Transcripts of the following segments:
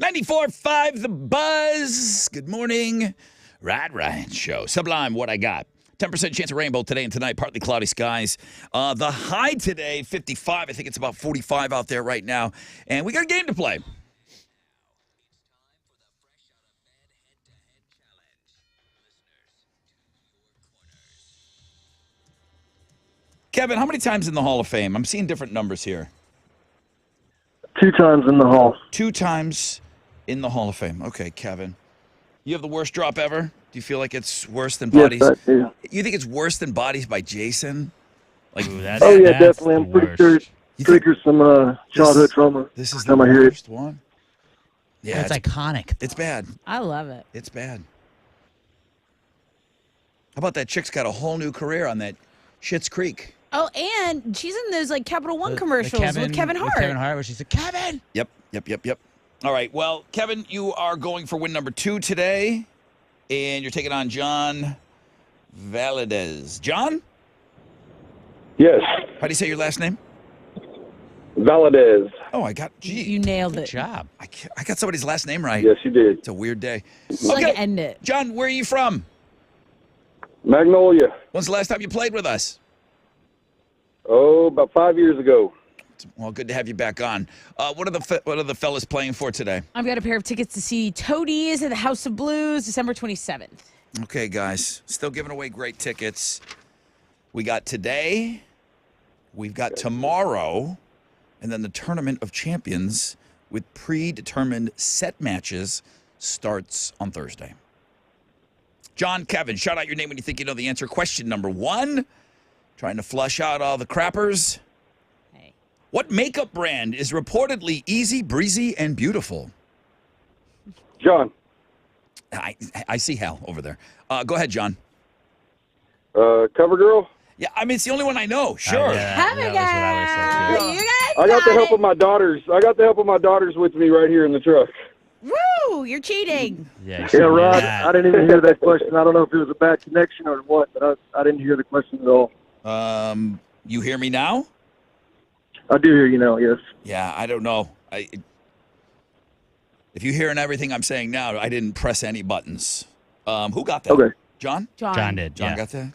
94.5 The Buzz. Good morning. Ryan Show. Sublime, what I got. 10% chance of rainbow today and tonight. Partly cloudy skies. The high today, 55. I think it's about 45 out there right now. And we got a game to play. Kevin, how many times in the Hall of Fame? I'm seeing different numbers here. 2 times in the Hall. 2 times in the Hall of Fame. Okay, Kevin. You have the worst drop ever? Do you feel like it's worse than Bodies? Yes, I do. You think it's worse than Bodies by Jason? Like, Ooh, Oh, yeah, that's definitely. I'm the pretty worst. sure it You think triggers some childhood trauma. this is every the time I hear it. worst one? Yeah, That's iconic. it's bad. I love it. It's bad. How about that chick's got a whole new career on that Schitt's Creek? Oh, and she's in those like Capital One The commercials with Kevin Hart. With Kevin Hart, where she said, Kevin! Yep. All right, well, Kevin, you are going for win number 2 today, and you're taking on John Valadez. John? Yes, How do you say your last name? Valadez. Oh, I got, gee, You nailed Good it. job. I got somebody's last name right. Yes, you did. It's a weird day. Just like end it. John, where are you from? Magnolia. When's the last time you played with us? Oh, about 5 years ago. Well, good to have you back on. What are the fellas playing for today? I've got a pair of tickets to see Toadies at the House of Blues, December 27th. Okay, guys, still giving away great tickets. We got today, we've got tomorrow, and then the Tournament of Champions with predetermined set matches starts on Thursday. John, Kevin, shout out your name when you think you know the answer. Question number 1, trying to flush out all the crappers. Hey. What makeup brand is reportedly easy, breezy, and beautiful? John. I see Hal over there. Go ahead, John. CoverGirl. Yeah, I mean, it's the only one I know. Sure. Have a that was what I would say, too. You guys I got the help it. of my daughters. I got the help of my daughters with me right here in the truck. Woo! You're cheating. Yeah, you Yeah, should do Rod, that. I didn't even hear that question. I don't know if it was a bad connection or what, but I didn't hear the question at all. You hear me now? I do hear you now, yes. Yeah, I don't know. If you're hearing everything I'm saying now, I didn't press any buttons. Who got that? Okay. John? John did. John yeah. got that?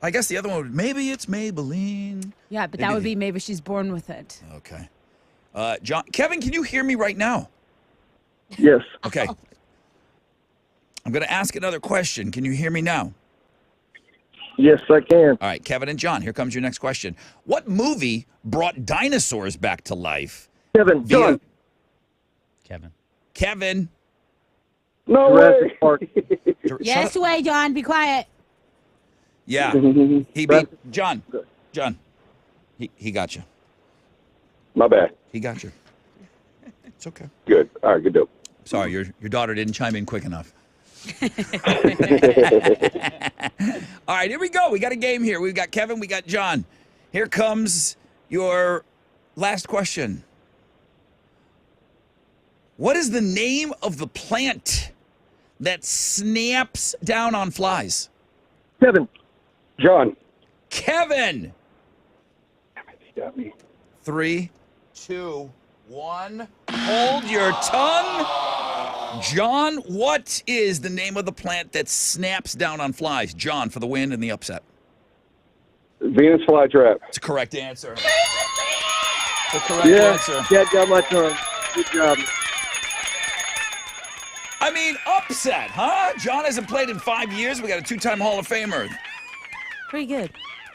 I guess the other one would, maybe it's Maybelline. Yeah, but that would be maybe she's born with it. Okay. John, Kevin, can you hear me right now? Yes. Okay. I'm going to ask another question. Can you hear me now? Yes, I can. All right, Kevin and John, here comes your next question. What movie brought dinosaurs back to life? Kevin, John. Kevin. Kevin. No way. Jurassic Park. Yes, way, John. Be quiet. Yeah. He beat John. John. He got you. My bad. He got you. It's okay. Good. All right, good dope. Sorry, your daughter didn't chime in quick enough. All right, here we go. We got a game here. We've got Kevin, we got John. Here comes your last question. What is the name of the plant that snaps down on flies? Kevin. John. Kevin. He got me. 3, 2, 1. Hold your tongue. John, what is the name of the plant that snaps down on flies? John for the win and the upset. Venus flytrap. It's a correct answer. The correct Yeah, answer. Dad got my tongue. Good job. I mean, upset, huh? John hasn't played in 5 years. We got a 2-time Hall of Famer. Pretty good.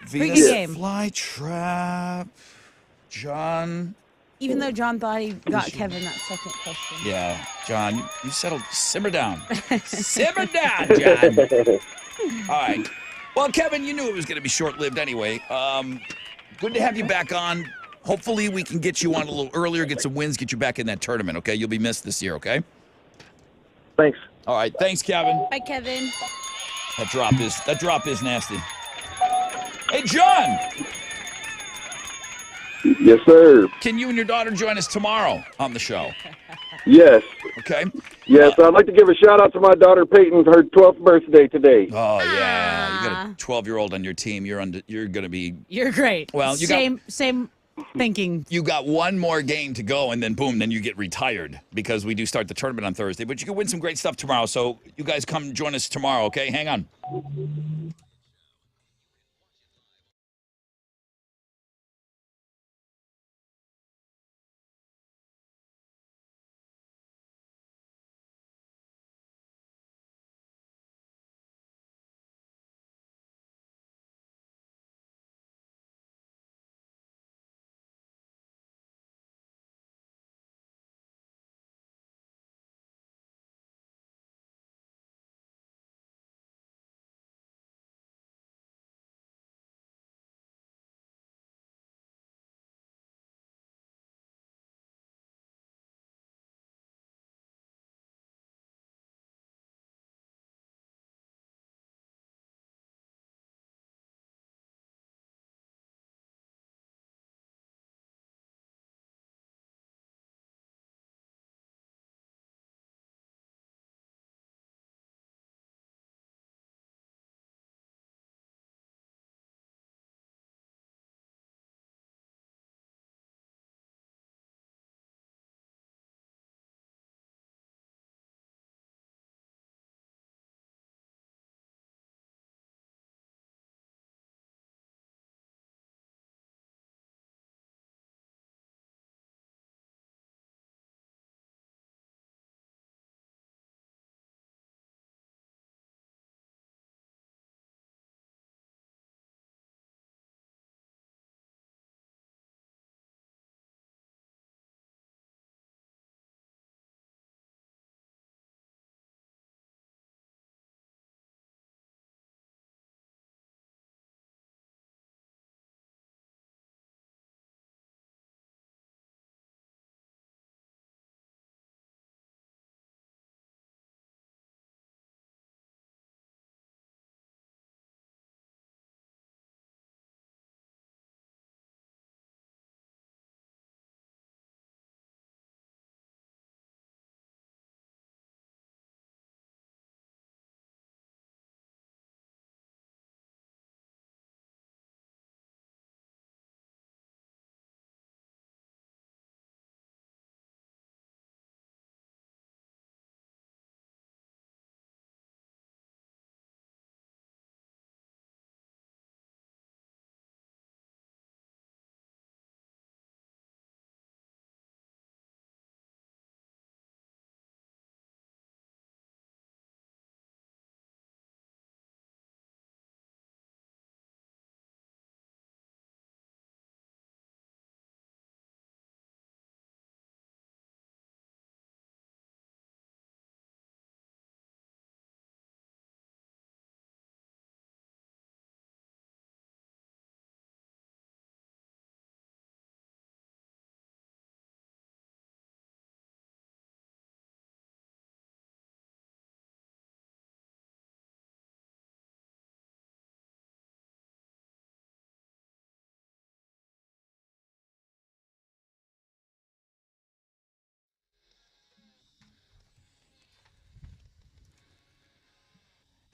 Venus good game. flytrap. John. Even though John thought he got Kevin that second question. Yeah, John, you settled. Simmer down. Simmer down, John. All right. Well, Kevin, you knew it was going to be short-lived anyway. Good to have you back on. Hopefully, we can get you on a little earlier, get some wins, get you back in that tournament, okay? You'll be missed this year, okay? Thanks. All right. Thanks, Kevin. Bye, Kevin. That drop is nasty. Hey, John, Yes, sir. can you and your daughter join us tomorrow on the show? Yes. Okay. Yes, I'd like to give a shout out to my daughter Peyton, her 12th birthday today. Oh yeah, you got a 12-year-old on your team. You're going to be You're great. Well, you same thinking. You got one more game to go, and then boom, then you get retired because we do start the tournament on Thursday. But you can win some great stuff tomorrow. So you guys come join us tomorrow, okay? Hang on.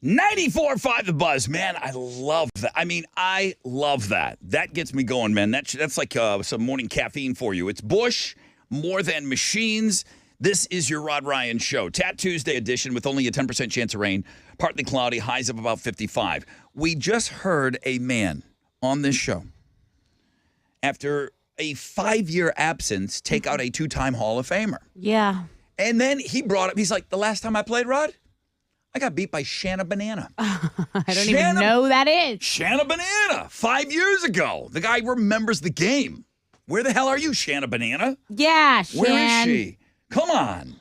$94.5 The Buzz, man. I love that. I mean, I love that. That gets me going, man. That's like some morning caffeine for you. It's Bush, More Than Machines. This is your Rod Ryan Show. Tat Tuesday edition with only a 10% chance of rain. Partly cloudy, highs of about 55. We just heard a man on this show, after a 5-year absence, take out a 2-time Hall of Famer. Yeah. And then he brought up, he's like, the last time I played, Rod, I got beat by Shanna Banana. I don't even know who that is. Shanna Banana, 5 years ago. The guy remembers the game. Where the hell are you, Shanna Banana? Yeah, Shan. Where is she? Come on.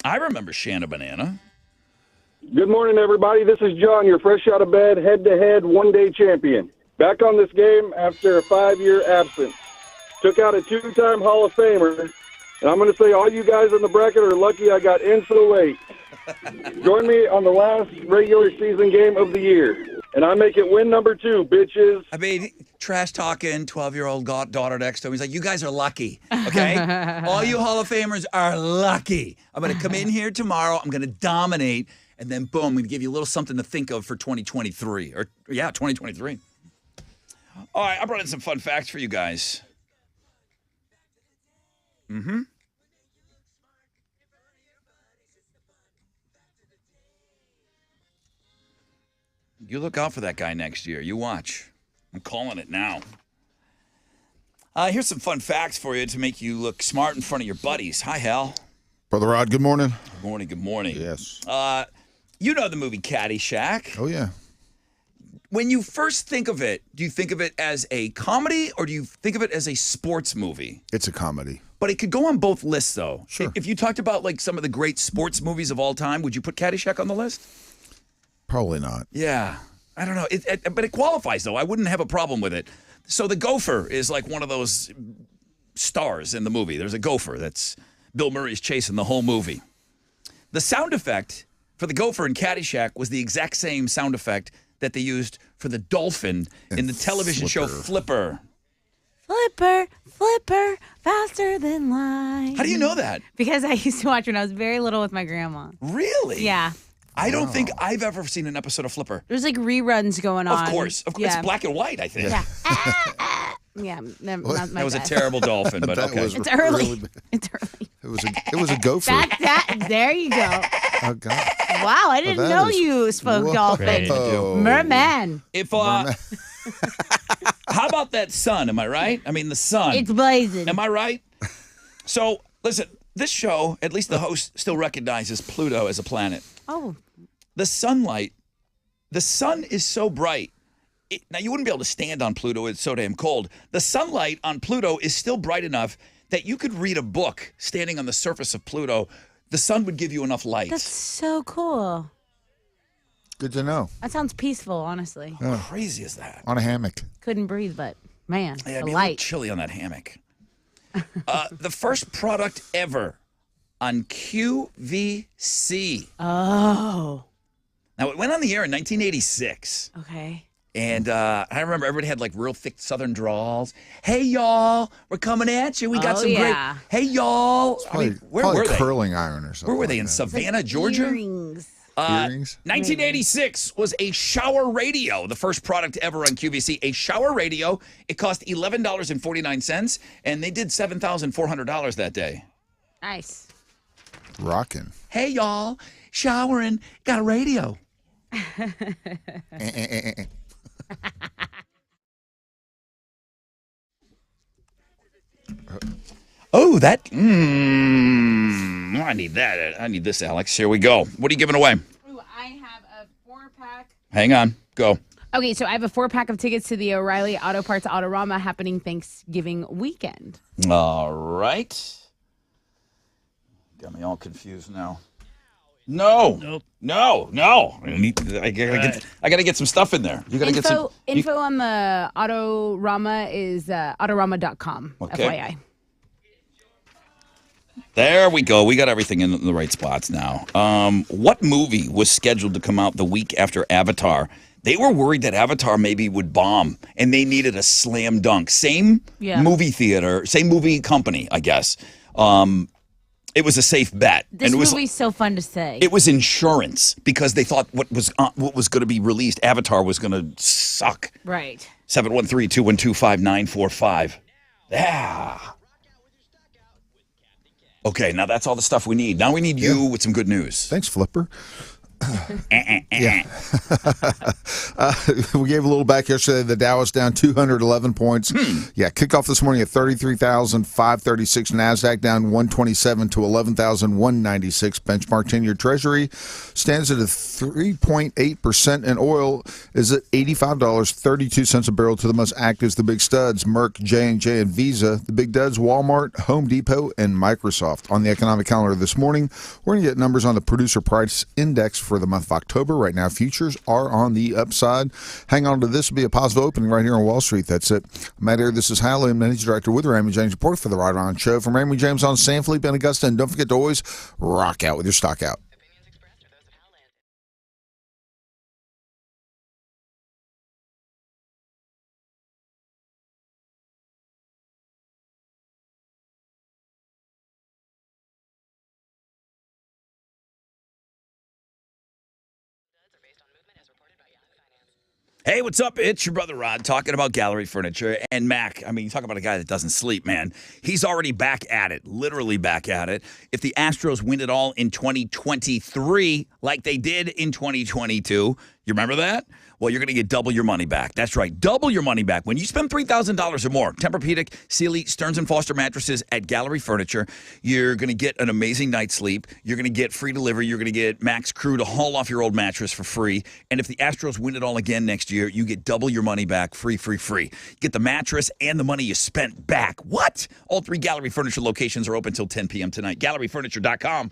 I remember Shanna Banana. Good morning, everybody. This is John, your fresh out of bed, head-to-head, one-day champion. Back on this game after a 5-year absence. Took out a 2-time Hall of Famer. And I'm going to say all you guys in the bracket are lucky I got in so late. Join me on the last regular season game of the year. And I make it win number 2, bitches. I mean, trash talking 12-year-old daughter next to him. He's like, you guys are lucky, okay? All you Hall of Famers are lucky. I'm going to come in here tomorrow. I'm going to dominate. And then, boom, I'm going to give you a little something to think of for 2023. 2023. All right, I brought in some fun facts for you guys. Mm-hmm. You look out for that guy next year. You watch. I'm calling it now. Here's some fun facts for you to make you look smart in front of your buddies. Hi, Hal. Brother Rod, good morning. Good morning. Good morning. Yes. You know the movie Caddyshack. Oh, yeah. When you first think of it, do you think of it as a comedy or do you think of it as a sports movie? It's a comedy. But it could go on both lists, though. Sure. If you talked about like some of the great sports movies of all time, would you put Caddyshack on the list? Probably not. Yeah. I don't know. But it qualifies, though. I wouldn't have a problem with it. So the gopher is like one of those stars in the movie. There's a gopher that's Bill Murray's chasing the whole movie. The sound effect for the gopher in Caddyshack was the exact same sound effect that they used for the dolphin in the television show Flipper. Flipper, Flipper, faster than light. How do you know that? Because I used to watch when I was very little with my grandma. Really? Yeah. I don't think I've ever seen an episode of Flipper. There's like reruns going on. Of course. Yeah. It's black and white, I think. Yeah. Yeah, not my That was a best. terrible dolphin, but That okay. was It's early. really bad. It's early. It was a gopher. There you go. Oh, God. Wow, I didn't that know is- you spoke Whoa. dolphin. Oh. Merman. If how about that sun? Am I right? I mean, the sun. It's blazing. Am I right? So, listen, this show, at least the host still recognizes Pluto as a planet. Oh, The sunlight, the sun is so bright. Now, you wouldn't be able to stand on Pluto. It's so damn cold. The sunlight on Pluto is still bright enough that you could read a book standing on the surface of Pluto. The sun would give you enough light. that's so cool. Good to know. That sounds peaceful, honestly. How crazy is that? On a hammock. Couldn't breathe, but man, Yeah, the it'd be a little light. chilly on that hammock. The first product ever on QVC. Oh, Now, it went on the air in 1986. okay. And I remember everybody had like real thick Southern drawls. Hey, y'all, we're coming at you. We got Oh, some yeah. great. Hey, y'all. Probably, Where probably were a they? curling iron or something. Where were they? like In that. Savannah, Georgia? Earrings. Earrings? 1986 was a shower radio, the first product ever on QVC. A shower radio. It cost $11.49, and they did $7,400 that day. Nice. Rocking. Hey, y'all, showering, got a radio. Oh, that. I need that. I need this, Alex. Here we go. What are you giving away? Ooh, I have a 4-pack. Hang on. Go. Okay, so I have a 4-pack of tickets to the O'Reilly Auto Parts Autorama happening Thanksgiving weekend. All right. Got me all confused now. No. Nope. No. I gotta get some stuff in there. You gotta get some Info on the Autorama is autorama.com. Okay. FYI. There we go. We got everything in the right spots now. What movie was scheduled to come out the week after Avatar? They were worried that Avatar maybe would bomb, and they needed a slam dunk. Same movie theater, same movie company, I guess. It was a safe bet. This and it was, movie's so fun to say. It was insurance because they thought what was going to be released, Avatar, was going to suck. Right. 713-212-5945. Yeah. Okay, now that's all the stuff we need. Now we need you with some good news. Thanks, Flipper. Yeah. We gave a little back yesterday. The Dow is down 211 points. Yeah, kickoff this morning at 33,536. NASDAQ down 127 to 11,196. Benchmark 10-year Treasury stands at a 3.8%, and oil is at $85.32 a barrel. To the most active, the big studs, Merck, J&J, and Visa. The big duds, Walmart, Home Depot, and Microsoft. On the economic calendar this morning, we're going to get numbers on the producer price index for the month of October. Right now, futures are on the upside. Hang on to this. Will be a positive opening right here on Wall Street. That's it. Matt Air, this is Hal Lim, Managing Director with the Raymond James Report for the Right On Show. From Raymond James on San Felipe and Augusta. And don't forget to always rock out with your stock out. Hey, what's up? It's your brother Rod talking about Gallery Furniture. And Mac, I mean, you talk about a guy that doesn't sleep, man. He's already back at it, literally back at it. If the Astros win it all in 2023, like they did in 2022, you remember that? Well, you're going to get double your money back. That's right, double your money back. When you spend $3,000 or more, Tempur-Pedic, Sealy, Stearns & Foster mattresses at Gallery Furniture, you're going to get an amazing night's sleep. You're going to get free delivery. You're going to get Mac's crew to haul off your old mattress for free. And if the Astros win it all again next year, you get double your money back, free. You get the mattress and the money you spent back. What? All 3 Gallery Furniture locations are open until 10 p.m. tonight. GalleryFurniture.com.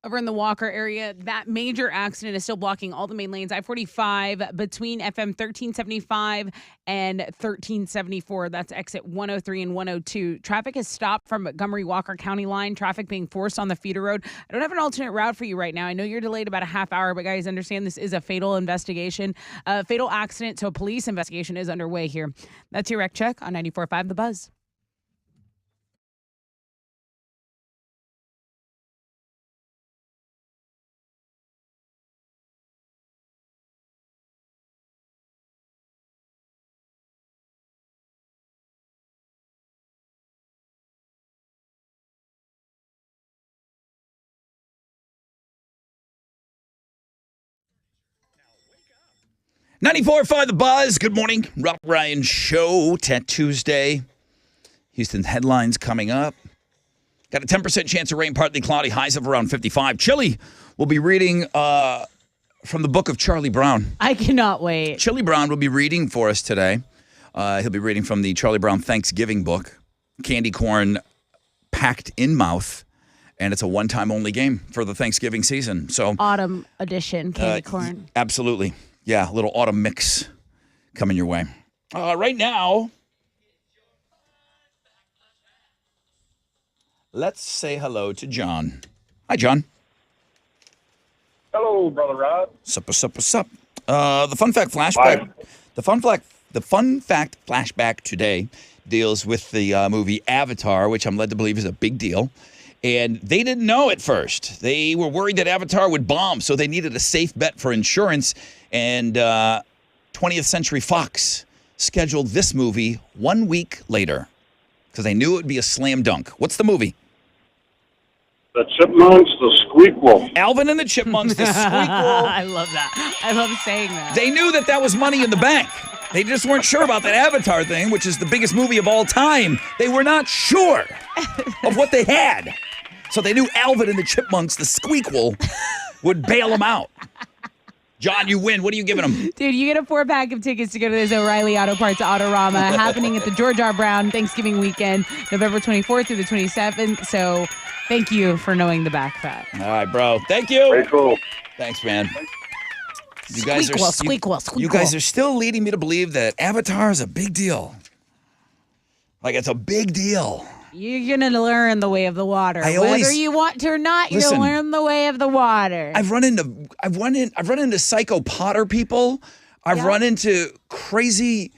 Over in the Walker area, that major accident is still blocking all the main lanes. I-45 between FM 1375 and 1374. That's exit 103 and 102. Traffic has stopped from Montgomery-Walker County line. Traffic being forced on the feeder road. I don't have an alternate route for you right now. I know you're delayed about a half hour, but guys, understand this is a fatal investigation. A fatal accident, so a police investigation is underway here. That's your Rec Check on 94.5 The Buzz. .94.5 The Buzz. Good morning. Rob Ryan Show. Tuesday. Houston's headlines coming up. Got a 10% chance of rain, partly cloudy, highs of around 55. Chili will be reading from the book of Charlie Brown. I cannot wait. Chili Brown will be reading for us today. He'll be reading from the Charlie Brown Thanksgiving book, Candy Corn Packed in Mouth. And it's a one-time only game for the Thanksgiving season. So Autumn edition candy corn. Absolutely. Yeah, a little autumn mix coming your way. Right now, let's say hello to John. Hi, John. Hello, Brother Rob. Sup. The fun fact flashback. Hi. The fun fact flashback today deals with the movie Avatar, which I'm led to believe is a big deal. And they didn't know at first. They were worried that Avatar would bomb, so they needed a safe bet for insurance. And 20th Century Fox scheduled this movie 1 week later because they knew it would be a slam dunk. What's the movie? The Chipmunks, the Squeakquel. Alvin and the Chipmunks, the Squeakquel. I love that. I love saying that. They knew that was money in the bank. They just weren't sure about that Avatar thing, which is the biggest movie of all time. They were not sure of what they had. So they knew Alvin and the Chipmunks, the Squeakquel, would bail them out. John, you win. What are you giving them? Dude, you get a 4-pack of tickets to go to this O'Reilly Auto Parts Autorama happening at the George R. Brown Thanksgiving weekend, November 24th through the 27th. So thank you for knowing the back fat. All right, bro. Thank you. Very cool. Thanks, man. You Squeakquel. guys are still leading me to believe that Avatar is a big deal. Like, it's a big deal. You're going to learn the way of the water. I Whether always- you want to or not, you're Listen, going to learn the way of the water. I've run into Psycho Potter people. I've run into crazy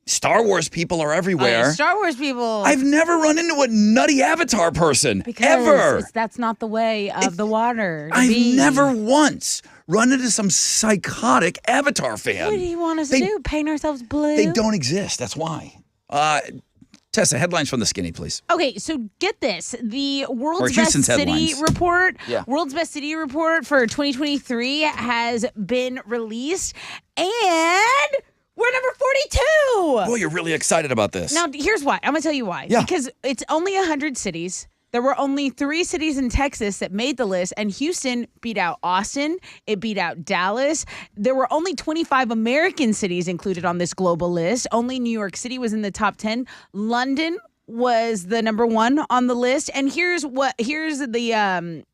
Star Wars people are everywhere. Star Wars people. I've never run into a nutty Avatar person because ever. that's not the way of the water. to I've be. never once run into some psychotic Avatar fan. What do you want us to do? Paint ourselves blue? They don't exist. That's why. Tessa, headlines from the Skinny, please. Okay, so get this. The Or World's Best Houston's City headlines. report, Yeah. World's Best City report for 2023 has been released, and we're number 42. Boy, you're really excited about this. Now, here's why. I'm going to tell you why. Yeah. Because it's only 100 cities. There were only 3 cities in Texas that made the list, and Houston beat out Austin. It beat out Dallas. There were only 25 American cities included on this global list. Only New York City was in the top 10. London was the number 1 on the list. And here's the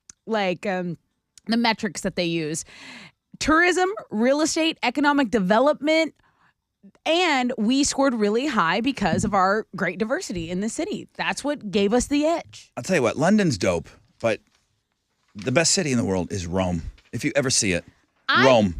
metrics that they use: tourism, real estate, economic development. And we scored really high because of our great diversity in the city. That's what gave us the edge. I'll tell you what, London's dope, but the best city in the world is Rome. If you ever see it, Rome.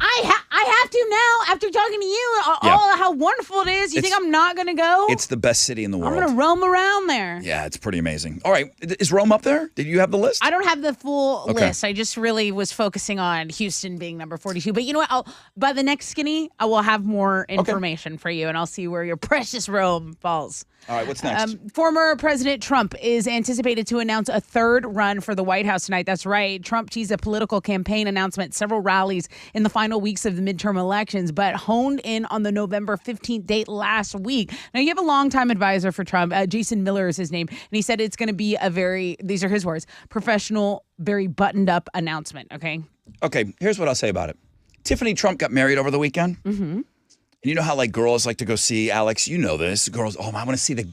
I have to now, after talking to you, Yeah. all how wonderful it is. You think I'm not going to go? It's the best city in the world. I'm going to roam around there. Yeah, it's pretty amazing. All right, is Rome up there? Did you have the list? I don't have the full Okay. list. I just really was focusing on Houston being number 42. But you know what? By the next Skinny, I will have more information for you, and I'll see where your precious Rome falls. All right, what's next? Former President Trump is anticipated to announce a 3rd run for the White House tonight. That's right. Trump teased a political campaign announcement, several rallies in the final weeks of the midterm elections, but honed in on the November 15th date last week. Now, you have a longtime advisor for Trump. Jason Miller is his name, and he said it's going to be a very, these are his words, professional, very buttoned up announcement, okay? Okay, here's what I'll say about it. Tiffany Trump got married over the weekend. Mm-hmm. And you know how like girls like to go see Alex. You know this. Girls, I want to see the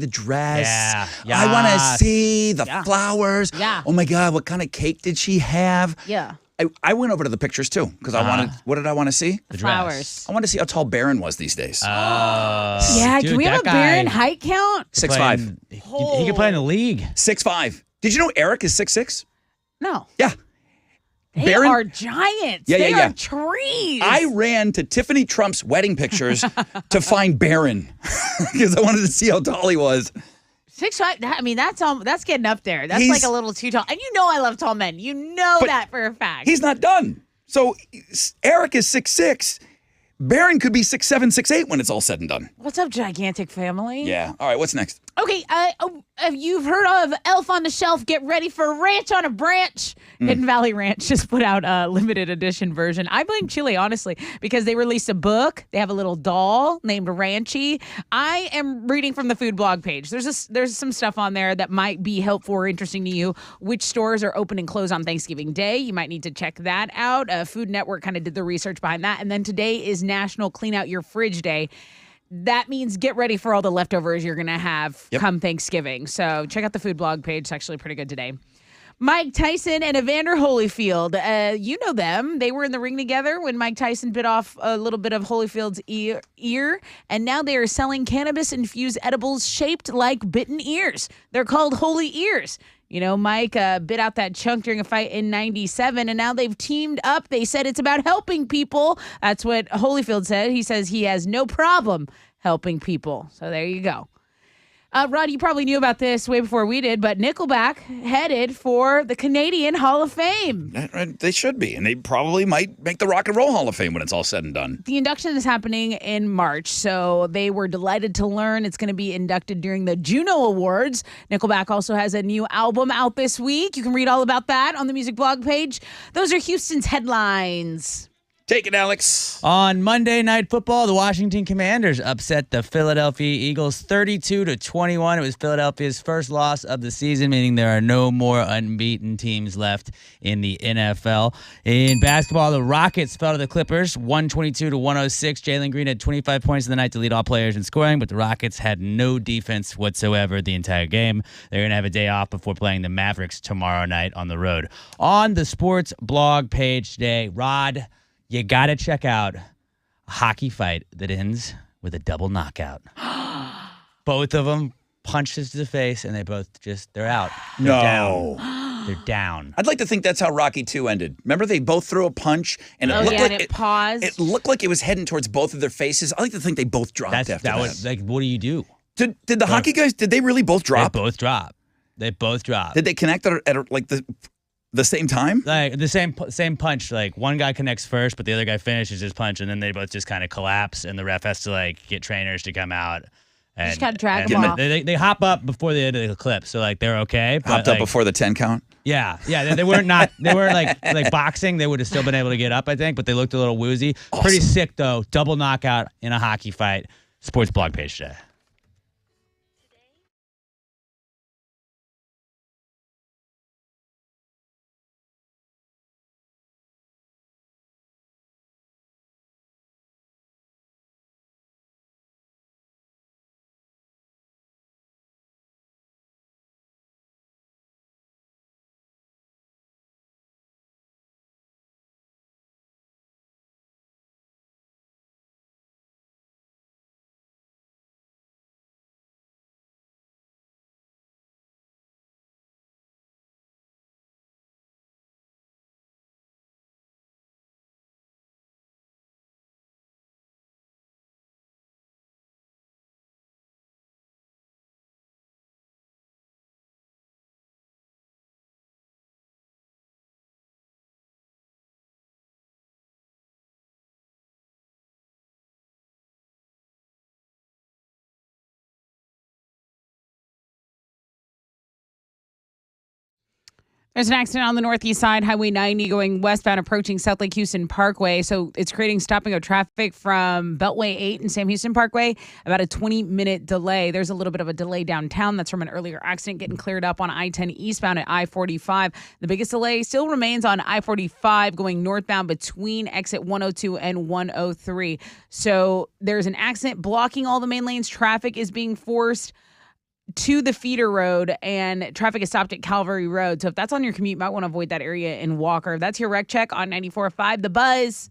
dress. Yeah. I want to Yes. see the Yeah. flowers. Yeah. Oh my God, what kind of cake did she have? Yeah. I went over to the pictures too because I wanted. What did I want to see? The Flowers. I wanted to see how tall Barron was these days. Yeah, dude, can we have a that Baron guy height count? 6'5", He could play in the league. 6'5". Did you know Eric is 6'6"? No. Yeah. They Baron- are giants. Yeah, they yeah, yeah. are trees. I ran to Tiffany Trump's wedding pictures to find Barron because I wanted to see how tall he was. 6'5". I mean, that's getting up there. That's He's- like a little too tall. And you know I love tall men. You know But that for a fact. He's not done. So Eric is 6'6". Barron could be 6'7", 6'8" when it's all said and done. What's up, gigantic family? Yeah. All right, what's next? Okay, you've heard of Elf on the Shelf. Get ready for Ranch on a Branch. Hidden Valley Ranch just put out a limited edition version. I blame Chile, honestly, because they released a book. They have a little doll named Ranchi. I am reading from the food blog page. There's some stuff on there that might be helpful or interesting to you. Which stores are open and closed on Thanksgiving Day? You might need to check that out. Food Network kind of did the research behind that. And then today is National Clean Out Your Fridge Day. That means get ready for all the leftovers you're going to have come Thanksgiving. So check out the food blog page. It's actually pretty good today. Mike Tyson and Evander Holyfield. You know them. They were in the ring together when Mike Tyson bit off a little bit of Holyfield's ear. And now they are selling cannabis-infused edibles shaped like bitten ears. They're called Holy Ears. You know, Mike bit out that chunk during a fight in 97, and now they've teamed up. They said it's about helping people. That's what Holyfield said. He says he has no problem helping people. So there you go. Rod, you probably knew about this way before we did, but Nickelback headed for the Canadian Hall of Fame. They should be, and they probably might make the Rock and Roll Hall of Fame when it's all said and done. The induction is happening in March, so they were delighted to learn it's going to be inducted during the Juno Awards. Nickelback also has a new album out this week. You can read all about that on the music blog page. Those are Houston's headlines. Take it, Alex. On Monday Night Football, the Washington Commanders upset the Philadelphia Eagles 32-21. It was Philadelphia's first loss of the season, meaning there are no more unbeaten teams left in the NFL. In basketball, the Rockets fell to the Clippers 122-106. Jalen Green had 25 points in the night to lead all players in scoring, but the Rockets had no defense whatsoever the entire game. They're going to have a day off before playing the Mavericks tomorrow night on the road. On the sports blog page today, Rod, you got to check out a hockey fight that ends with a double knockout. Both of them punches to the face, and they're out. They're down. They're down. I'd like to think that's how Rocky 2 ended. Remember, they both threw a punch, and it Oh, looked yeah, like and it paused. It looked like it was heading towards both of their faces. I like to think they both dropped after that. Was like, what do you do? Did the hockey guys? Did they really both drop? They both drop. They both drop. Did they connect at like the same time? Like the same punch. Like one guy connects first, but the other guy finishes his punch, and then they both just kind of collapse, and the ref has to like get trainers to come out. And, just gotta drag and them off. They hop up before the end of the clip, so like they're okay. But, Hopped up like, before the 10 count. Yeah. They weren't like boxing. They would have still been able to get up, I think, but they looked a little woozy. Awesome. Pretty sick though. Double knockout in a hockey fight. Sports blog page today. There's an accident on the northeast side, Highway 90, going westbound, approaching South Lake Houston Parkway. So it's creating stop-and-go traffic from Beltway 8 and Sam Houston Parkway, about a 20-minute delay. There's a little bit of a delay downtown. That's from an earlier accident getting cleared up on I-10 eastbound at I-45. The biggest delay still remains on I-45 going northbound between exit 102 and 103. So there's an accident blocking all the main lanes. Traffic is being forced to the feeder road, and traffic is stopped at Calvary Road. So if that's on your commute, you might want to avoid that area in Walker. That's your Rec Check on 94.5 The Buzz.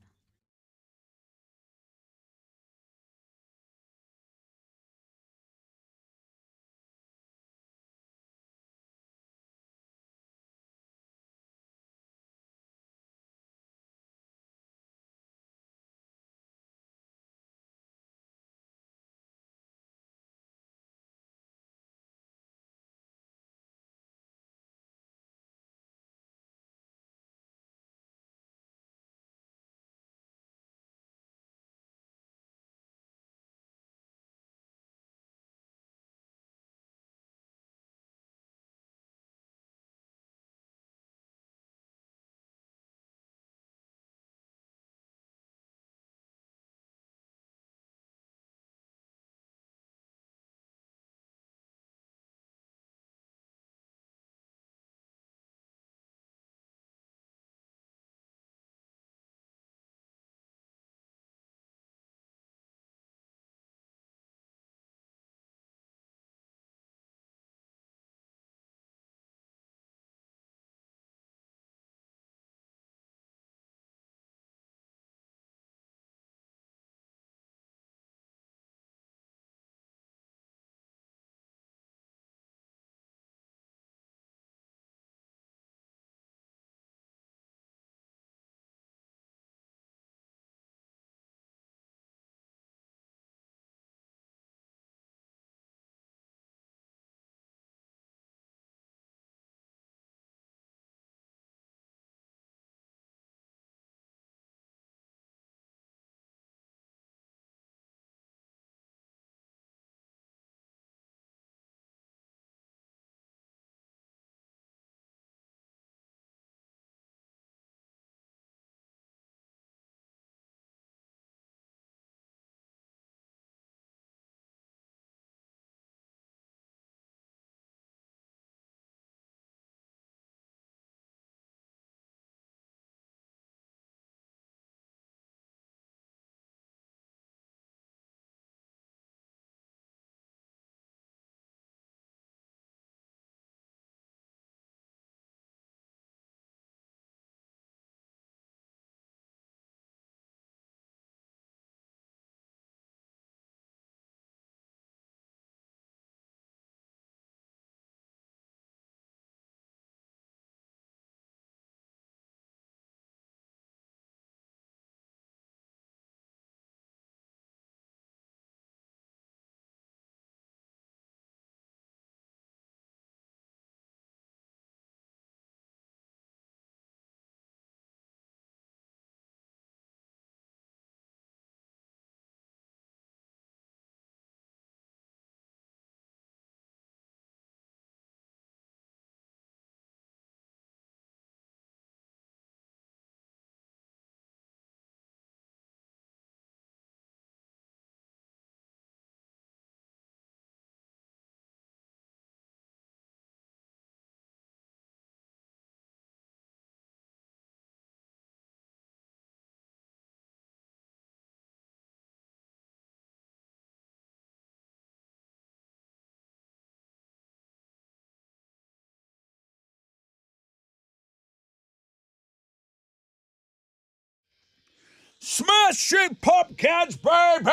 Smashing Pumpkins, baby!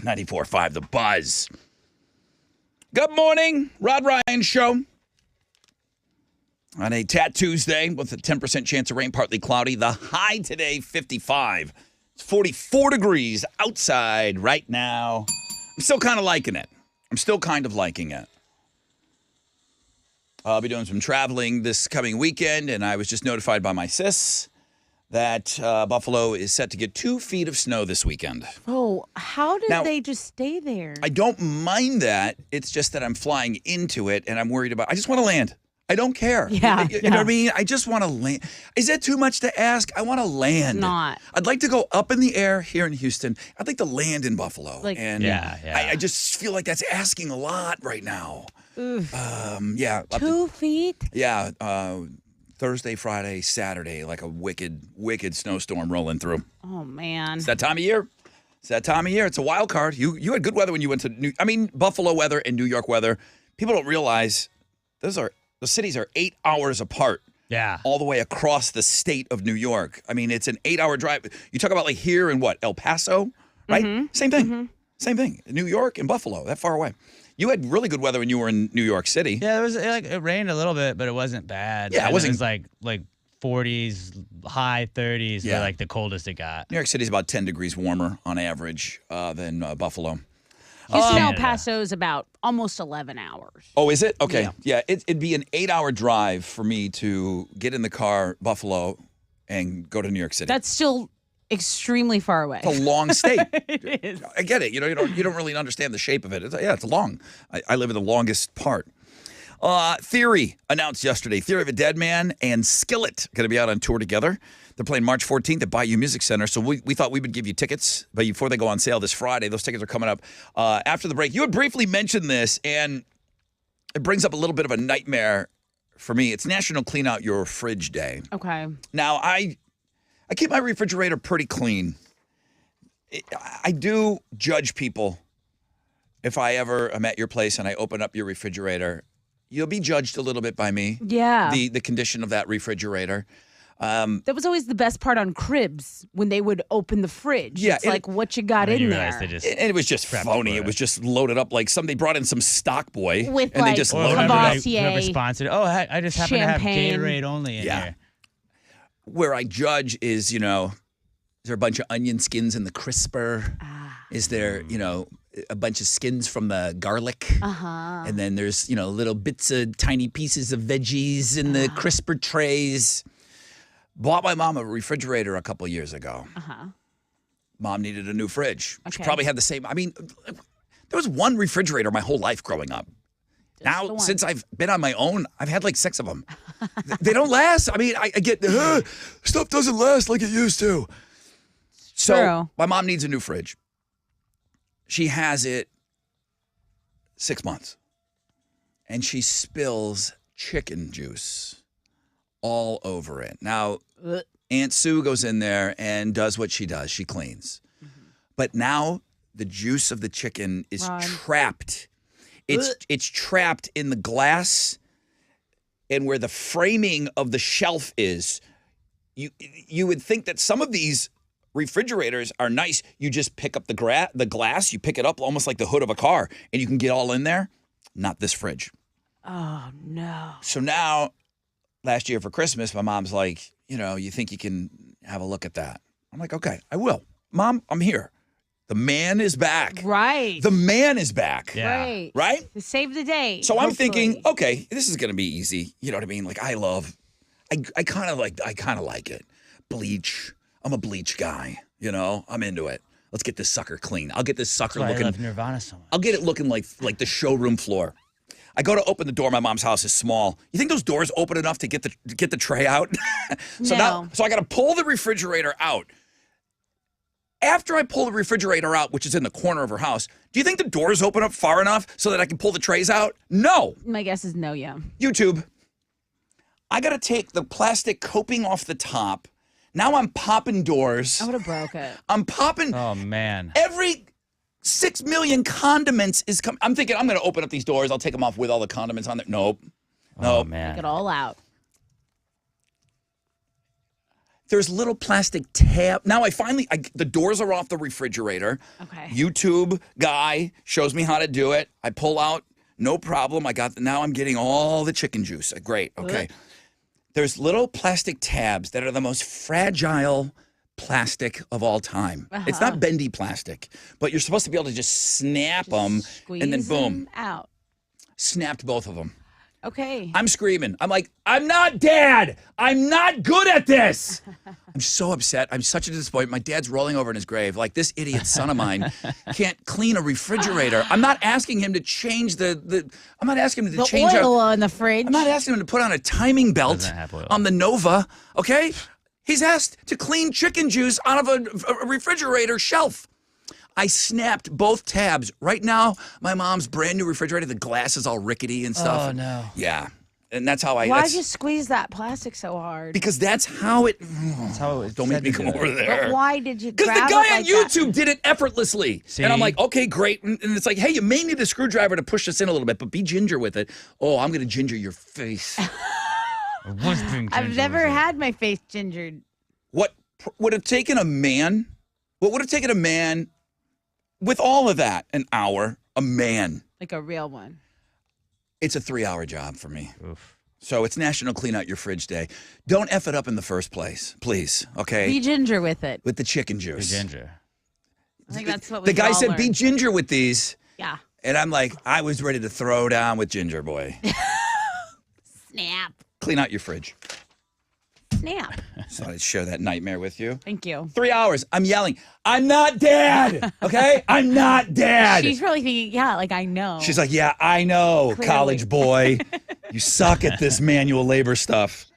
94.5 The Buzz. Good morning, Rod Ryan Show. On a Tuesday with a 10% chance of rain, partly cloudy. The high today, 55. It's 44 degrees outside right now. I'm still kind of liking it. I'll be doing some traveling this coming weekend, and I was just notified by my sis that Buffalo is set to get 2 feet of snow this weekend. Oh, how did Now, they just stay there? I don't mind that. It's just that I'm flying into it, and I'm worried about. I just want to land. I don't care. Yeah, You know what I mean? I just want to land. Is that too much to ask? I want to land. It's not. I'd like to go up in the air here in Houston. I'd like to land in Buffalo. And Yeah. I just feel like that's asking a lot right now. Yeah. 2 feet. Yeah. Thursday, Friday, Saturday, like a wicked snowstorm rolling through. Oh man. It's that time of year. It's that time of year. It's a wild card. You had good weather when you went to Buffalo weather and New York weather. People don't realize the cities are 8 hours apart. Yeah. All the way across the state of New York. I mean, it's an 8-hour drive. You talk about like here in what, El Paso, right? Same thing. Same thing. New York and Buffalo, that far away. You had really good weather when you were in New York City. Yeah, it rained a little bit, but it wasn't bad. Yeah, it And wasn't- was like 40s, high 30s Yeah. were like the coldest it got. New York City's about 10 degrees warmer on average than Buffalo. Houston, El Canada. Paso is about almost 11 hours. Oh, is it? Okay. Yeah, it'd be an 8-hour drive for me to get in the car, Buffalo, and go to New York City. That's still extremely far away. It's a long state. It is. I get it. You don't really understand the shape of it. It's long. I live in the longest part. Theory announced yesterday. Theory of a Dead Man and Skillet going to be out on tour together. They're playing March 14th at Bayou Music Center. So we thought we would give you tickets, but before they go on sale this Friday, those tickets are coming up after the break. You had briefly mentioned this, and it brings up a little bit of a nightmare for me. It's National Clean Out Your Fridge Day. Okay. Now, I keep my refrigerator pretty clean. I do judge people. If I ever am at your place and I open up your refrigerator, you'll be judged a little bit by me. Yeah. The condition of that refrigerator. That was always the best part on Cribs when they would open the fridge. Yeah, It's and like what you got And in you there. realize they just And it was just Crap phony. for It it. was just loaded up like somebody brought in some stock boy With, and they like, just Or loaded it remember, up. like, Cavassier, whoever sponsored. Oh, I just happen to champagne. have Gatorade only in Yeah. here. Where I judge is, is there a bunch of onion skins in the crisper? Is there, a bunch of skins from the garlic? Uh-huh. And then there's, little bits of tiny pieces of veggies in the crisper trays. Bought my mom a refrigerator a couple years ago. Uh-huh. Mom needed a new fridge. She Okay. probably had the same. I mean, there was one refrigerator my whole life growing up. the Now, one. since I've been on my own, I've had like 6 of them. They don't last. I mean, I get stuff doesn't last like it used to. So True. my mom needs a new fridge. She has it 6 months, and she spills chicken juice all over it. Now, Ugh. Aunt Sue goes in there and does what she does. She cleans. But now the juice of the chicken is Ron. trapped. Ugh. It's trapped in the glass and where the framing of the shelf is. You would think that some of these refrigerators are nice. You just pick up the glass, you pick it up almost like the hood of a car, and you can get all in there. Not this fridge. Oh, no. So now, last year for Christmas, my mom's like, you think you can have a look at that? I'm like, okay, I will. Mom, I'm here. The man is back. Right. The man is back. Yeah. Right. Right? To save the day. So I'm hopefully. thinking, okay, this is gonna be easy. You know what I mean? Like I kind of like it. Bleach. I'm a bleach guy. I'm into it. Let's get this sucker clean. I'll get this sucker That's why I looking. love Nirvana so much. I'll get it looking like the showroom floor. I go to open the door. My mom's house is small. You think those doors open enough to get the tray out? So No. I got to pull the refrigerator out. After I pull the refrigerator out, which is in the corner of her house, do you think the doors open up far enough so that I can pull the trays out? No. My guess is no, yeah. YouTube. I got to take the plastic coping off the top. Now I'm popping doors. I would have broke it. I'm popping. Oh, man. Every 6 million condiments is coming. I'm thinking I'm going to open up these doors. I'll take them off with all the condiments on there. Nope. Oh, Nope. man. Take it all out. There's little plastic tab. Now the doors are off the refrigerator. Okay. YouTube guy shows me how to do it. I pull out, no problem. Now I'm getting all the chicken juice. Great. Okay. There's little plastic tabs that are the most fragile plastic of all time. It's not bendy plastic, but you're supposed to be able to just snap them and then Squeeze boom, them out. snapped both of them. Okay. I'm screaming. I'm like, I'm not Dad. I'm not good at this. I'm so upset. I'm such a disappointment. My dad's rolling over in his grave. Like, this idiot son of mine can't clean a refrigerator. I'm not asking him to change I'm not asking him to the change oil in the fridge. I'm not asking him to put on a timing belt Doesn't have oil. on the Nova, okay? He's asked to clean chicken juice out of a refrigerator shelf. I snapped both tabs. Right now, my mom's brand new refrigerator, the glass is all rickety and stuff. Oh, no. Yeah. And that's how Why'd that's, you squeeze that plastic so hard? because that's how it. That's how it was Don't make said me to come do it. over But there. why did you Because grab the guy it on like that? YouTube did it effortlessly. See? And I'm like, okay, great. And it's like, hey, you may need a screwdriver to push this in a little bit, but be ginger with it. Oh, I'm going to ginger your face. I've never had my face gingered. What would have taken a man? What would have taken a man with all of that? An hour. A man. Like a real one. It's a 3-hour job for me. Oof. So it's National Clean Out Your Fridge Day. Don't F it up in the first place, please. Okay? Be ginger with it. With the chicken juice. Ginger. I think that's what we The guy all said, learned. be ginger with these. Yeah. And I'm like, I was ready to throw down with Ginger Boy. Snap. Clean out your fridge. Snap. So I'd share that nightmare with you. Thank you. 3 hours. I'm yelling, I'm not Dad. Okay? I'm not Dad. She's probably thinking, yeah, like I know. She's like, yeah, I know, Clearly. college boy. You suck at this manual labor stuff.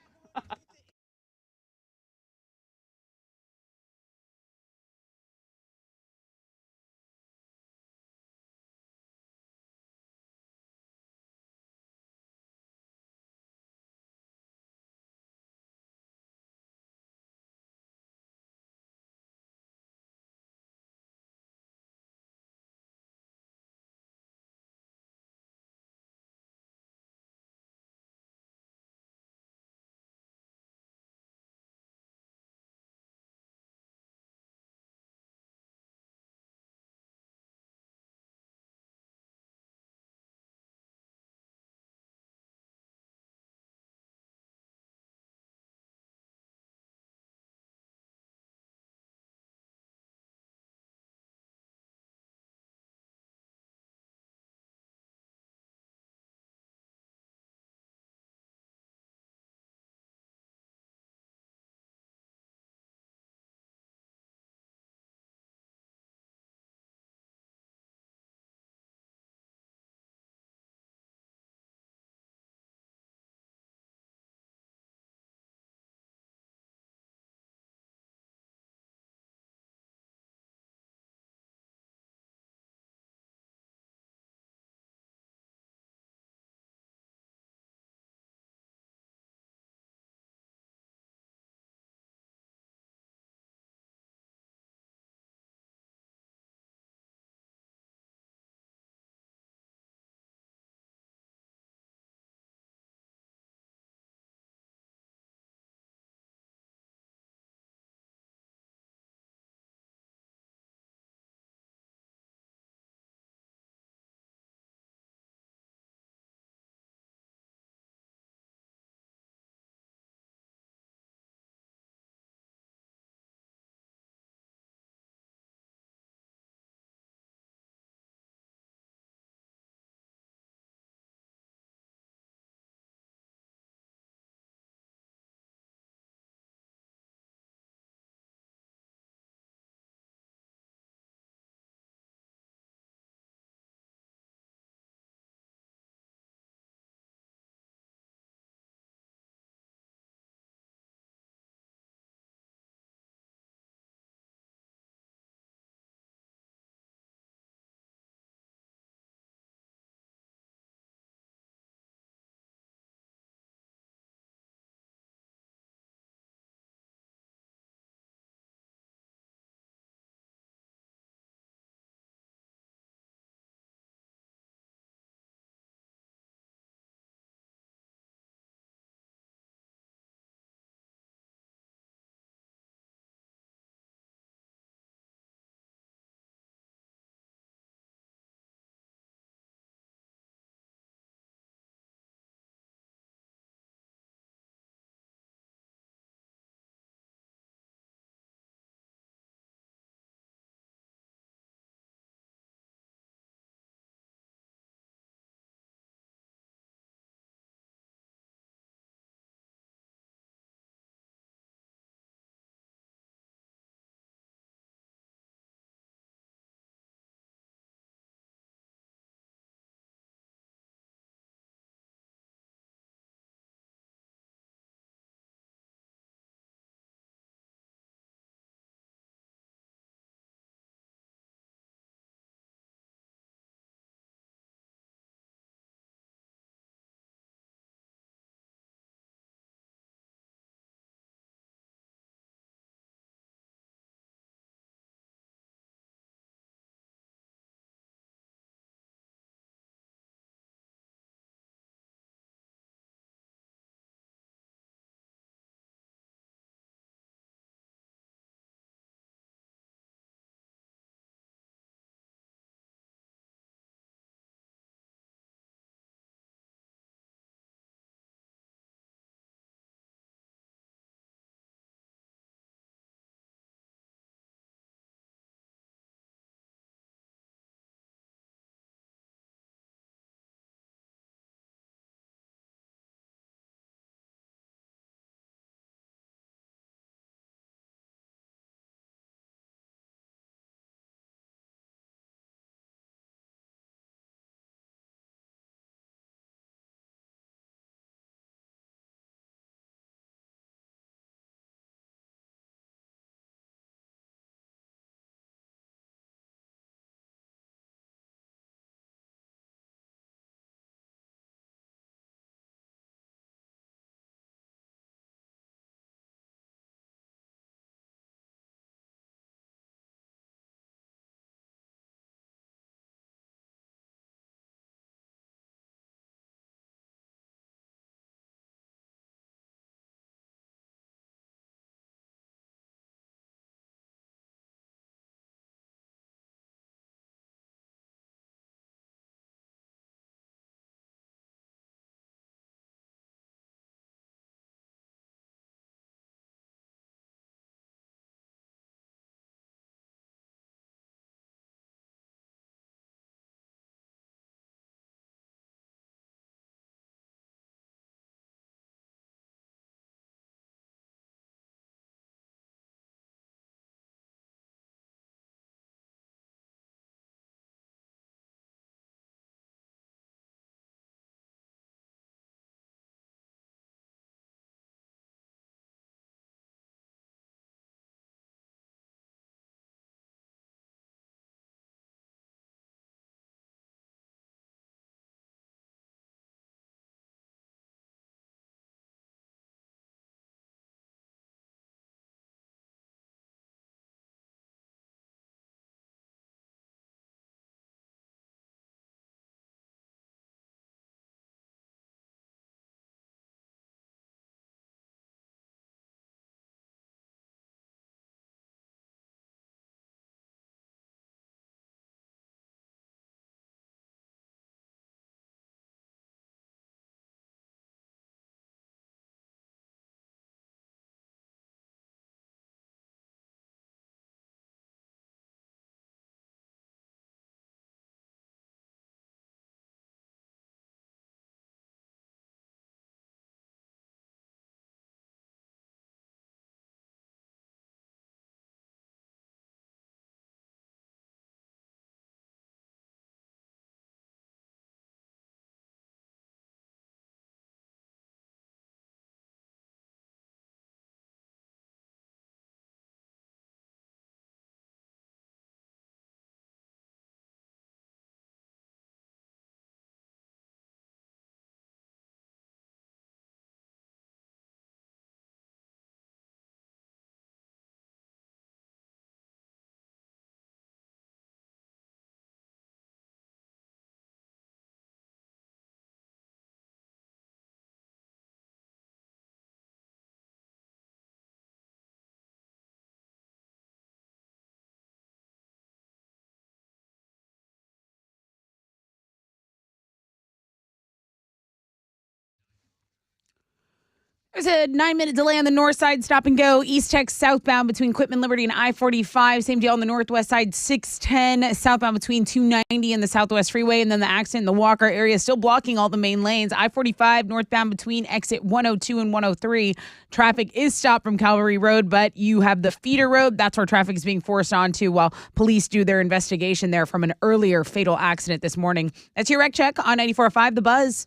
There's a 9-minute delay on the north side, stop and go, East Tech southbound between Quitman Liberty and I-45. Same deal on the northwest side, 610 southbound between 290 and the Southwest Freeway. And then the accident in the Walker area still blocking all the main lanes. I-45 northbound between exit 102 and 103. Traffic is stopped from Calvary Road, but you have the feeder road. That's where traffic is being forced onto while police do their investigation there from an earlier fatal accident this morning. That's your Wreck Check on 94.5 The Buzz.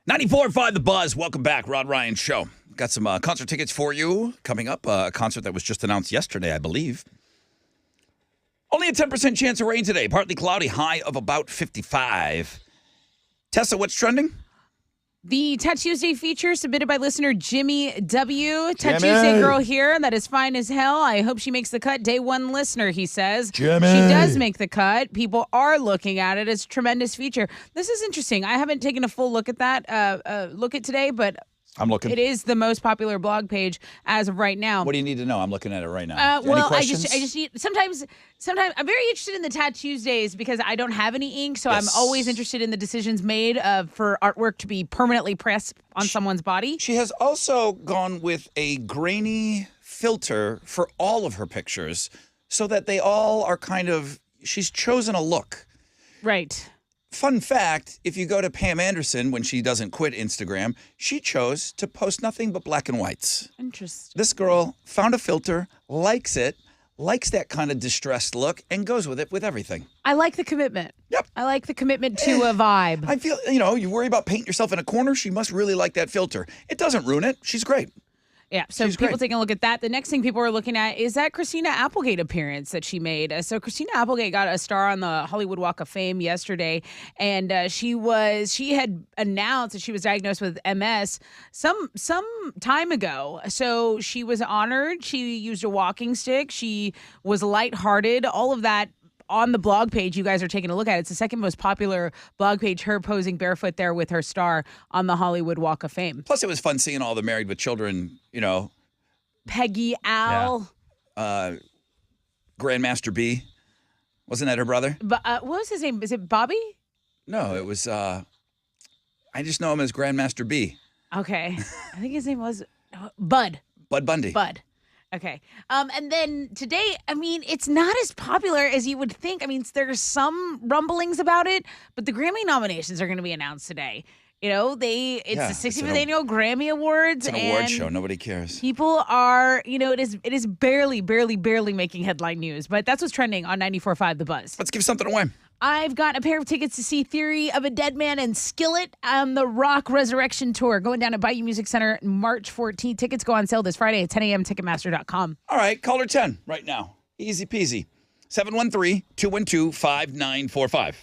.94.5 The Buzz. Welcome back, Rod Ryan Show. Got some concert tickets for you coming up. A concert that was just announced yesterday, I believe. Only a 10% chance of rain today. Partly cloudy, high of about 55. Tessa, what's trending? The Tat Tuesday feature submitted by listener Jimmy W. Tat Tuesday girl here that is fine as hell. I hope she makes the cut. Day one listener, he says. Jimmy. She does make the cut. People are looking at it. It's a tremendous feature. This is interesting. I haven't taken a full look at that, look at today, but I'm looking. it is the most popular blog page as of right now. What do you need to know? I'm looking at it right now. Any Well, I questions? just need sometimes I'm very interested in the Tat Tuesdays because I don't have any ink, so Yes. I'm always interested in the decisions made for artwork to be permanently pressed on someone's body. She has also gone with a grainy filter for all of her pictures so that they all are kind of, she's chosen a look. Right. Fun fact, if you go to Pam Anderson when she doesn't quit Instagram, she chose to post nothing but black and whites. Interesting. This girl found a filter, likes it, likes that kind of distressed look, and goes with it with everything. I like the commitment. Yep. I like the commitment to a vibe. I feel, you worry about painting yourself in a corner, she must really like that filter. It doesn't ruin it. She's great. Yeah, so She's people great. taking a look at that. The next thing people are looking at is that Christina Applegate appearance that she made. So Christina Applegate got a star on the Hollywood Walk of Fame yesterday, and she had announced that she was diagnosed with MS some time ago. So she was honored. She used a walking stick. She was lighthearted. All of that on the blog page you guys are taking a look at. It's the second most popular blog page, her posing barefoot there with her star on the Hollywood Walk of Fame. Plus, it was fun seeing all the Married with Children, Peggy Al. Grandmaster B. Wasn't that her brother? But what was his name? Is it Bobby? No, it was, I just know him as Grandmaster B. Okay. I think his name was Bud. Bud Bundy. Bud. Okay. And then today, it's not as popular as you would think. There's some rumblings about it, but the Grammy nominations are going to be announced today. It's the 65th annual Grammy Awards. It's an award show. Nobody cares. People are, it is barely making headline news, but that's what's trending on 94.5 The Buzz. Let's give something away. I've got a pair of tickets to see Theory of a Dead Man and Skillet on the Rock Resurrection Tour going down at Bayou Music Center March 14th. Tickets go on sale this Friday at 10 a.m. Ticketmaster.com. All right, caller 10 right now. Easy peasy. 713-212-5945.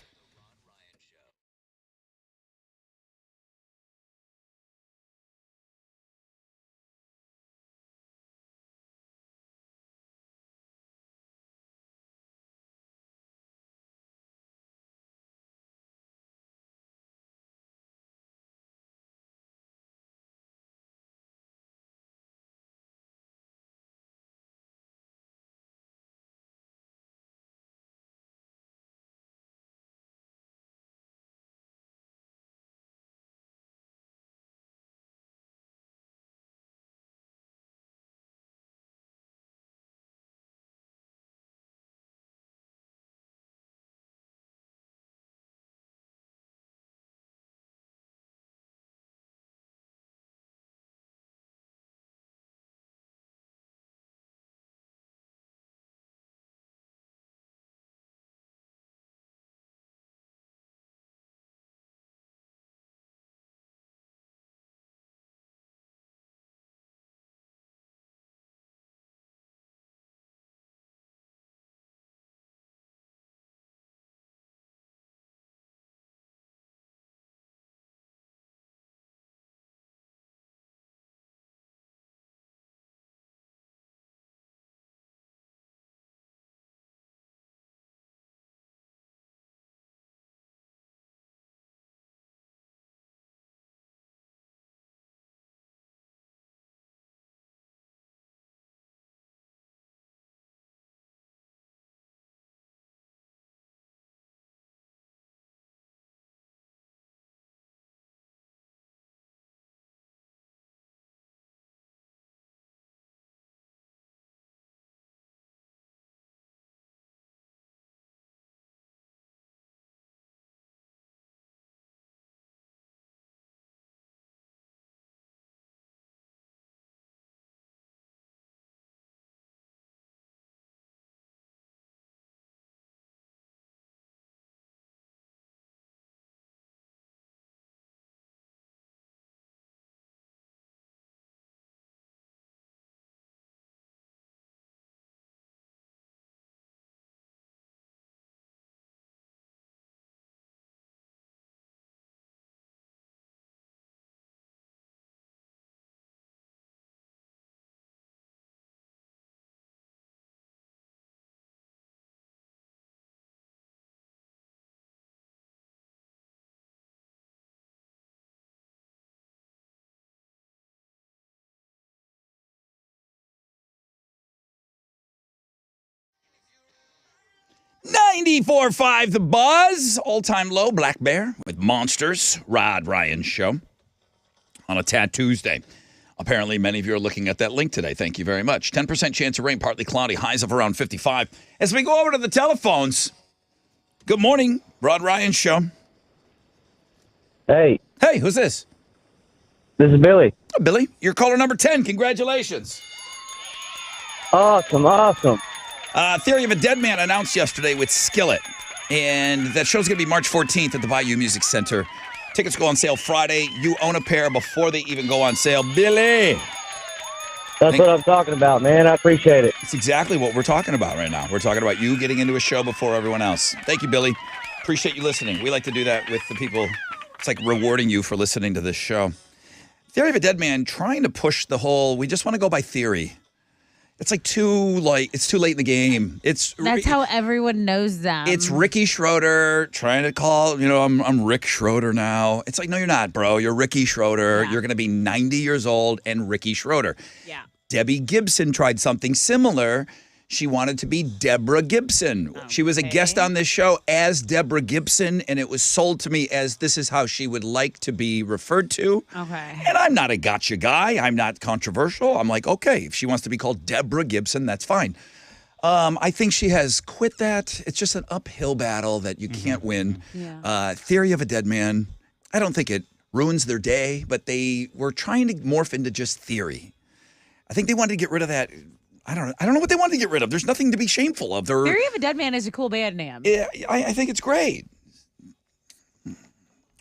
94.5 The Buzz, all-time low, Black Bear with Monsters, Rod Ryan Show on a Tat Tuesday. Apparently, many of you are looking at that link today. Thank you very much. 10% chance of rain, partly cloudy, highs of around 55. As we go over to the telephones, good morning, Rod Ryan Show. Hey, Hey, who's this? this is Billy. Oh, Billy, you're caller number 10. Congratulations. Awesome. Theory of a Dead Man announced yesterday with Skillet. And that show's going to be March 14th at the Bayou Music Center. Tickets go on sale Friday. You own a pair before they even go on sale. Billy! That's what I'm talking about, man. I appreciate it. It's exactly what we're talking about right now. We're talking about you getting into a show before everyone else. Thank you, Billy. Appreciate you listening. We like to do that with the people. It's like rewarding you for listening to this show. Theory of a Dead Man trying to push the whole, we just want to go by theory. It's like it's too late in the game. That's how everyone knows them. It's Ricky Schroeder trying to call, I'm Rick Schroeder now. It's like, no, you're not, bro. You're Ricky Schroeder. Yeah. You're going to be 90 years old and Ricky Schroeder. Yeah. Debbie Gibson tried something similar. She wanted to be Deborah Gibson. She was a guest on this show as Deborah Gibson, and it was sold to me as this is how she would like to be referred to. Okay. And I'm not a gotcha guy. I'm not controversial. I'm like, okay, if she wants to be called Deborah Gibson, that's fine. I think she has quit that. It's just an uphill battle that you can't win. Yeah. Theory of a Dead Man, I don't think it ruins their day, but they were trying to morph into just theory. I think they wanted to get rid of that. I don't know what they wanted to get rid of. There's nothing to be shameful of. Theory of a Dead Man is a cool band name. Yeah, I think it's great.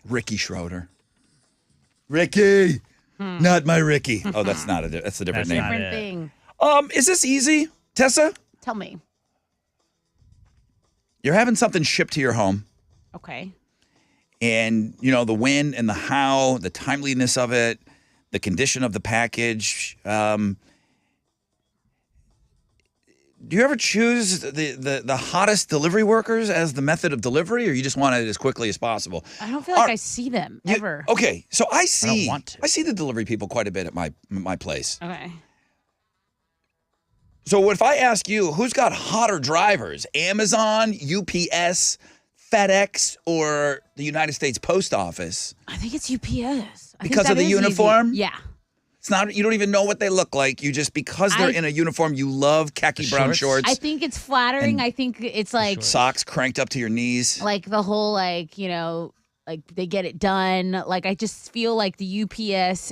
Ricky Schroeder. Ricky. Not my Ricky. Oh, that's not a that's a different That's name. not Different it. thing. Is this easy, Tessa? Tell me. You're having something shipped to your home, Okay. and the when and the how, the timeliness of it, the condition of the package. Do you ever choose the hottest delivery workers as the method of delivery, or you just want it as quickly as possible? I don't feel like I see them ever. Okay, so I see want to. I see the delivery people quite a bit at my place. Okay. So if I ask you, who's got hotter drivers? Amazon, UPS, FedEx, or the United States Post Office? I think it's UPS. I think Because of that the is easy. uniform? Yeah. It's not. You don't even know what they look like. You just because they're in a uniform, you love khaki brown shorts, I think it's flattering. I think it's like socks cranked up to your knees. the whole like they get it done. Like I just feel like the UPS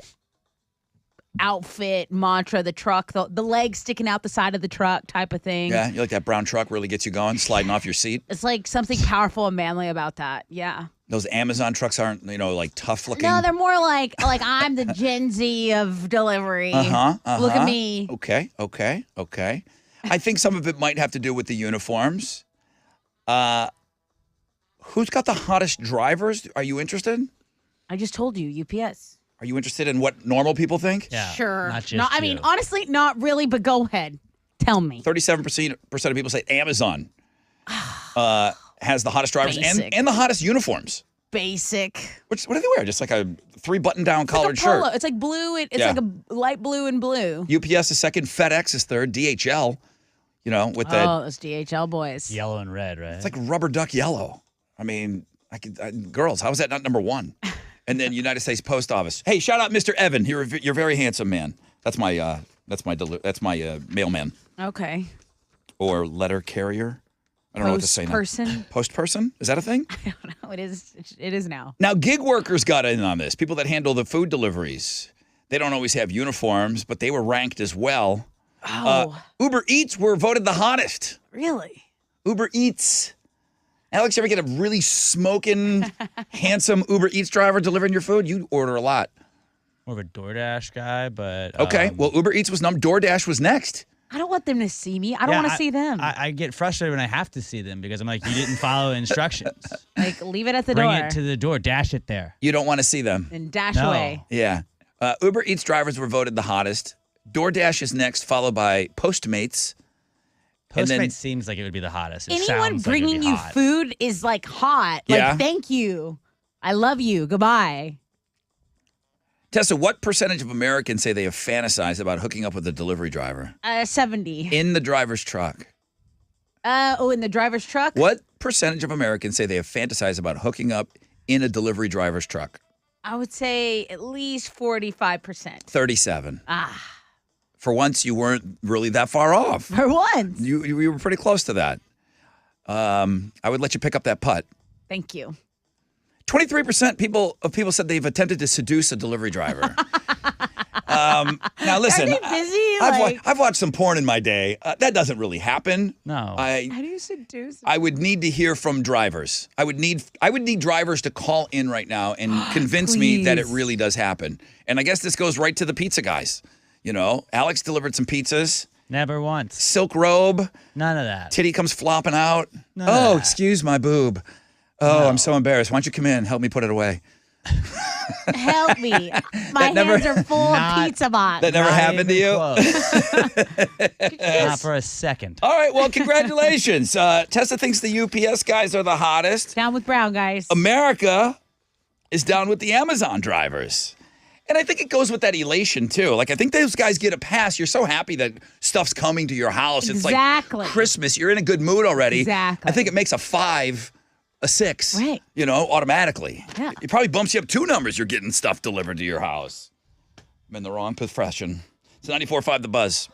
outfit mantra, the truck, the legs sticking out the side of the truck type of thing. Yeah, you like that brown truck really gets you going, sliding off your seat. It's like something powerful and manly about that. Yeah. Those Amazon trucks aren't, like tough looking. No, they're more like I'm the Gen Z of delivery. Uh-huh. Look at me. Okay. I think some of it might have to do with the uniforms. Who's got the hottest drivers? Are you interested? I just told you, UPS. Are you interested in what normal people think? Yeah, Sure. Not just No, I mean, you. honestly, not really, but go ahead. Tell me. 37% of people say Amazon has the hottest drivers Basic. and the hottest uniforms. Basic. What do they wear? Just like a 3-button-down collared It's like a polo. shirt. It's like blue. It's Yeah. like a light blue and blue. UPS is second, FedEx is third, DHL, with that. Oh, those DHL boys. Yellow and red, right? It's like rubber duck yellow. I mean, girls, how is that not number one? And then United States Post Office. Hey, shout out Mr. Evan. You're a very handsome man. That's my mailman Okay. or letter carrier. I don't know what to say now. Person. Post person? Is that a thing? I don't know. It is. It is now. Now, gig workers got in on this. People that handle the food deliveries. They don't always have uniforms, but they were ranked as well. Oh, Uber Eats were voted the hottest. really? Uber Eats. Alex, you ever get a really smoking, handsome Uber Eats driver delivering your food? You order a lot. More of a DoorDash guy, but Okay. Well, Uber Eats was DoorDash was next. I don't want them to see me. I don't want to see them. I get frustrated when I have to see them because I'm like, you didn't follow instructions. like, leave it at the Bring door it to the door, dash it there. You don't want to see them. and dash No. away. Yeah. Uber Eats drivers were voted the hottest. DoorDash is next, followed by Postmates. And Postmates then- seems like it would be the hottest. It Anyone sounds like it would bringing be you hot. food is like hot. Yeah. Like, thank you. I love you. Goodbye. Tessa, what percentage of Americans say they have fantasized about hooking up with a delivery driver 70. in the driver's truck? In the driver's truck? What percentage of Americans say they have fantasized about hooking up in a delivery driver's truck? I would say at least 45%. 37. For once, you weren't really that far off. For once. You were pretty close to that. I would let you pick up that putt. Thank you. 23% of people said they've attempted to seduce a delivery driver. Now listen, Are they busy? I've watched some porn in my day. That doesn't really happen. No. How do you seduce? I would need to hear from drivers. I would need drivers to call in right now and convince me that it Please. really does happen. And I guess this goes right to the pizza guys. You know, Alex delivered some pizzas. Never once. Silk robe. None of that. Titty comes flopping out. None of Oh, that. excuse my boob. Oh, I'm so embarrassed. Why don't you come in? Help me put it away. Help me. My never- hands are full of Not- pizza box. That never Not happened to even you? close. Not for a second. All right, well, congratulations. Tessa thinks the UPS guys are the hottest. Down with Brown, guys. America is down with the Amazon drivers. And I think it goes with that elation, too. Like, I think those guys get a pass. You're so happy that stuff's coming to your house. It's Exactly. like Christmas. You're in a good mood already. Exactly. I think it makes a 5 a 6, Right. you know, automatically. Yeah. It probably bumps you up 2 numbers. You're getting stuff delivered to your house. I'm in the wrong profession. It's 94.5 The Buzz.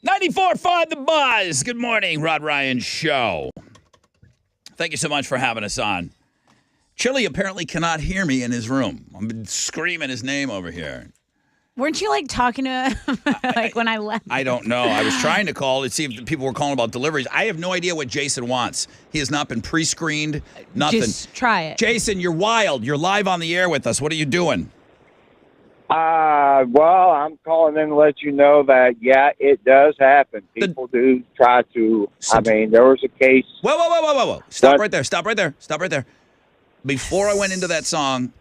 .5 The Buzz. Good morning, Rod Ryan Show. Thank you so much for having us on. Chili apparently cannot hear me in his room. I'm screaming his name over here. Weren't you like talking to him like when I left? I don't know. I was trying to call to see if people were calling about deliveries. I have no idea what Jason wants. He has not been pre-screened. Nothing. Just try it. Jason, you're wild. You're live on the air with us. What are you doing? Well, I'm calling in to let you know that, yeah, it does happen. People do try to, there was a case. Whoa. Stop right there. Stop right there. Before I went into that song,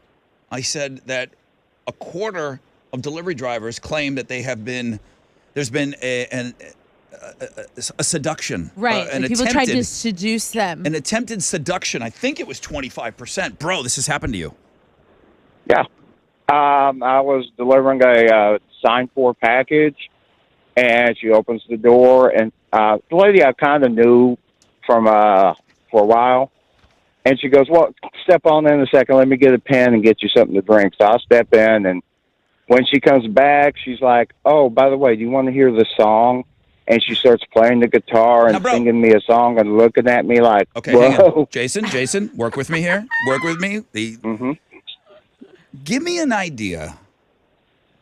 I said that a quarter of delivery drivers claim that there's been a seduction. Right. An People tried to seduce them. An attempted seduction. I think it was 25%. Bro, this has happened to you. Yeah. I was delivering a signed for package, and she opens the door, and the lady I kind of knew from for a while, and she goes, well, step on in a second. Let me get a pen and get you something to drink. So I'll step in, and when she comes back, she's like, oh, by the way, do you want to hear the song? And she starts playing the guitar and singing me a song and looking at me like, okay, whoa. hang on. Jason, work with me here. Work with me. Give me an idea.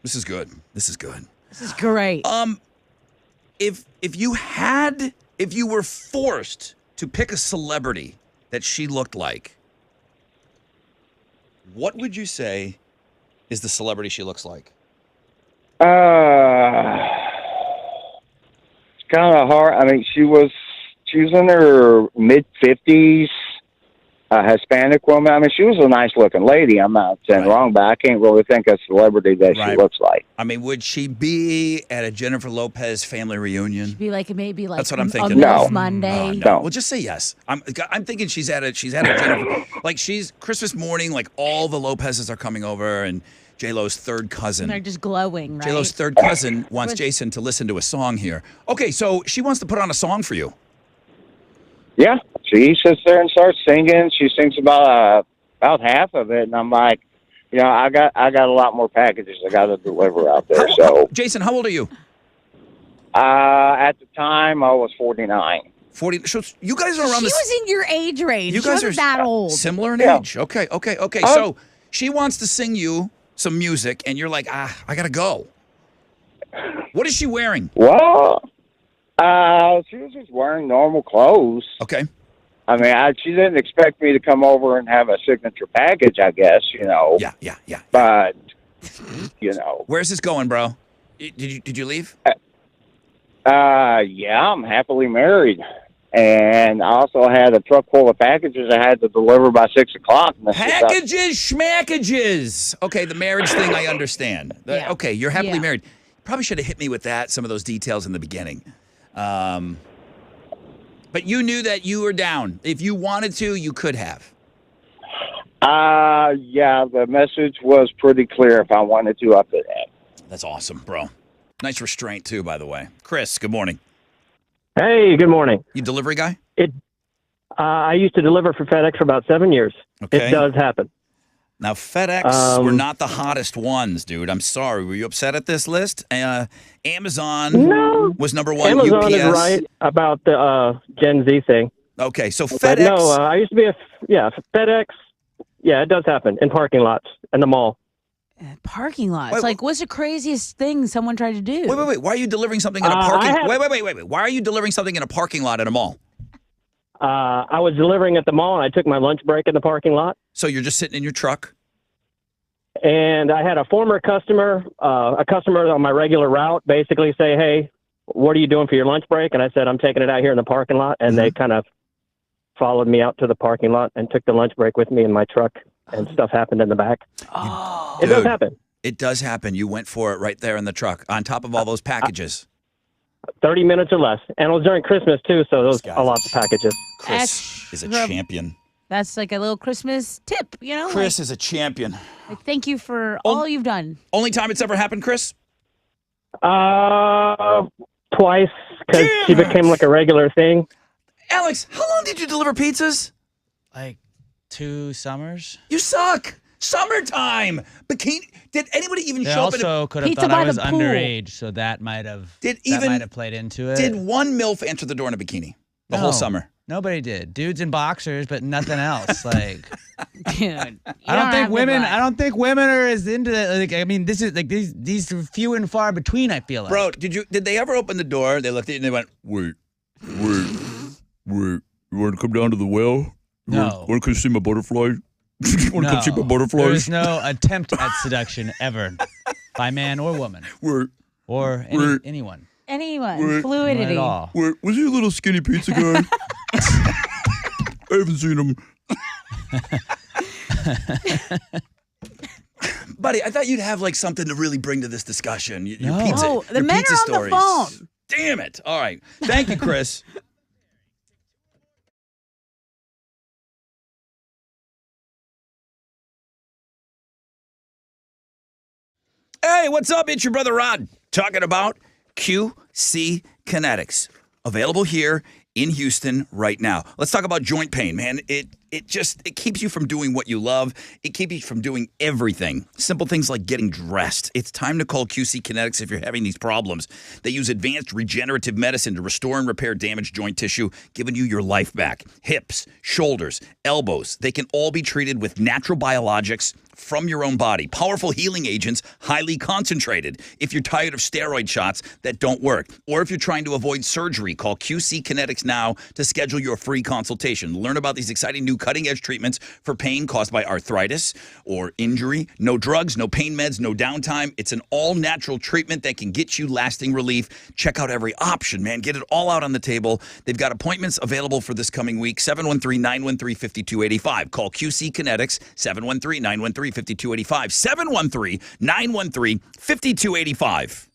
This is good. This is great. If you were forced to pick a celebrity that she looked like, what would you say is the celebrity she looks like? It's kind of hard. I mean, she was in her mid-50s, a Hispanic woman. I mean, she was a nice-looking lady. I'm not saying wrong, but I can't really think of a celebrity that she looks like. I mean, would she be at a Jennifer Lopez family reunion? She'd be like maybe like that's what I'm thinking. No. Monday. No. Well, just say yes. I'm thinking she's at a Jennifer, like she's Christmas morning, like all the Lopez's are coming over and J-Lo's third cousin. And they're just glowing, right? J-Lo's third cousin wants Jason to listen to a song here. Okay, so she wants to put on a song for you. Yeah, she sits there and starts singing. She sings about half of it, and I'm like, I got a lot more packages I got to deliver out there. Jason, how old are you? At the time, I was 49. 40. So you guys are around. She was in your age range. You guys are that old. Similar in age. Okay. So she wants to sing you some music, and you're like, I gotta go. What is she wearing? Well, she was just wearing normal clothes. Okay. I mean, she didn't expect me to come over and have a signature package, I guess, Yeah. But, Where's this going, bro? Did you leave? Yeah, I'm happily married. And I also had a truck full of packages I had to deliver by 6 o'clock. Packages, schmackages. Okay, the marriage thing I understand. Yeah. Okay, you're happily married. Probably should have hit me with some of those details in the beginning. But you knew that you were down. If you wanted to, you could have. Yeah, the message was pretty clear. If I wanted to, I could have. That's awesome, bro. Nice restraint, too, by the way. Chris, good morning. Hey, good morning. You delivery guy? I used to deliver for FedEx for about 7 years. Okay. It does happen. Now, FedEx were not the hottest ones, dude. I'm sorry. Were you upset at this list? Amazon was number one. Amazon UPS is right about the Gen Z thing. Okay, so But FedEx. no, I used to be FedEx. Yeah, it does happen in parking lots and the mall. Parking lots. Wait, what's the craziest thing someone tried to do? Wait. Why are you delivering something in a parking? Wait. Why are you delivering something in a parking lot at a mall? I was delivering at the mall, and I took my lunch break in the parking lot. So you're just sitting in your truck? And I had a former customer, a customer on my regular route, basically say, hey, what are you doing for your lunch break? And I said, I'm taking it out here in the parking lot. And they kind of followed me out to the parking lot and took the lunch break with me in my truck, and stuff happened in the back. It does happen. It does happen. You went for it right there in the truck, on top of all those packages. 30 minutes or less. And it was during Christmas, too, so those a lot of packages. Chris is a champion. That's like a little Christmas tip, Chris is a champion. Like, thank you for all you've done. Only time it's ever happened, Chris? Twice, because she became like a regular thing. Alex, how long did you deliver pizzas? Like 2 summers. You suck. Summertime. Bikini. Did anybody even They show up? also could have Pizza thought by I was the pool. underage, so that might have played into it. Did one MILF enter the door in a bikini the No. whole summer? Nobody did. Dudes in boxers, but nothing else. Like, Dude, I don't think women are as into that. Like, I mean, this is like these are few and far between. I feel like. Bro, did they ever open the door? They looked at you and they went, wait. You want to come down to the well? No. Want to come see my butterfly? You want to come see my butterflies? There's no attempt at seduction ever by man or woman or anyone. Anyone. Fluidity. Not at all. Wait, was he a little skinny pizza guy? I haven't seen him. Buddy, I thought you'd have like something to really bring to this discussion. Your No. pizza, Oh, the your men pizza are on stories. the phone. Damn it. All right. Thank you, Chris. Hey, what's up? It's your brother Rod talking about QC Kinetics. Available here in Houston right now. Let's talk about joint pain, man. It keeps you from doing what you love. It keeps you from doing everything. Simple things like getting dressed. It's time to call QC Kinetics if you're having these problems. They use advanced regenerative medicine to restore and repair damaged joint tissue, giving you your life back. Hips, shoulders, elbows, they can all be treated with natural biologics from your own body. Powerful healing agents, highly concentrated. If you're tired of steroid shots that don't work, or if you're trying to avoid surgery, call QC Kinetics now to schedule your free consultation. Learn about these exciting new cutting-edge treatments for pain caused by arthritis or injury. No drugs, no pain meds, no downtime. It's an all-natural treatment that can get you lasting relief. Check out every option, man. Get it all out on the table. They've got appointments available for this coming week. 713-913-5285. Call QC Kinetics, 713-913-5285. 713-913-5285.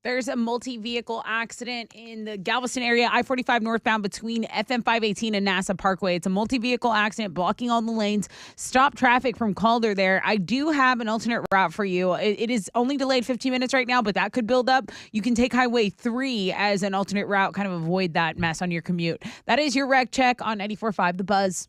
There's a multi-vehicle accident in the Galveston area, I-45 northbound between FM 518 and NASA Parkway. It's a multi-vehicle accident blocking all the lanes. Stop traffic from Calder there. I do have an alternate route for you. It is only delayed 15 minutes right now, but that could build up. You can take Highway 3 as an alternate route, kind of avoid that mess on your commute. That is your wreck check on 94.5 The Buzz.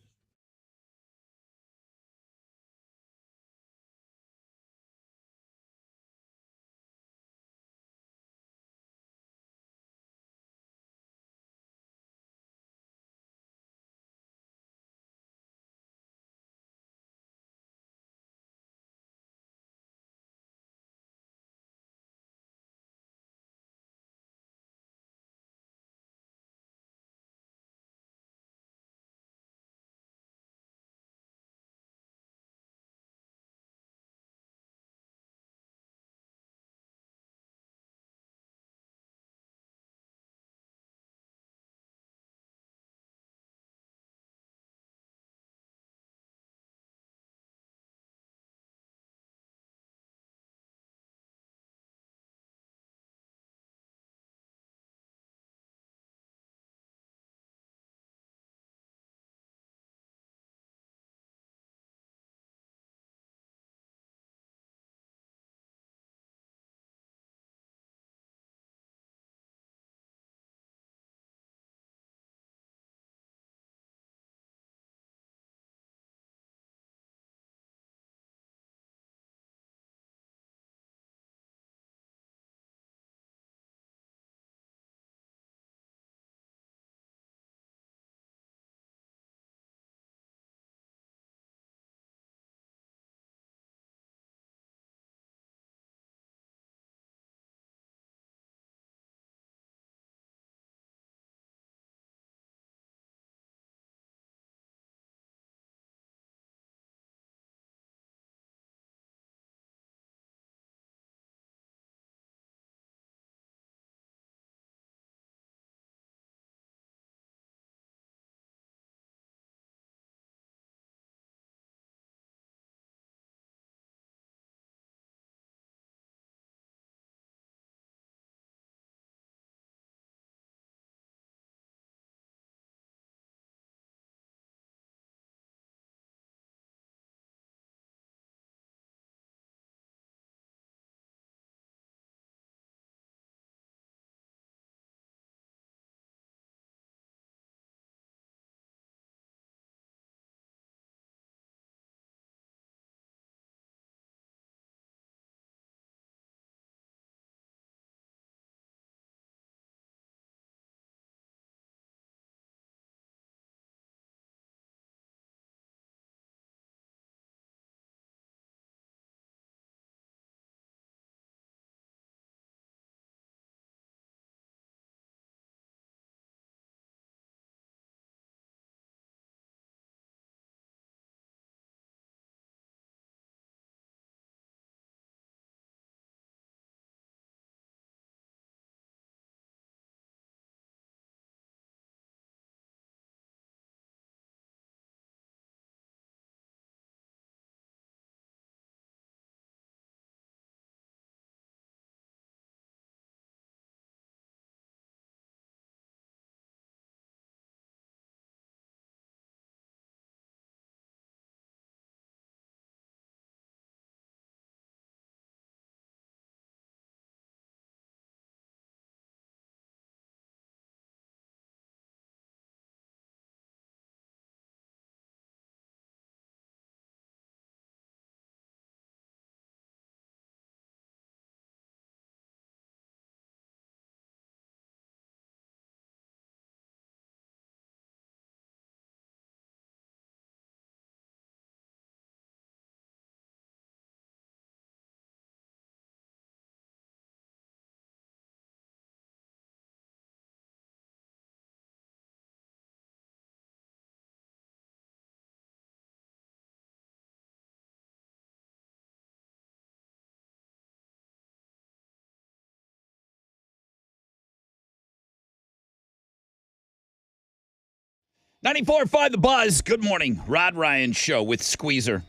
Ninety-four five The Buzz. Good morning. Rod Ryan Show with Squeezer.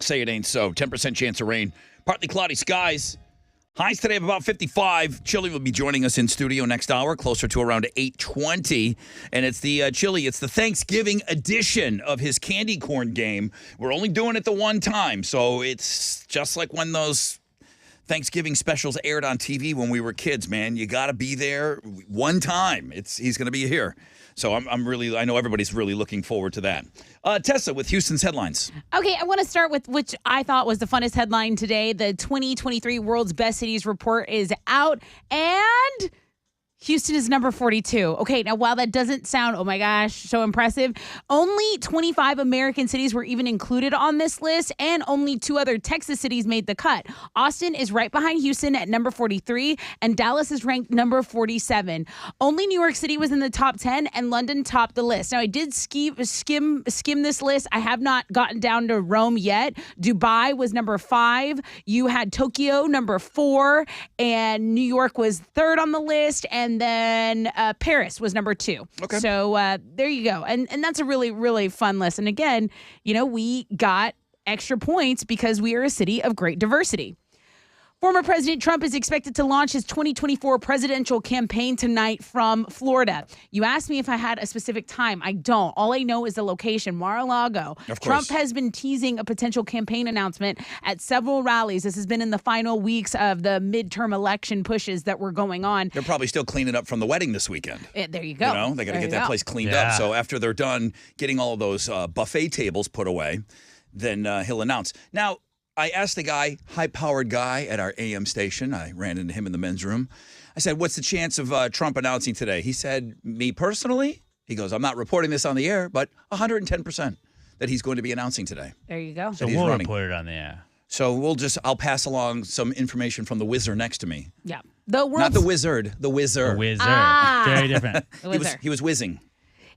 Say it ain't so. 10% chance of rain. Partly cloudy skies. Highs today of about 55. Chili will be joining us in studio next hour, closer to around 8:20. And it's the Chili, it's the Thanksgiving edition of his candy corn game. We're only doing it the one time. So it's just like when those Thanksgiving specials aired on TV when we were kids, man. You got to be there one time. He's going to be here. So I know everybody's really looking forward to that. Tessa with Houston's headlines. Okay, I want to start with which I thought was the funnest headline today. The 2023 World's Best Cities report is out, and Houston is number 42. Okay, now while that doesn't sound, oh my gosh, so impressive, only 25 American cities were even included on this list, and only 2 other Texas cities made the cut. Austin is right behind Houston at number 43, and Dallas is ranked number 47. Only New York City was in the top 10, and London topped the list. Now, I did skim this list. I have not gotten down to Rome yet. Dubai was number 5. You had Tokyo, number 4, and New York was 3rd on the list, and then Paris was number 2. Okay. So there you go. And that's a really, really fun list. And again, we got extra points because we are a city of great diversity. Former President Trump is expected to launch his 2024 presidential campaign tonight from Florida. You asked me if I had a specific time. I don't. All I know is the location, Mar-a-Lago. Of course. Trump has been teasing a potential campaign announcement at several rallies. This has been in the final weeks of the midterm election pushes that were going on. They're probably still cleaning up from the wedding this weekend. There you go. They got to get that place cleaned up. So after they're done getting all of those buffet tables put away, then he'll announce. Now, I asked the guy, high-powered guy at our AM station. I ran into him in the men's room. I said, what's the chance of Trump announcing today? He said, me personally? He goes, I'm not reporting this on the air, but 110% that he's going to be announcing today. There you go. So we'll report it on the air. So I'll pass along some information from the whizzer next to me. Yeah. Not the wizard, the whizzer. The whizzer. Ah. Very different. He was whizzing.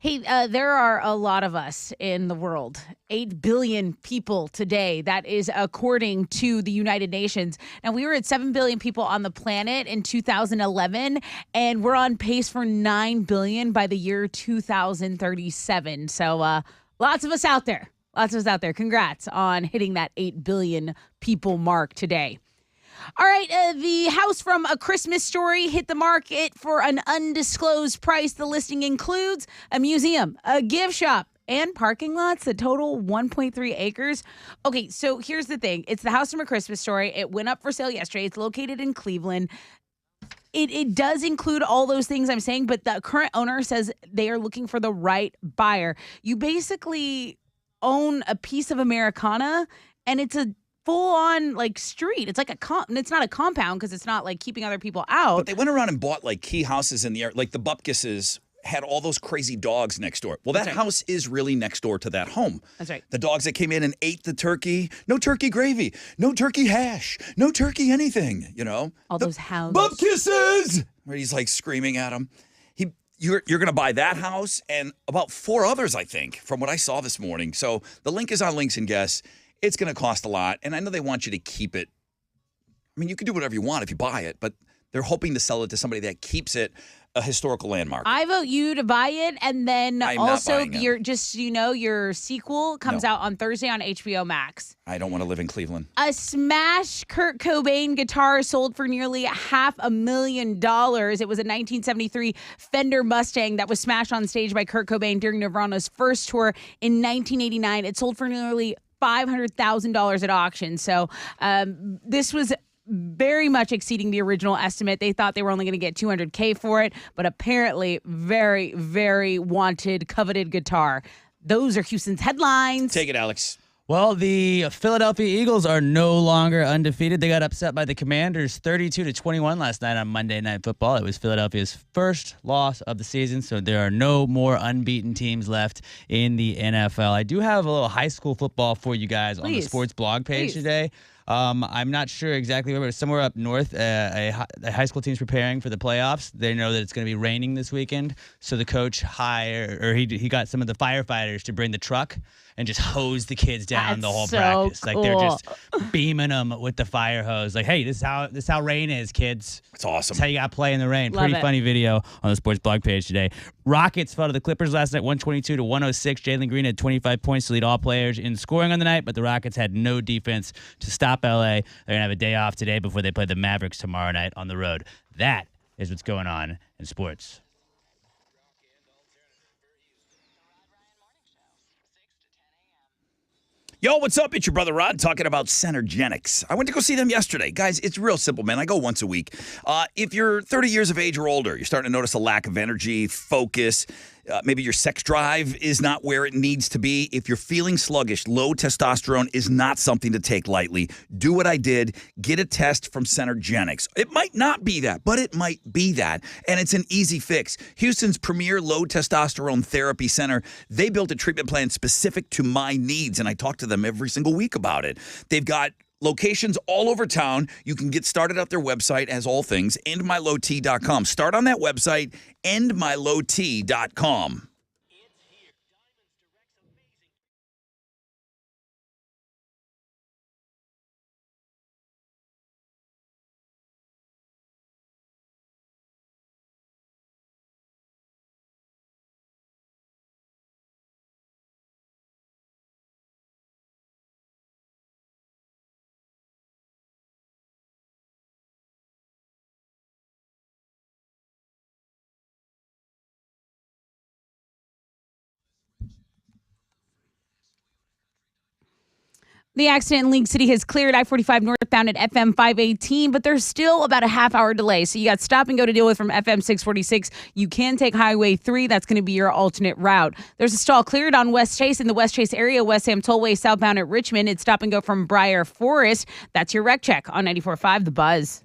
Hey, there are a lot of us in the world. 8 billion people today. That is according to the United Nations. Now, we were at 7 billion people on the planet in 2011, and we're on pace for 9 billion by the year 2037. So lots of us out there. Congrats on hitting that 8 billion people mark today. All right, the house from A Christmas Story hit the market for an undisclosed price. The listing includes a museum, a gift shop, and parking lots that total 1.3 acres. Okay, so here's the thing. It's the house from A Christmas Story. It went up for sale yesterday. It's located in Cleveland. It does include all those things I'm saying, but the current owner says they are looking for the right buyer. You basically own a piece of Americana, and it's a full-on street. It's like it's not a compound because it's not keeping other people out. But they went around and bought key houses in the area. Like the Bupkises had all those crazy dogs next door. Well, that house is really next door to that home. That's right. The dogs that came in and ate the turkey. No turkey gravy. No turkey hash. No turkey anything, All those houses. Bupkises! Where he's screaming at them. You're going to buy that house and about 4 others, I think, from what I saw this morning. So the link is on Links and Guess. It's going to cost a lot, and I know they want you to keep it. I mean, you can do whatever you want if you buy it, but they're hoping to sell it to somebody that keeps it a historical landmark. I vote you to buy it, and then I'm also not buying it. your sequel comes out on Thursday on HBO Max. I don't want to live in Cleveland. A smash Kurt Cobain guitar sold for nearly $500,000. It was a 1973 Fender Mustang that was smashed on stage by Kurt Cobain during Nirvana's first tour in 1989. It sold for nearly $500,000 at auction. So this was very much exceeding the original estimate. They thought they were only going to get $200K for it, but apparently very, very wanted, coveted guitar. Those are Houston's headlines. Take it, Alex. Well, the Philadelphia Eagles are no longer undefeated. They got upset by the Commanders 32-21 last night on Monday Night Football. It was Philadelphia's first loss of the season, so there are no more unbeaten teams left in the NFL. I do have a little high school football for you guys on the sports blog page today. I'm not sure exactly where, but somewhere up north, a high school team's preparing for the playoffs. They know that it's going to be raining this weekend, so the coach he got some of the firefighters to bring the truck and just hose the kids down the whole practice. Cool. Like they're just beaming them with the fire hose. Like, hey, this is how rain is, kids. It's awesome. That's how you got to play in the rain. Love Pretty it. funny video on the sports blog page today. Rockets fell to the Clippers last night, 122-106. Jalen Green had 25 points to lead all players in scoring on the night, but the Rockets had no defense to stop stop LA. They're going to have a day off today before they play the Mavericks tomorrow night on the road. That is what's going on in sports. Yo, what's up? It's your brother Rod talking about Centergenics. I went to go see them yesterday. Guys, it's real simple, man. I go once a week. If you're 30 years of age or older, you're starting to notice a lack of energy, focus, maybe your sex drive is not where it needs to be. If you're feeling sluggish, low testosterone is not something to take lightly. Do what I did. Get a test from Centergenics. It might not be that, but it might be that. And it's an easy fix. Houston's premier low testosterone therapy center, they built a treatment plan specific to my needs, and I talk to them every single week about it. They've got locations all over town. You can get started at their website, as all things, endmylowt.com. Start on that website, endmylowt.com. The accident in League City has cleared I-45 northbound at FM 518, but there's still about a half-hour delay. So you got stop and go to deal with from FM 646. You can take Highway 3. That's going to be your alternate route. There's a stall cleared on West Chase in the West Chase area, West Sam Tollway southbound at Richmond. It's stop and go from Briar Forest. That's your wreck check on 94.5 The Buzz.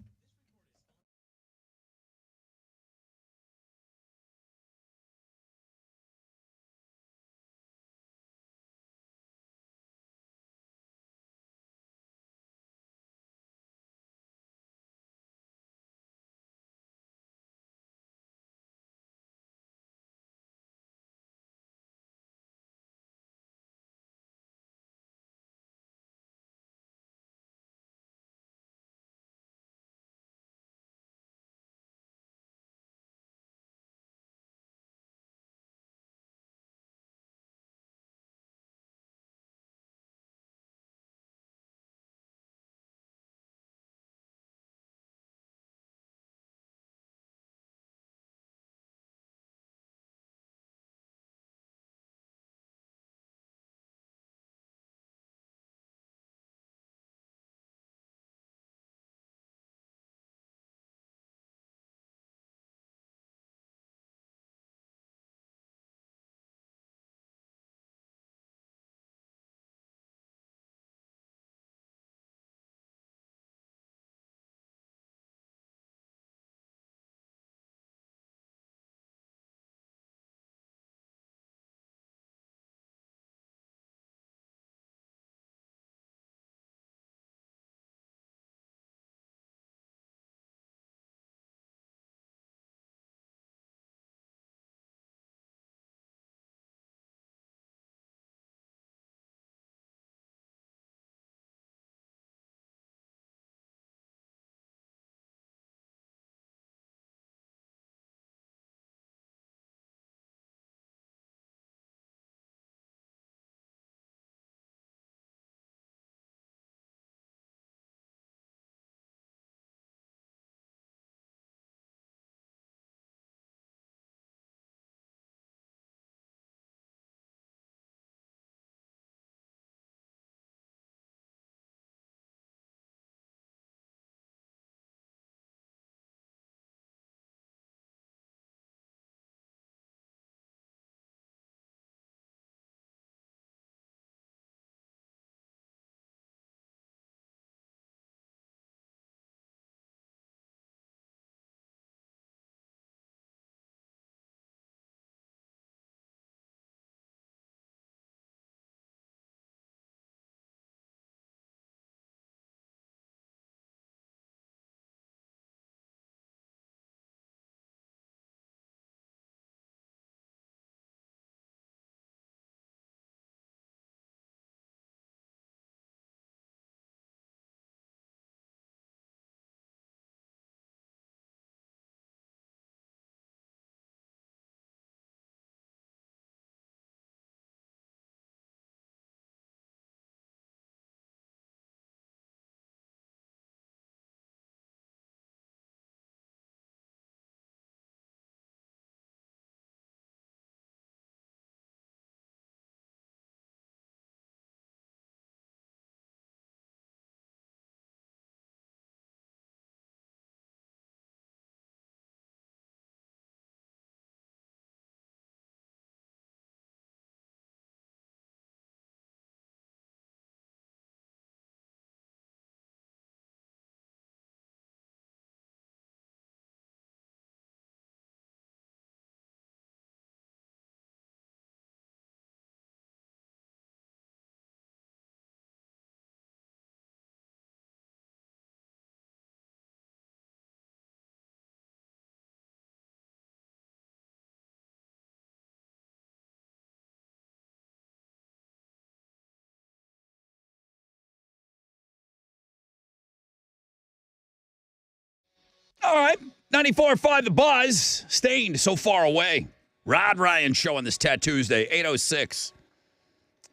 All right. 94.5 The Buzz. Stained so far away. Rod Ryan show on this Tuesday, 8:06.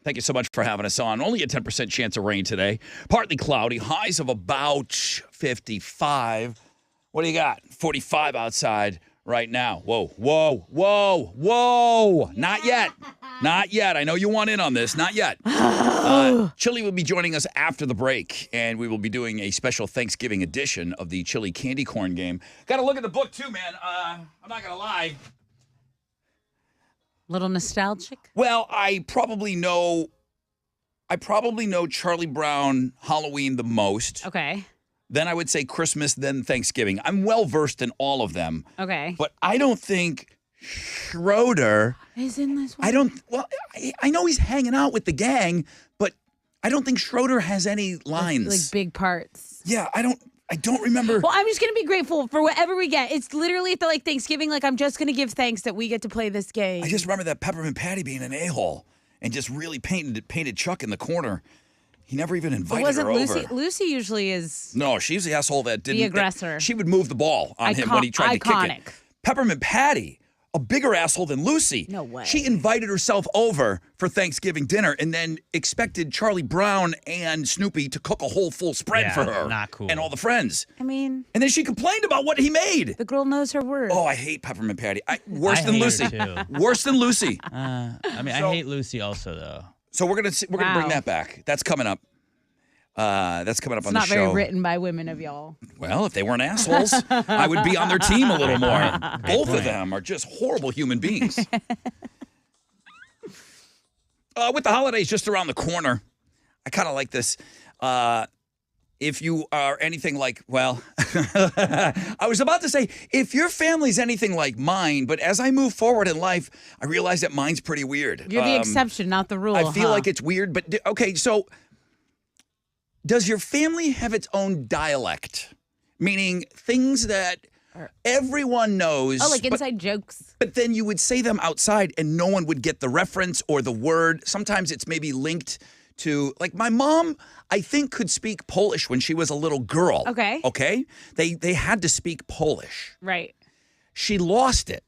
Thank you so much for having us on. Only a 10% chance of rain today. Partly cloudy. Highs of about 55. What do you got? 45 outside right now. Whoa, whoa, whoa, whoa. Not yet. Not yet. I know you want in on this. Not yet. Chili will be joining us after the break, and we will be doing a special Thanksgiving edition of the Chili Candy Corn game. Got to look at the book, too, man. I'm not going to lie. Little nostalgic? Well, I probably know Charlie Brown Halloween the most. Okay. Then I would say Christmas, then Thanksgiving. I'm well versed in all of them. Okay. But I don't think Schroeder is in this one. I know he's hanging out with the gang, but I don't think Schroeder has any lines. Like big parts. Yeah, I don't remember. Well, I'm just going to be grateful for whatever we get. It's literally like Thanksgiving. Like, I'm just going to give thanks that we get to play this game. I just remember that Peppermint Patty being an a-hole and just really painted Chuck in the corner. He never even invited her Lucy. over. Lucy usually is No, she's the asshole that didn't. the aggressor. She would move the ball on him when he tried to kick Iconic. it. Peppermint Patty, a bigger asshole than Lucy. No way. She invited herself over for Thanksgiving dinner and then expected Charlie Brown and Snoopy to cook a whole full spread for her. Not cool. And all the friends. I mean, And then she complained about what he made. the girl knows her worth. Oh, I hate Peppermint Patty. Worse I than hate her, Lucy. too. Worse than Lucy. I hate Lucy also, though. So we're gonna bring Wow. that back. That's coming up. That's coming up It's on the not show. very written by women of y'all. Well, if they weren't assholes, I would be on their team a little more. Both of them are just horrible human beings. With the holidays just around the corner, I kind of like this. If you are anything like, well, I was about to say, if your family's anything like mine, but as I move forward in life, I realize that mine's pretty weird. You're the exception, not the rule. I feel like it's weird, but okay, so does your family have its own dialect? Meaning things that everyone knows. Oh, like but- inside jokes. but then you would say them outside and no one would get the reference or the word. Sometimes it's maybe linked to, like, my mom, I think, could speak Polish when she was a little girl. Okay. Okay? They had to speak Polish. Right. She lost it.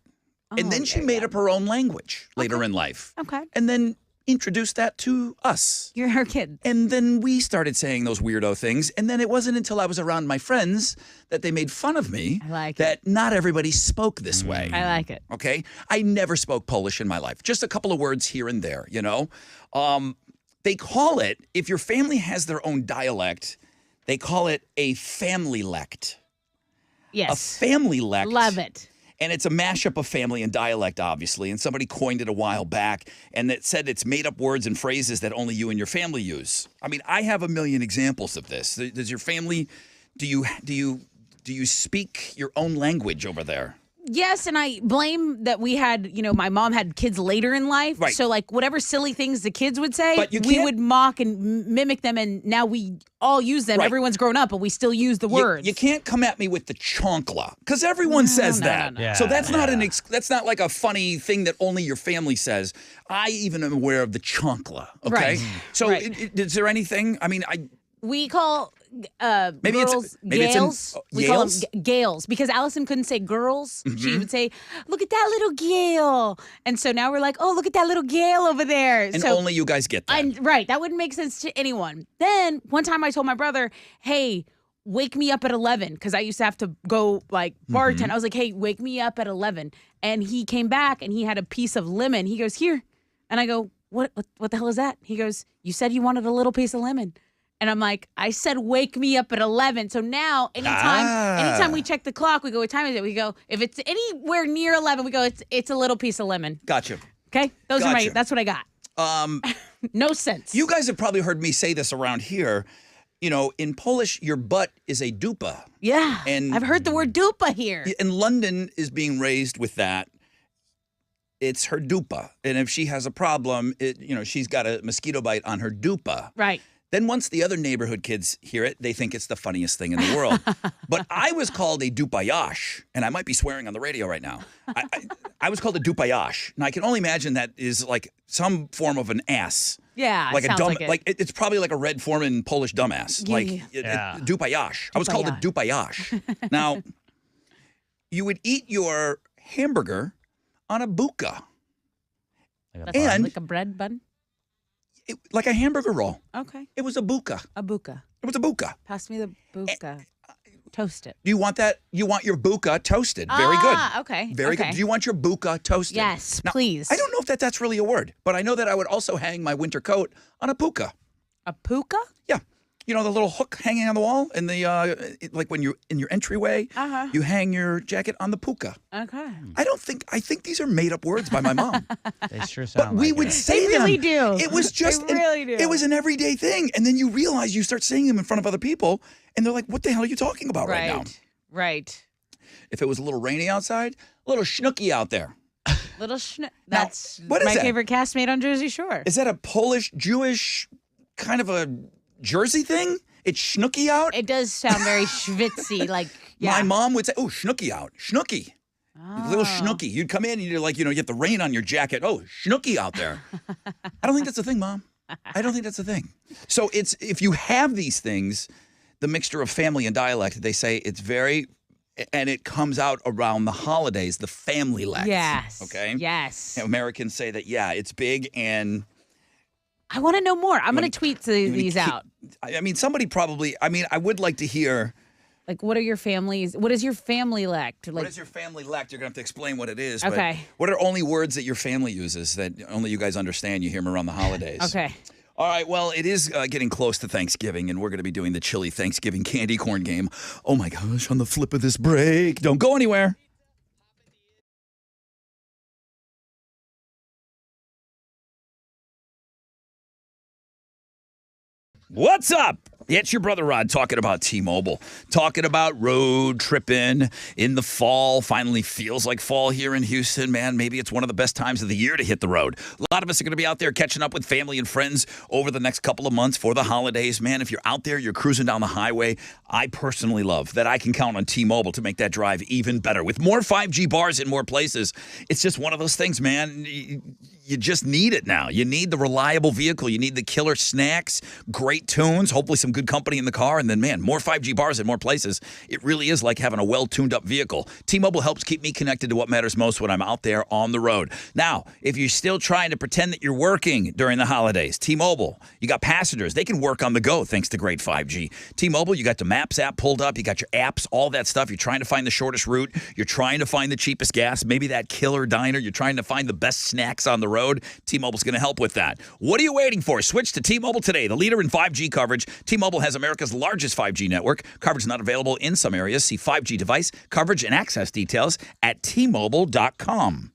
And Oh, then she yeah, made yeah. up her own language later in life. Okay. And then introduced that to us. You're her kid. And then we started saying those weirdo things. And then it wasn't until I was around my friends that they made fun of me I like that not everybody spoke this way. I like it. Okay? I never spoke Polish in my life. Just a couple of words here and there, you know? They call it, if your family has their own dialect, they call it a family-lect. Yes. A family-lect. Love it. And it's a mashup of family and dialect, obviously. And somebody coined it a while back, and it said it's made up words and phrases that only you and your family use. I mean, I have a million examples of this. Does your family, do you speak your own language over there? Yes, and I blame that we had, my mom had kids later in life. Right. So, like, whatever silly things the kids would say, But you we can't- would mock and mimic them, and now we all use them. Right. Everyone's grown up, but we still use the words. You can't come at me with the chonkla because everyone says no, that. no. Yeah, So that's not yeah. that's not like a funny thing that only your family says. I even am aware of the chonkla. Okay, Right. so Right. is there anything? I mean, We call Maybe it's- girls maybe it's in- gales. We call Yales? them gales because Allison couldn't say girls. Mm-hmm. She would say, "Look at that little gale," and so now we're like, "Oh, look at that little gale over there." and so only you guys get that. right, that wouldn't make sense to anyone. Then one time I told my brother, "Hey, wake me up at 11," because I used to have to go like bartend. Mm-hmm. I was like, "Hey, wake me up at 11," and he came back and he had a piece of lemon. He goes, "Here," and I go, "What the hell is that?" He goes, "You said you wanted a little piece of lemon." And I'm like, I said, wake me up at 11. So now, anytime we check the clock, we go, what time is it? We go, if it's anywhere near 11, we go, it's a little piece of lemon. Gotcha. Okay, Gotcha. that's what I got. No sense. You guys have probably heard me say this around here. You know, in Polish, your butt is a dupa. Yeah, And- I've heard the word dupa here. And London is being raised with that. It's her dupa. And if she has a problem, she's got a mosquito bite on her dupa. Right. Then once the other neighborhood kids hear it, they think it's the funniest thing in the world. But I was called a dupayash, and I might be swearing on the radio right now. I was called a dupayash. Now I can only imagine that is like some form of an ass. Yeah, Like it a sounds dumb, like it. it's probably like a Red Foreman Polish dumbass. Yeah, Like yeah. Yeah. dupayash. I was called a dupayash. Now, you would eat your hamburger on a buka, Like a And- bun. Like a bread bun? like a hamburger roll. Okay. It was a buka. A buka. It was a buka. Pass me the buka. Toast it. Do you want that? You want your buka toasted? Very good. Okay. Very okay. good. Do you want your buka toasted? Yes, Now, please. I don't know if that's really a word, but I know that I would also hang my winter coat on a puka. A puka? Yeah. You know the little hook hanging on the wall in the like when you're in your entryway, Uh-huh. you hang your jacket on the puka. Okay. I think these are made up words by my mom. They sure But sound we like would it. say They really them. do. It was just They really do. It was an everyday thing, and then you realize you start saying them in front of other people, and they're like, "What the hell are you talking about right now?" Right. If it was a little rainy outside, a little schnooky out there. Little That's what is my that? favorite castmate on Jersey Shore. Is that a Polish Jewish kind of a Jersey thing? It's schnooky out. It does sound very schwitzy, like yeah. My mom would say, "Oh, schnooky out, schnooky." A little Oh. schnooky. You'd come in and you're like, you get the rain on your jacket. Oh, schnooky out there. I don't think that's a thing, Mom. I don't think that's a thing. So it's if you have these things, the mixture of family and dialect, they say it's very, and it comes out around the holidays, the family lect. Yes. Okay. Yes. Americans say that, yeah, it's big and. I want to know more. I'm going wanna to tweet you wanna these keep- out. I mean, somebody probably, I would like to hear. Like, what are your families? What is your family lect? Like, What is your family lect? You're going to have to explain what it is. Okay. But what are only words that your family uses that only you guys understand? You hear them around the holidays. okay. All right. Well, it is getting close to Thanksgiving, and we're going to be doing the chili Thanksgiving candy corn game. Oh, my gosh. On the flip of this break. Don't go anywhere. What's up? It's your brother Rod talking about T-Mobile, talking about road tripping in the fall. Finally feels like fall here in Houston, man. Maybe it's one of the best times of the year to hit the road. A lot of us are going to be out there catching up with family and friends over the next couple of months for the holidays. Man, if you're out there, you're cruising down the highway, I personally love that I can count on T-Mobile to make that drive even better. With more 5G bars in more places, it's just one of those things, man. You just need it now. You need the reliable vehicle. You need the killer snacks, great tunes, hopefully some good company in the car, and then, man, more 5G bars in more places. It really is like having a well-tuned-up vehicle. T-Mobile helps keep me connected to what matters most when I'm out there on the road. Now, if you're still trying to pretend that you're working during the holidays, T-Mobile, you got passengers. They can work on the go thanks to great 5G. T-Mobile, you got the Maps app pulled up. You got your apps, all that stuff. You're trying to find the shortest route. You're trying to find the cheapest gas, maybe that killer diner. You're trying to find the best snacks on the road. T-Mobile's going to help with that. What are you waiting for? Switch to T-Mobile today, the leader in 5G coverage. T-Mobile has America's largest 5G network. Coverage not available in some areas. See 5G device, coverage, and access details at T-Mobile.com.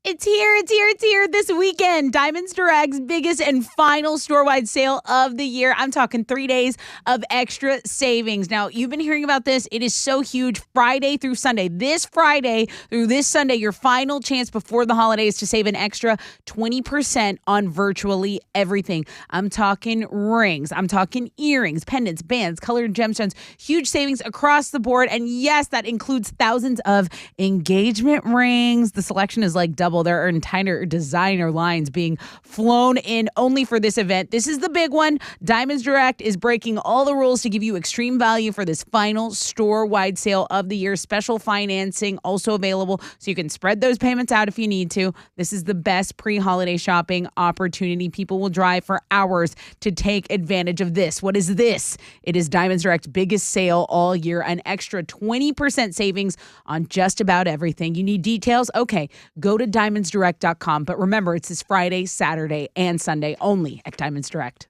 It's here this weekend. Diamonds Direct's biggest and final store-wide sale of the year. I'm talking 3 days of extra savings. Now, you've been hearing about this. It is so huge. Friday through Sunday. This Friday through this Sunday, your final chance before the holidays to save an extra 20% on virtually everything. I'm talking rings. I'm talking earrings, pendants, bands, colored gemstones. Huge savings across the board. And yes, that includes thousands of engagement rings. The selection is like double double. There are entire designer lines being flown in only for this event. This is the big one. Diamonds Direct is breaking all the rules to give you extreme value for this final store-wide sale of the year. Special financing also available, so you can spread those payments out if you need to. This is the best pre-holiday shopping opportunity. People will drive for hours to take advantage of this. What is this? It is Diamonds Direct's biggest sale all year, an extra 20% savings on just about everything. You need details? Okay, go to diamondsdirect.com. But remember, it's this Friday, Saturday, and Sunday only at Diamonds Direct.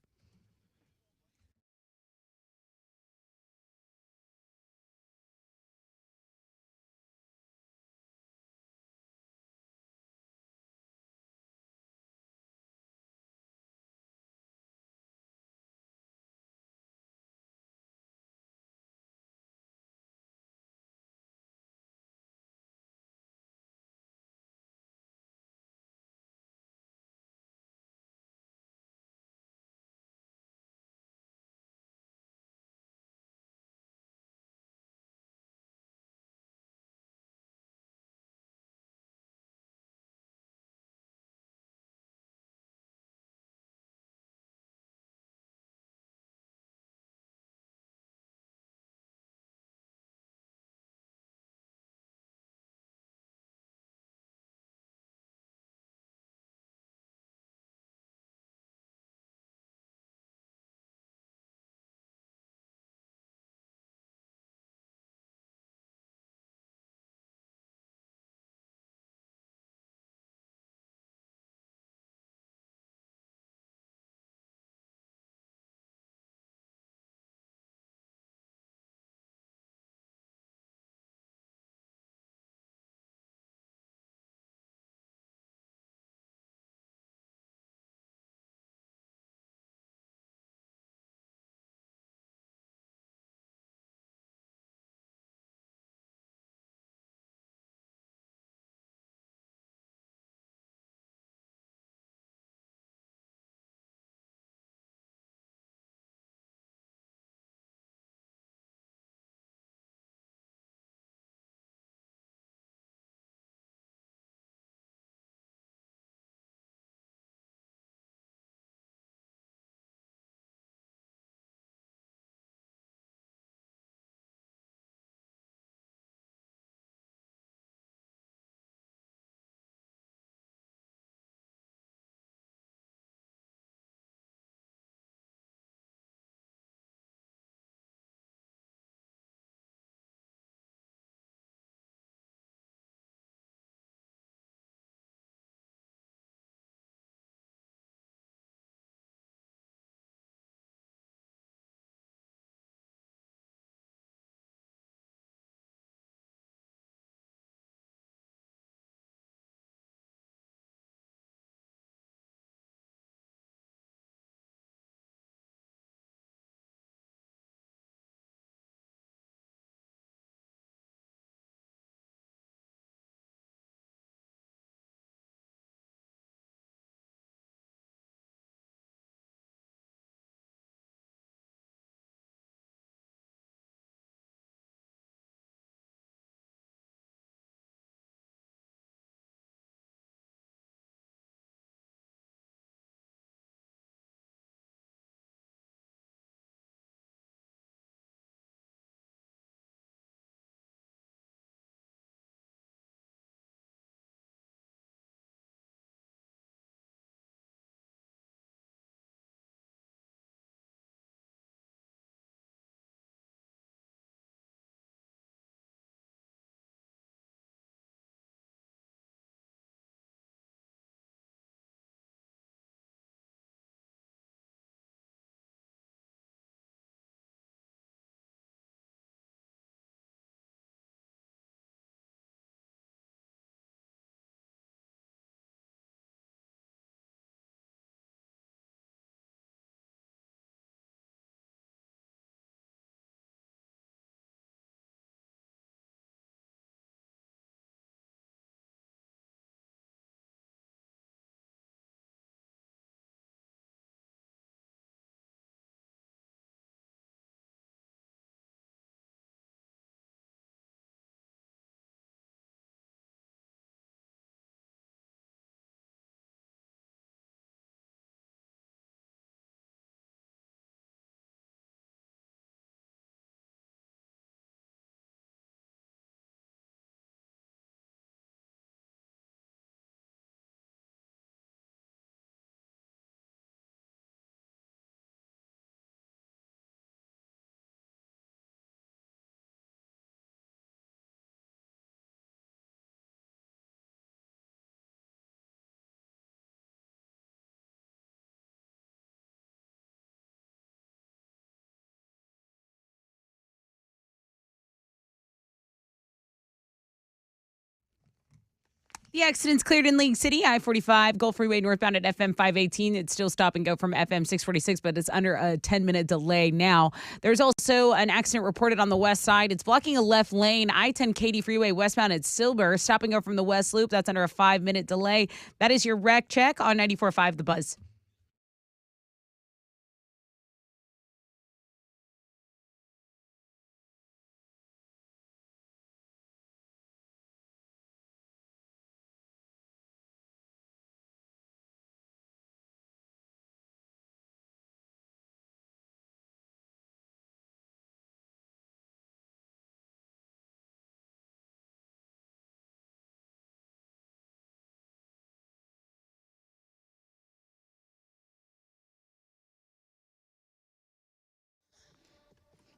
The accident's cleared in League City, I-45, Gulf Freeway northbound at FM 518. It's still stop and go from FM 646, but it's under a 10-minute delay now. There's also an accident reported on the west side. It's blocking a left lane, I-10 Katy Freeway westbound at Silver, stop and go from the west loop. That's under a 5-minute delay. That is your wreck check on 94.5 The Buzz.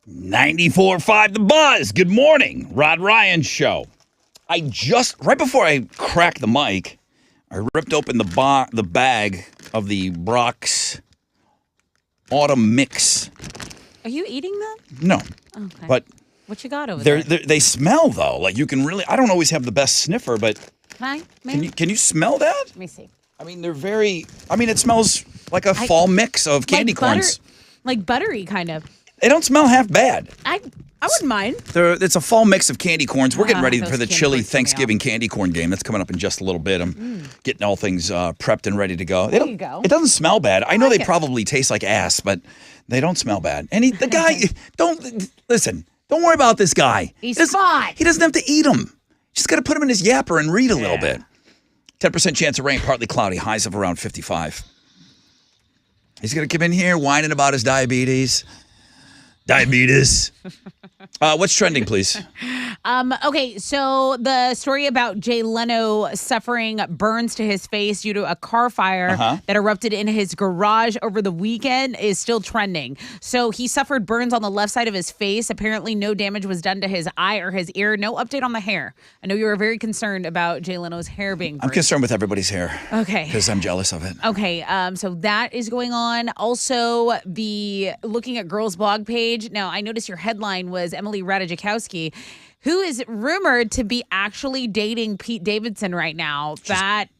.94.5 The Buzz. Good morning. Rod Ryan Show. Right before I cracked the mic, I ripped open the bag of the Brock's Autumn Mix. Are you eating them? No. Okay. But what you got over there? they smell, though. Like, you can really, I don't always have the best sniffer, but Hi, maybe? can you smell that? Let me see. I mean, it smells like a fall mix of candy corns. Like buttery, kind of. They don't smell half bad. I wouldn't mind. It's a fall mix of candy corns. We're getting ready those for the candy chili corns turn me Thanksgiving candy corn game. That's coming up in just a little bit. I'm getting all things prepped and ready to go. There you go. It doesn't smell bad. I know like they it. probably taste like ass, but they don't smell bad. And the guy, don't worry about this guy. He's He doesn't- fine. He doesn't have to eat them. Just got to put him in his yapper and read a little bit. 10% chance of rain, partly cloudy, highs of around 55. He's going to come in here whining about his diabetes. What's trending, please? Okay, so the story about Jay Leno suffering burns to his face due to a car fire that erupted in his garage over the weekend is still trending. So he suffered burns on the left side of his face. Apparently, no damage was done to his eye or his ear. No update on the hair. I know you were very concerned about Jay Leno's hair being I'm burned. concerned with everybody's hair. Okay. Because I'm jealous of it. Okay, so that is going on. Also, the Looking at Girls blog page. Now, I noticed your headline was Emily Ratajkowski, who is rumored to be actually dating Pete Davidson right now.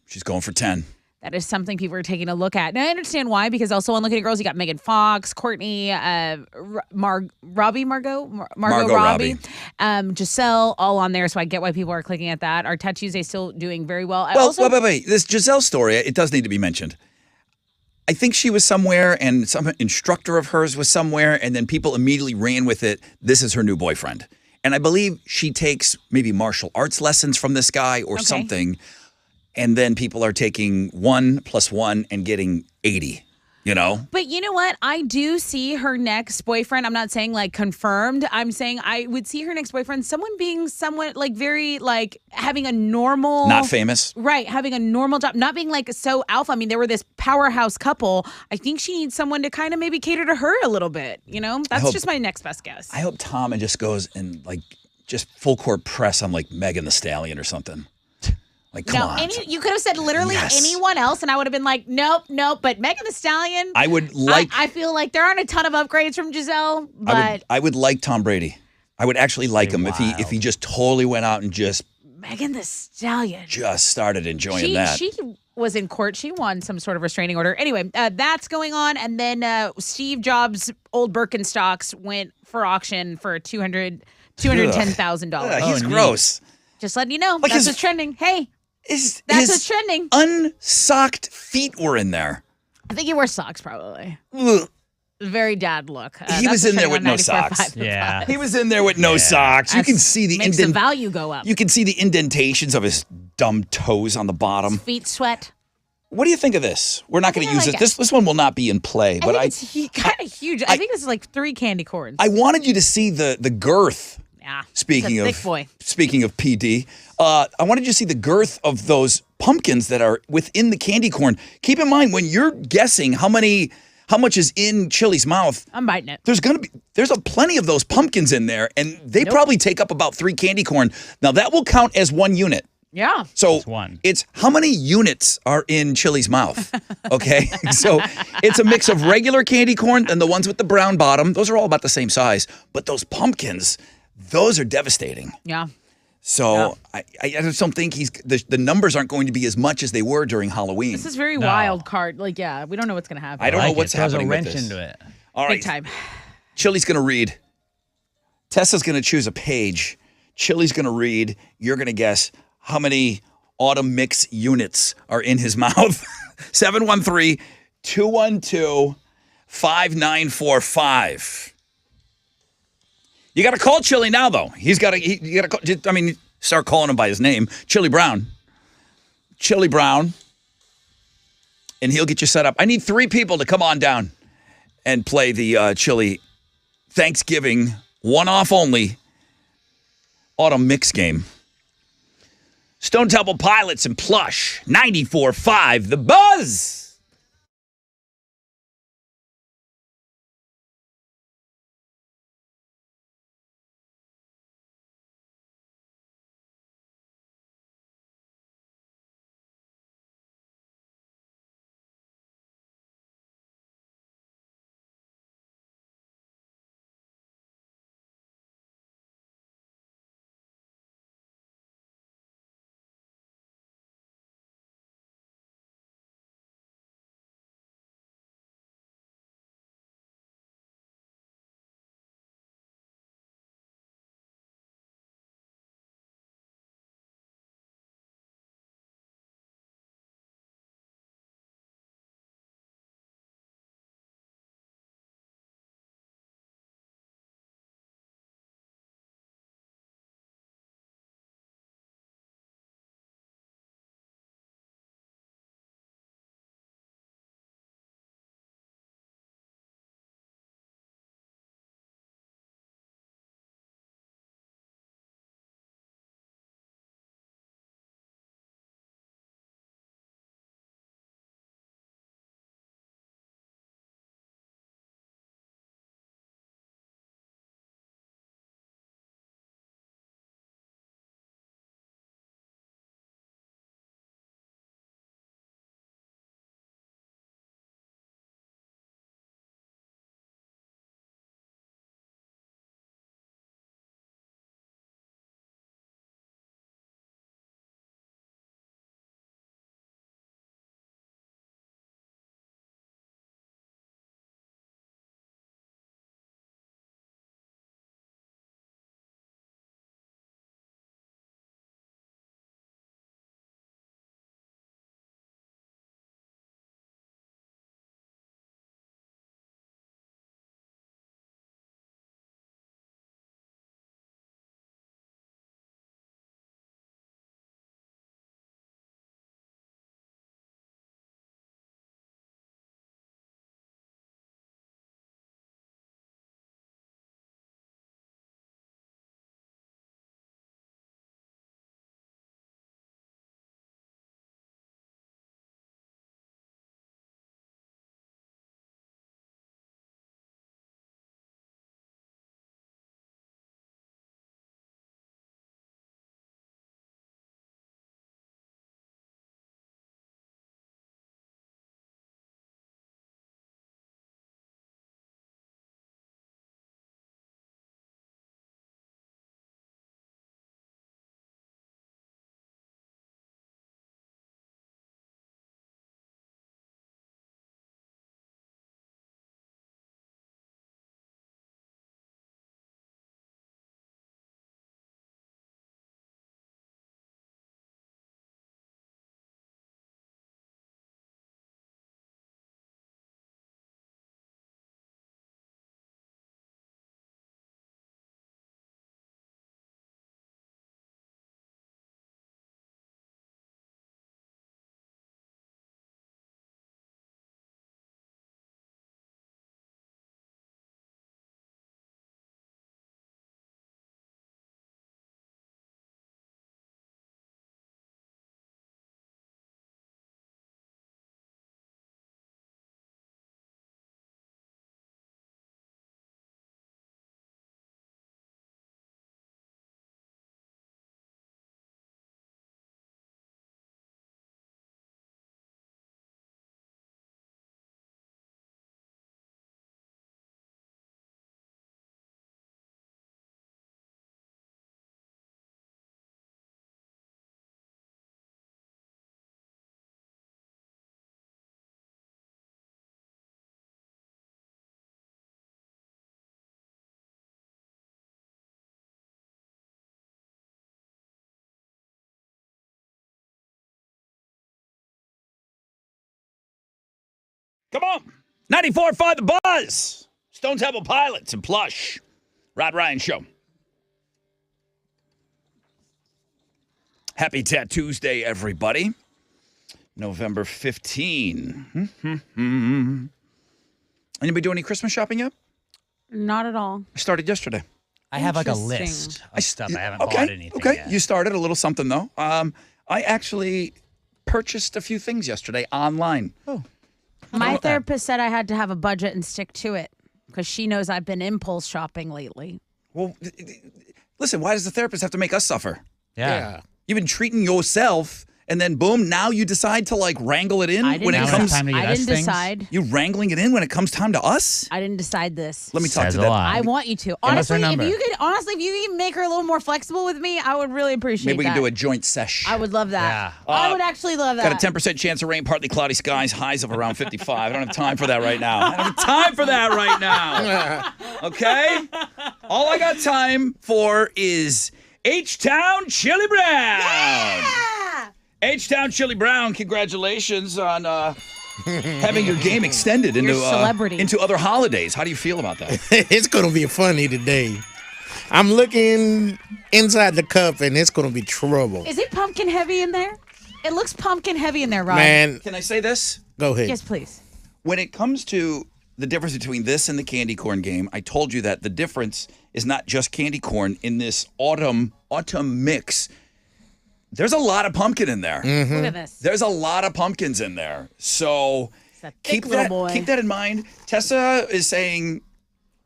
She's going for 10. That is something people are taking a look at. And I understand why, because also on Looking at Girls, you got Megan Fox, Courtney, Margot Robbie, Giselle, all on there. So I get why people are clicking at that. Our Touch Tuesday still doing very well. Wait. This Giselle story, it does need to be mentioned. I think she was somewhere and some instructor of hers was somewhere, and then people immediately ran with it. This is her new boyfriend. And I believe she takes maybe martial arts lessons from this guy or something. And then people are taking 1 + 1 and getting 80, you know? But you know what? I do see her next boyfriend. I'm not saying like confirmed. I'm saying I would see her next boyfriend, someone being somewhat like very like having a normal. Not famous. Right. Having a normal job. Not being like so alpha. I mean, they were this powerhouse couple. I think she needs someone to kind of maybe cater to her a little bit. You know, that's just my next best guess. I hope Tom just goes and like just full court press on like Megan Thee Stallion or something. Like, come on. You could have said literally anyone else, and I would have been like, nope. But Megan Thee Stallion. I would like. I feel like there aren't a ton of upgrades from Giselle, but I would like Tom Brady. I would actually like him if he just totally went out and just Megan Thee Stallion just started enjoying that. She was in court. She won some sort of restraining order. Anyway, that's going on, and then Steve Jobs' old Birkenstocks went for auction for $210,000. He's gross. Just letting you know, Like that's what's trending. Hey. That's what's trending. Unsocked feet were in there. I think he wore socks, probably. Ugh. Very dad look. He was in there with no socks. Yeah. He was in there with no socks. You can see the makes the value go up. You can see the indentations of his dumb toes on the bottom. Feet sweat. What do you think of this? We're not going to use this. This one will not be in play. But I think it's kind of huge. I think this is like 3 candy corns. I wanted you to see the girth. Yeah. Speaking of thick boy. Speaking of PD, I wanted you to see the girth of those pumpkins that are within the candy corn. Keep in mind when you're guessing how much is in Chili's mouth. I'm biting it. There's plenty of those pumpkins in there, and they probably take up about 3 candy corn. Now that will count as 1 unit. Yeah. So it's how many units are in Chili's mouth, okay? So it's a mix of regular candy corn and the ones with the brown bottom. Those are all about the same size. But those pumpkins, those are devastating. Yeah. So I just don't think the numbers aren't going to be as much as they were during Halloween. This is very wild card. Like, yeah, we don't know what's going to happen. I don't know what's Throws happening a with wrench this. into it. All Big right, time. Chili's going to read. Tessa's going to choose a page. Chili's going to read. You're going to guess how many Autumn Mix units are in his mouth. 713-212-5945. You got to call Chili now, though. You got to start calling him by his name, Chili Brown. Chili Brown. And he'll get you set up. I need 3 people to come on down and play the Chili Thanksgiving one-off only Autumn Mix game. Stone Temple Pilots and Plush, 94.5 The Buzz. Come on. 94.5 The Buzz. Stone Temple Pilots and Plush. Rod Ryan Show. Happy Tattoos Day, everybody. November 15. Anybody do any Christmas shopping yet? Not at all. I started yesterday. I have like a Interesting. list of stuff. I haven't Okay, bought anything okay. yet. You started a little something, though. I actually purchased a few things yesterday online. My therapist said I had to have a budget and stick to it because she knows I've been impulse shopping lately. Well, listen, why does the therapist have to make us suffer? Yeah. You've been treating yourself, and then boom, now you decide to like wrangle it in I when it didn't, Now comes. it's time to get I us didn't things? decide. You wrangling it in when it comes time to us? I didn't decide this. Let me talk Says to a that. lot. I want you to. us our Honestly, if number. you could make her a little more flexible with me, I would really appreciate Maybe we that. can do a joint sesh. I would love that. Yeah. I would actually love that. Got a 10% chance of rain, partly cloudy skies, highs of around 55. I don't have time for that right now. I don't have time for that right now. Okay? All I got time for is H-Town Chili Brown. H-Town Chili Brown, congratulations on having your game extended into celebrity. into other holidays. How do you feel about that? It's gonna be funny today. I'm looking inside the cup, and it's gonna be trouble. Is it pumpkin heavy in there? It looks pumpkin heavy in there, Rod. Man, Can I say this? go ahead. Yes, please. When it comes to the difference between this and the candy corn game, I told you that the difference is not just candy corn in this autumn mix. There's a lot of pumpkin in there. Look at this. There's a lot of pumpkins in there. So It's a thick keep little that boy. keep that in mind. Tessa is saying,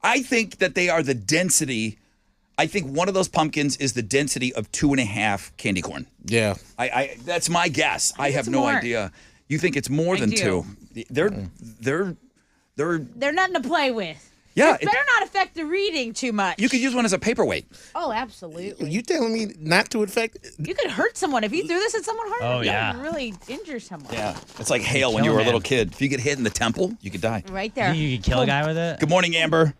I think that they are the density. I think one of those pumpkins is the density of 2.5 candy corn. Yeah. I that's my guess. I have it's no more. idea. You think it's more I than do. 2? They're They're nothing to play with. yeah. It better not affect the reading too much. You could use one as a paperweight. Oh, absolutely. You telling me not to affect? You could hurt someone if you threw this at someone hard. Oh, you yeah. could really injure someone. Yeah, it's like hail when Kill you were a a little man. kid. If you get hit in the temple, you could die. Right You there. think you could kill a guy with it? Good morning, Amber.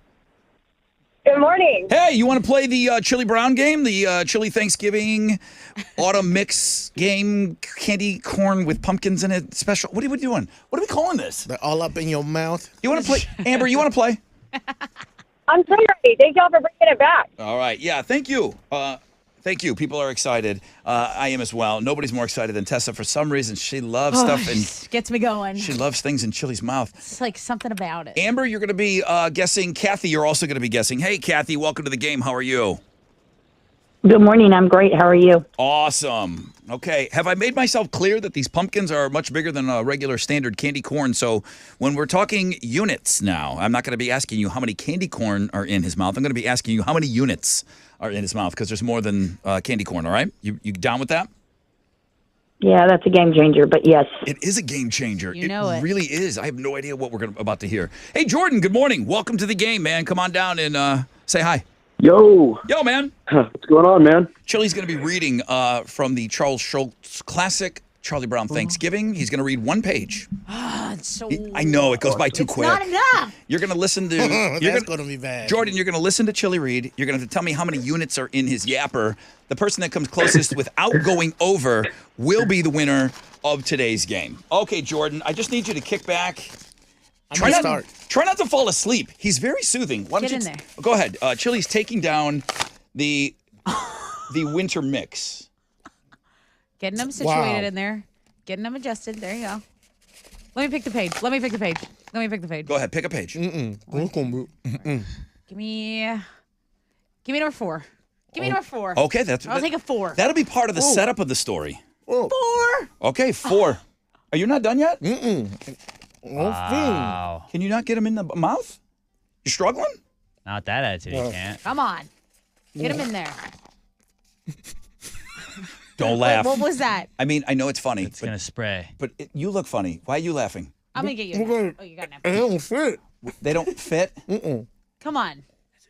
Good morning. Hey, you want to play the Chili Brown game, the Chili Thanksgiving autumn mix game, candy corn with pumpkins in it special? What are we doing? What are we calling this? They're all up in your mouth. You want to play, Amber? You want to play? I'm so ready. Thank y'all for bringing it back. All right. Yeah. Thank you. Thank you. People are excited. I am as well. Nobody's more excited than Tessa. For some reason, she loves stuff and Gets me going. she loves things in Chili's mouth. It's like something about it. Amber, you're going to be guessing. Kathy, you're also going to be guessing. Hey, Kathy, welcome to the game. How are you? Good morning. I'm great. How are you? Awesome. Okay. Have I made myself clear that these pumpkins are much bigger than a regular standard candy corn? So when we're talking units now, I'm not going to be asking you how many candy corn are in his mouth. I'm going to be asking you how many units are in his mouth because there's more than candy corn. All right? You down with that? Yeah, that's a game changer, but yes. It is a game changer. You know it. really is. I have no idea what we're about to hear. Hey, Jordan, good morning. Welcome to the game, man. Come on down and say hi. Yo, Yo, man. what's going on, man? Chili's going to be reading from the Charles Schultz classic, Charlie Brown Thanksgiving. He's going to read one page. It's so I know, it goes by too quick. not enough. You're going to listen to... That's you're gonna be bad. Jordan, you're going to listen to Chili read. You're going to have to tell me how many units are in his yapper. The person that comes closest without going over will be the winner of today's game. Okay, Jordan, I just need you to kick back. I'm gonna start. Try not to fall asleep. He's very soothing. Why don't Get you in there. Go ahead. Chili's taking down the winter mix. Getting them situated Wow. in there. Getting them adjusted. There you go. Let me pick the page. Let me pick the page. Go ahead, pick a page. Give me number 4. Give me number 4. Okay, that's I'll take a 4. That'll be part of the setup of the story. 4. Okay, 4. Are you not done yet? Wow. Can you not get him in the mouth? You struggling? Not that attitude, you can't. Come on. Get him in there. Don't laugh. What was that? I mean, I know it's funny, It's going to spray. but you look funny. Why are you laughing? I'm going to get you. Oh, you got It him. don't fit. They don't fit. Come on.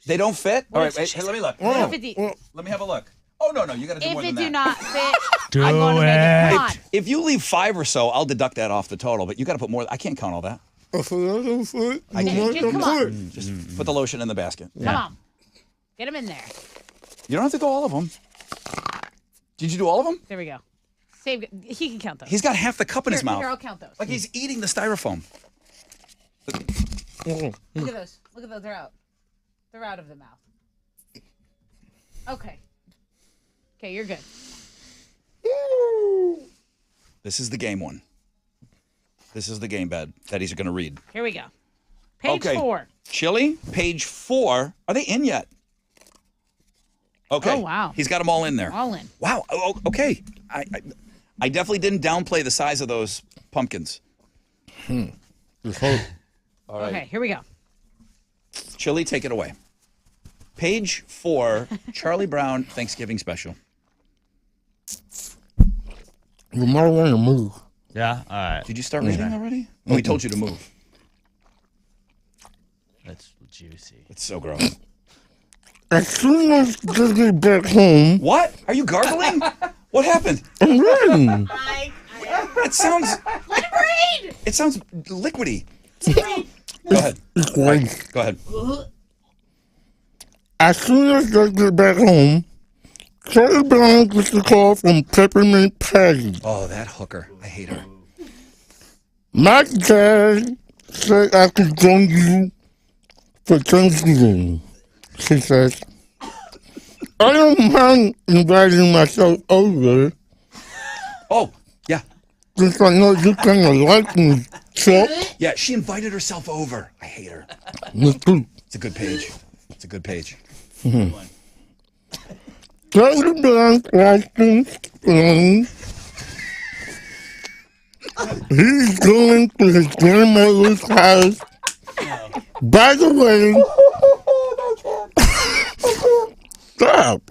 They don't fit. All right, wait, hey, let me look. If it, Let me have a look. Oh no, you got to do more if than it do that. not fit, Do I'm going to make it. Come on. If you leave 5 or so, I'll deduct that off the total. But you got to put more. I can't count all that. Come on. Just put the lotion in the basket. Come on. Get him in there. You don't have to do all of them. Did you do all of them? There we go. Save. He can count those. He's got half the cup in his mouth. Here, I'll count those. Like he's eating the styrofoam. Look at those. Look at those. They're out. They're out of the mouth. Okay. Okay, you're good. This is the game one. This is the game bed that he's going to read. Here we go. Page Okay. 4. Chili, page 4. Are they in yet? Okay. Oh, wow. He's got them all in there. All in. Wow. Oh, okay. I definitely didn't downplay the size of those pumpkins. All right. Okay, here we go. Chili, take it away. Page 4, Charlie Brown Thanksgiving special. You might want to move. Yeah. All right. Did you start reading already? Oh, he told you to move. That's juicy. It's so gross. As soon as I get back home, What? Are you gargling? What happened? I'm ready. It sounds. Let him read! It sounds liquidy. Go ahead. It's like, Go ahead. as soon as I get back home, Charlie Brown gets a call from Peppermint Patty. Oh, that hooker. I hate her. My dad said I could join you for Thanksgiving. She says, I don't mind inviting myself over Oh, yeah. since I know you kind of like me, Chuck. Yeah, she invited herself over. I hate her. Me too. It's a good page. It's a good page. Charlie Brown likes Thanksgiving. He's going to his grandmother's house. By the way, stop.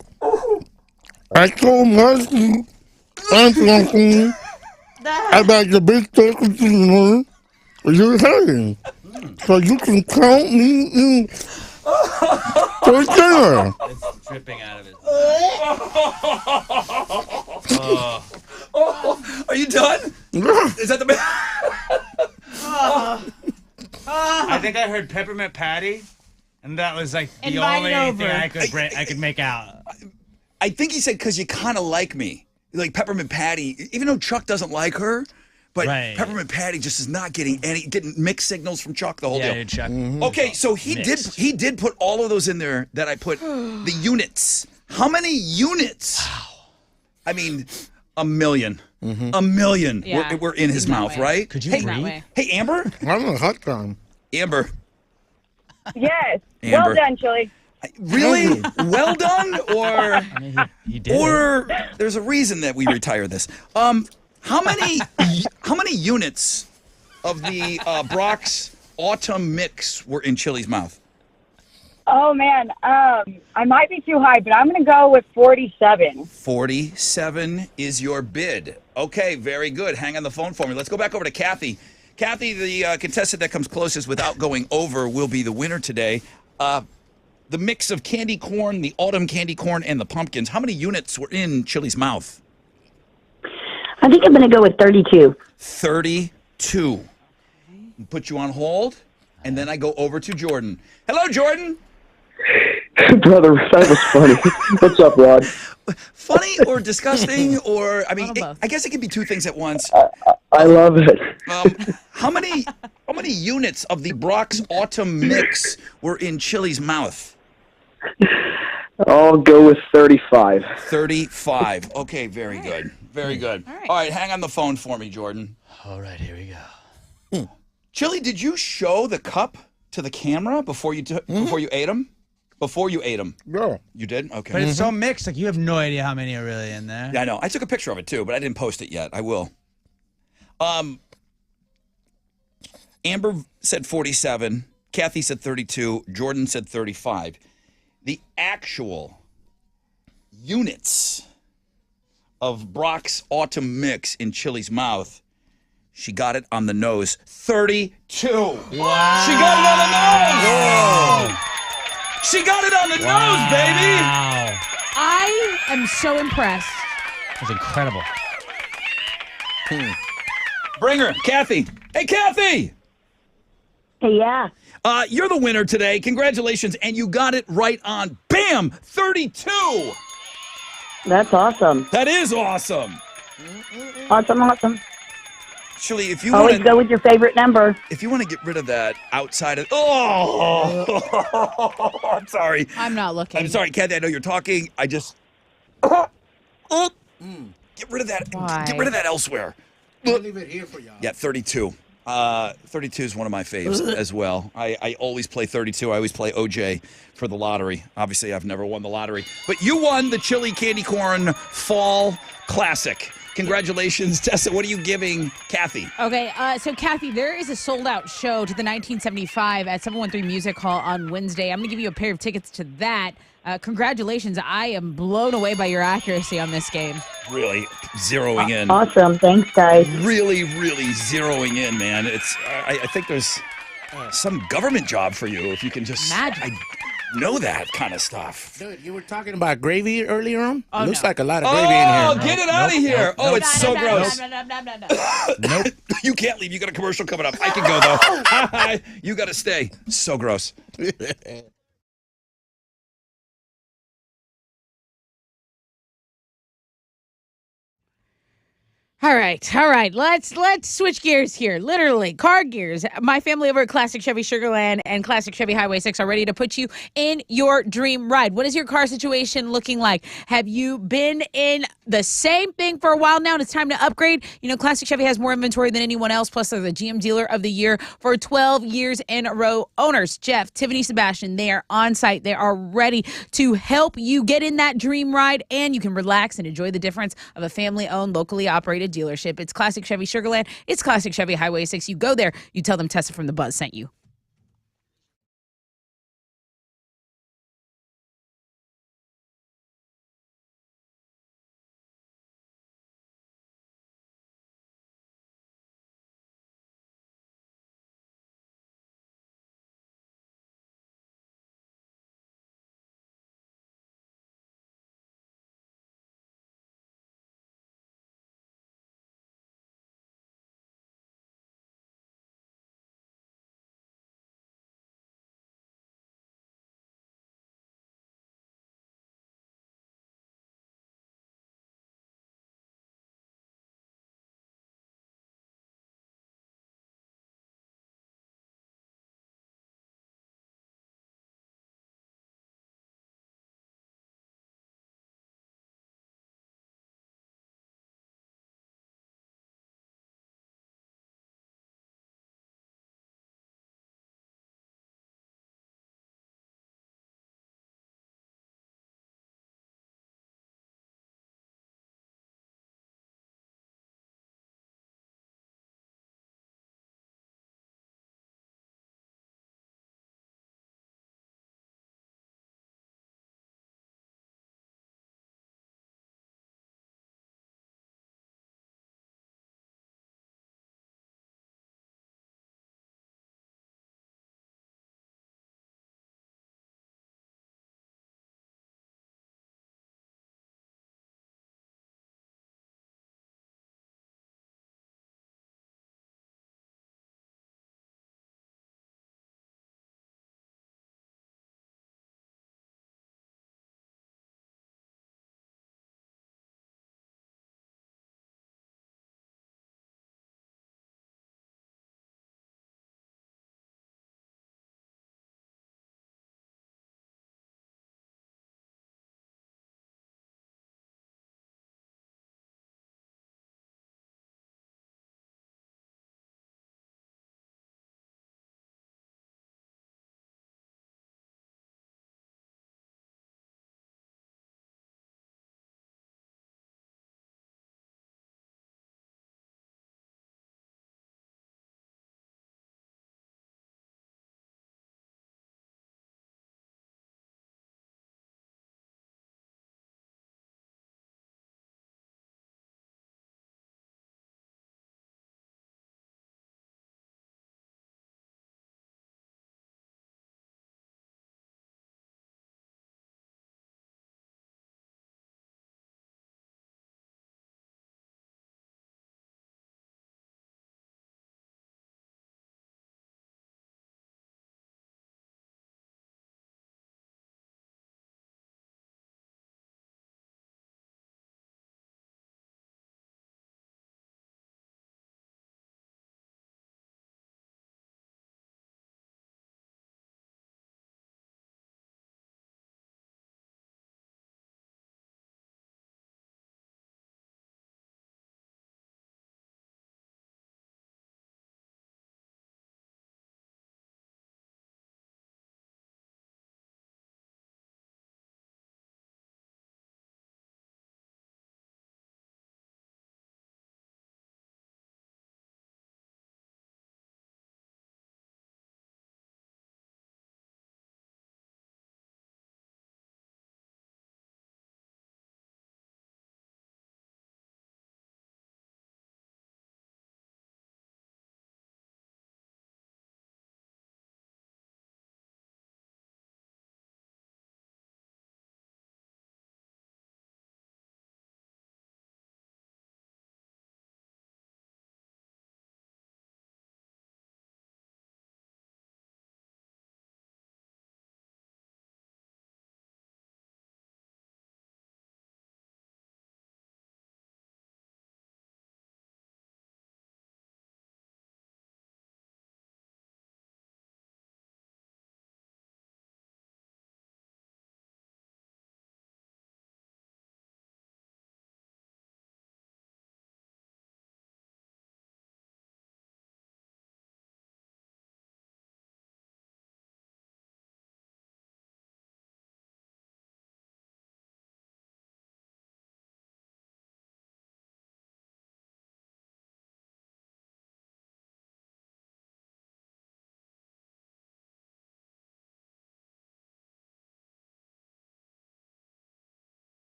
I told Marcy and Franklin about the big turkey dinner you're having. So you can count me in for dinner. It's dripping out of it. Are you done? Is that the I think I heard Peppermint Patty, and that was like the Invite only over. thing I could make out. I think he said because you kind of like me. Like Peppermint Patty, even though Chuck doesn't like her, but Right. Peppermint Patty just is not getting mixed signals from Chuck the whole Yeah, deal. dude, Chuck. Okay, so he Mixed. did put all of those in there that I put the units. How many units? I mean, a million. A million Yeah, were in his seems that mouth, way. right? Could you hey, That read? way. hey, Amber? I'm a hot time. Amber. Yes. Amber. Well done, Chili. Really? Well done? Or I mean, he did. or there's a reason that we retire this. How many units of the Brock's Autumn Mix were in Chili's mouth? Oh, man. I might be too high, but I'm going to go with 47. 47 is your bid. Okay, very good. Hang on the phone for me. Let's go back over to Kathy. Kathy, the contestant that comes closest without going over will be the winner today. The mix of candy corn, the autumn candy corn, and the pumpkins. How many units were in Chili's mouth? I think I'm going to go with 32. 32. Put you on hold, and then I go over to Jordan. Hello, Jordan. Brother, that was funny. What's up, Rod? Funny or disgusting, or I mean, Little both. I guess it could be two things at once. I love it. How many units of the Brock's Autumn Mix were in Chili's mouth? I'll go with 35. 35. Okay, very good. Very good. All right. Hang on the phone for me, Jordan. All right, here we go. Chili, did you show the cup to the camera before you ate them? Before you ate them? Yeah. You did? Okay. But it's so mixed. Like you have no idea how many are really in there. Yeah, I know. I took a picture of it too, but I didn't post it yet. I will. Amber said 47. Kathy said 32. Jordan said 35. The actual units of Brock's Autumn Mix in Chili's mouth, she got it on the nose. 32. Wow. She got it on the nose. Whoa. She got it on the nose, baby. Wow. I am so impressed. That's incredible. Bring her, Kathy. Hey, Kathy. Hey, yeah. You're the winner today. Congratulations. And you got it right on. Bam! 32. That's awesome. That is awesome. Awesome, awesome. Actually, if you Always want go with your favorite number. if you want to get rid of that outside of I'm sorry. I'm not looking. I'm sorry, Kathy. I know you're talking. I just get rid of that. Why? Get rid of that elsewhere. I'll leave it here for y'all. Yeah, 32. 32 is one of my faves as well. I always play 32. I always play OJ for the lottery. Obviously, I've never won the lottery. But you won the Chili Candy Corn Fall Classic. Congratulations, Tessa. What are you giving Kathy? Okay, so Kathy, there is a sold-out show to the 1975 at 713 Music Hall on Wednesday. I'm going to give you a pair of tickets to that. Congratulations. I am blown away by your accuracy on this game. Really zeroing in. Awesome. Thanks, guys. Really, really zeroing in, man. It's. I think there's some government job for you if you can just Magic. know that kind of stuff. Dude, you were talking about gravy earlier on? Oh, Looks no. like a lot of gravy in here. Oh, get it out of here. Oh, it's so gross. Nope. You can't leave. You got a commercial coming up. I can go, though. You got to stay. So gross. All right. Let's switch gears here. Literally, car gears. My family over at Classic Chevy Sugarland and Classic Chevy Highway 6 are ready to put you in your dream ride. What is your car situation looking like? Have you been in the same thing for a while now and it's time to upgrade? You know, Classic Chevy has more inventory than anyone else, plus they're the GM Dealer of the Year for 12 years in a row. Owners, Jeff, Tiffany, Sebastian, they are on site. They are ready to help you get in that dream ride, and you can relax and enjoy the difference of a family-owned, locally operated dealership. It's Classic Chevy Sugarland. It's Classic Chevy Highway 6. You go there, you tell them Tessa from The Buzz sent you.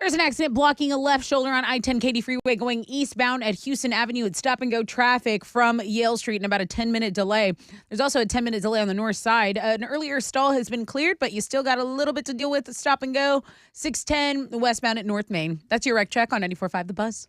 There's an accident blocking a left shoulder on I-10 Katy Freeway going eastbound at Houston Avenue. It's stop-and-go traffic from Yale Street and about a 10-minute delay. There's also a 10-minute delay on the north side. An earlier stall has been cleared, but you still got a little bit to deal with. Stop-and-go, 610 westbound at North Main. That's your wreck check on 94.5 The Buzz.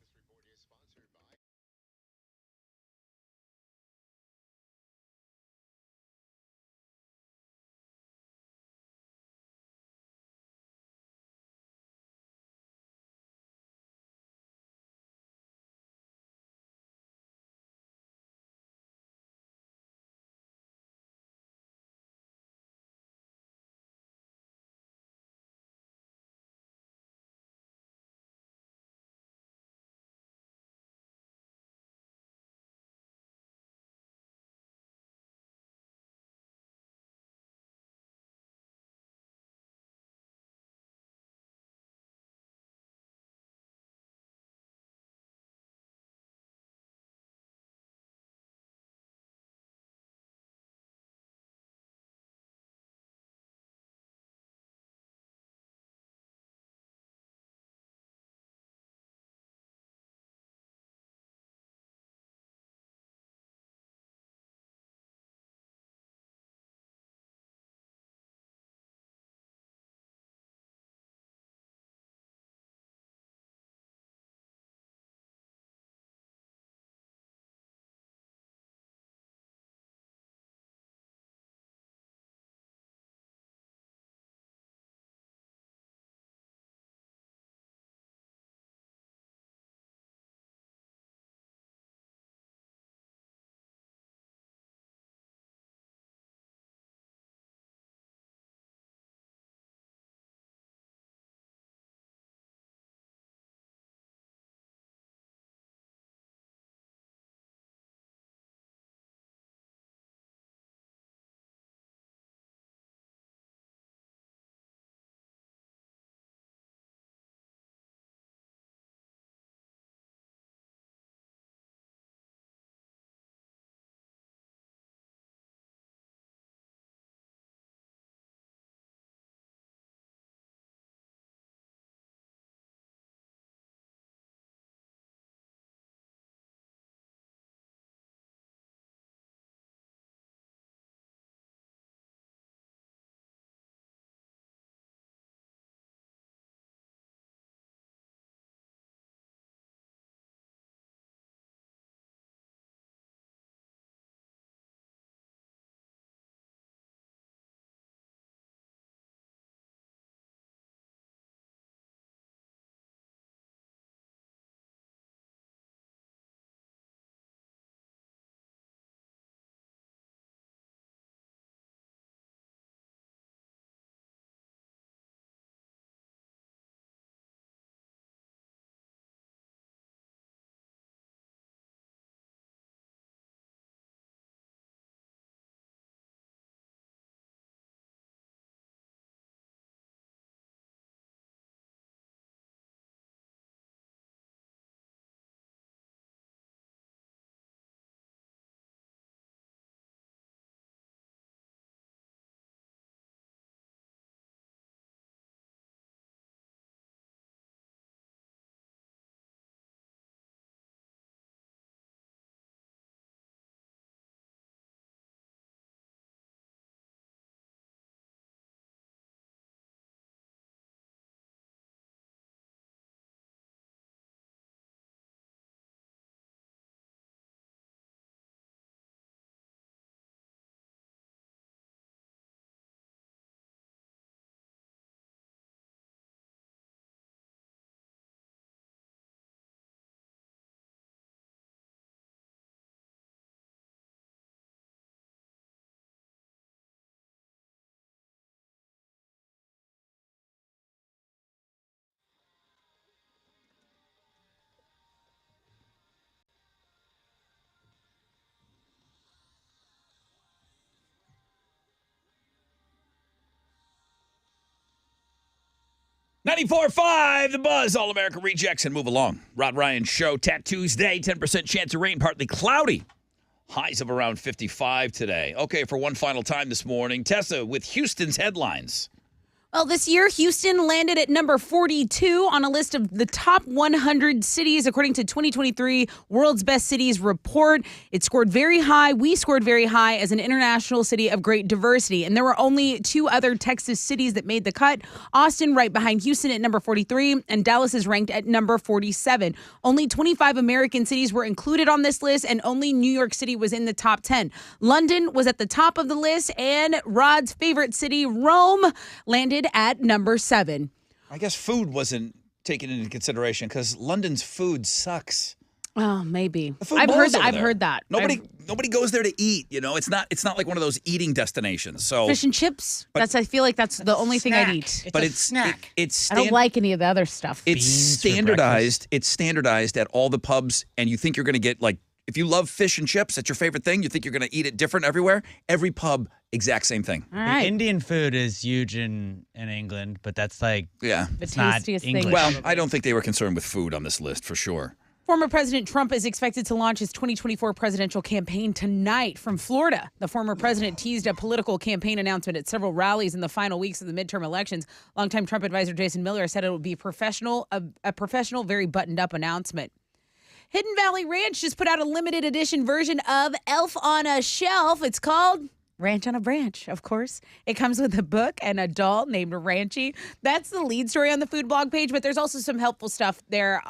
.94.5 The Buzz, All-America Rejects, and move along. Rod Ryan Show, Tattoos Day, 10% chance of rain, partly cloudy. Highs of around 55 today. Okay, for one final time this morning, Tessa with Houston's headlines. Well, this year, Houston landed at number 42 on a list of the top 100 cities, according to 2023 World's Best Cities report. It scored very high. We scored very high as an international city of great diversity. And there were only 2 other Texas cities that made the cut. Austin right behind Houston at number 43, and Dallas is ranked at number 47. Only 25 American cities were included on this list, and only New York City was in the top 10. London was at the top of the list, and Rod's favorite city, Rome, landed at number 7. I guess food wasn't taken into consideration because London's food sucks. Oh, maybe. The food I've blows heard that. over I've there. heard that. Nobody goes there to eat. You know, it's not like one of those eating destinations. So Fish and chips. I feel like that's the only thing I'd eat. But it's snack. I don't like any of the other stuff. It's standardized. It's standardized at all the pubs, and you think you're going to get like if you love fish and chips, that's your favorite thing. You think you're going to eat it different everywhere. Every pub, exact same thing. All right. Indian food is huge in England, but that's like the it's not tastiest English. thing. Well, I don't think they were concerned with food on this list for sure. Former President Trump is expected to launch his 2024 presidential campaign tonight from Florida. The former president teased a political campaign announcement at several rallies in the final weeks of the midterm elections. Longtime Trump advisor Jason Miller said it would be a professional, very buttoned-up announcement. Hidden Valley Ranch just put out a limited edition version of Elf on a Shelf. It's called Ranch on a Branch, of course. It comes with a book and a doll named Ranchy. That's the lead story on the food blog page, but there's also some helpful stuff there,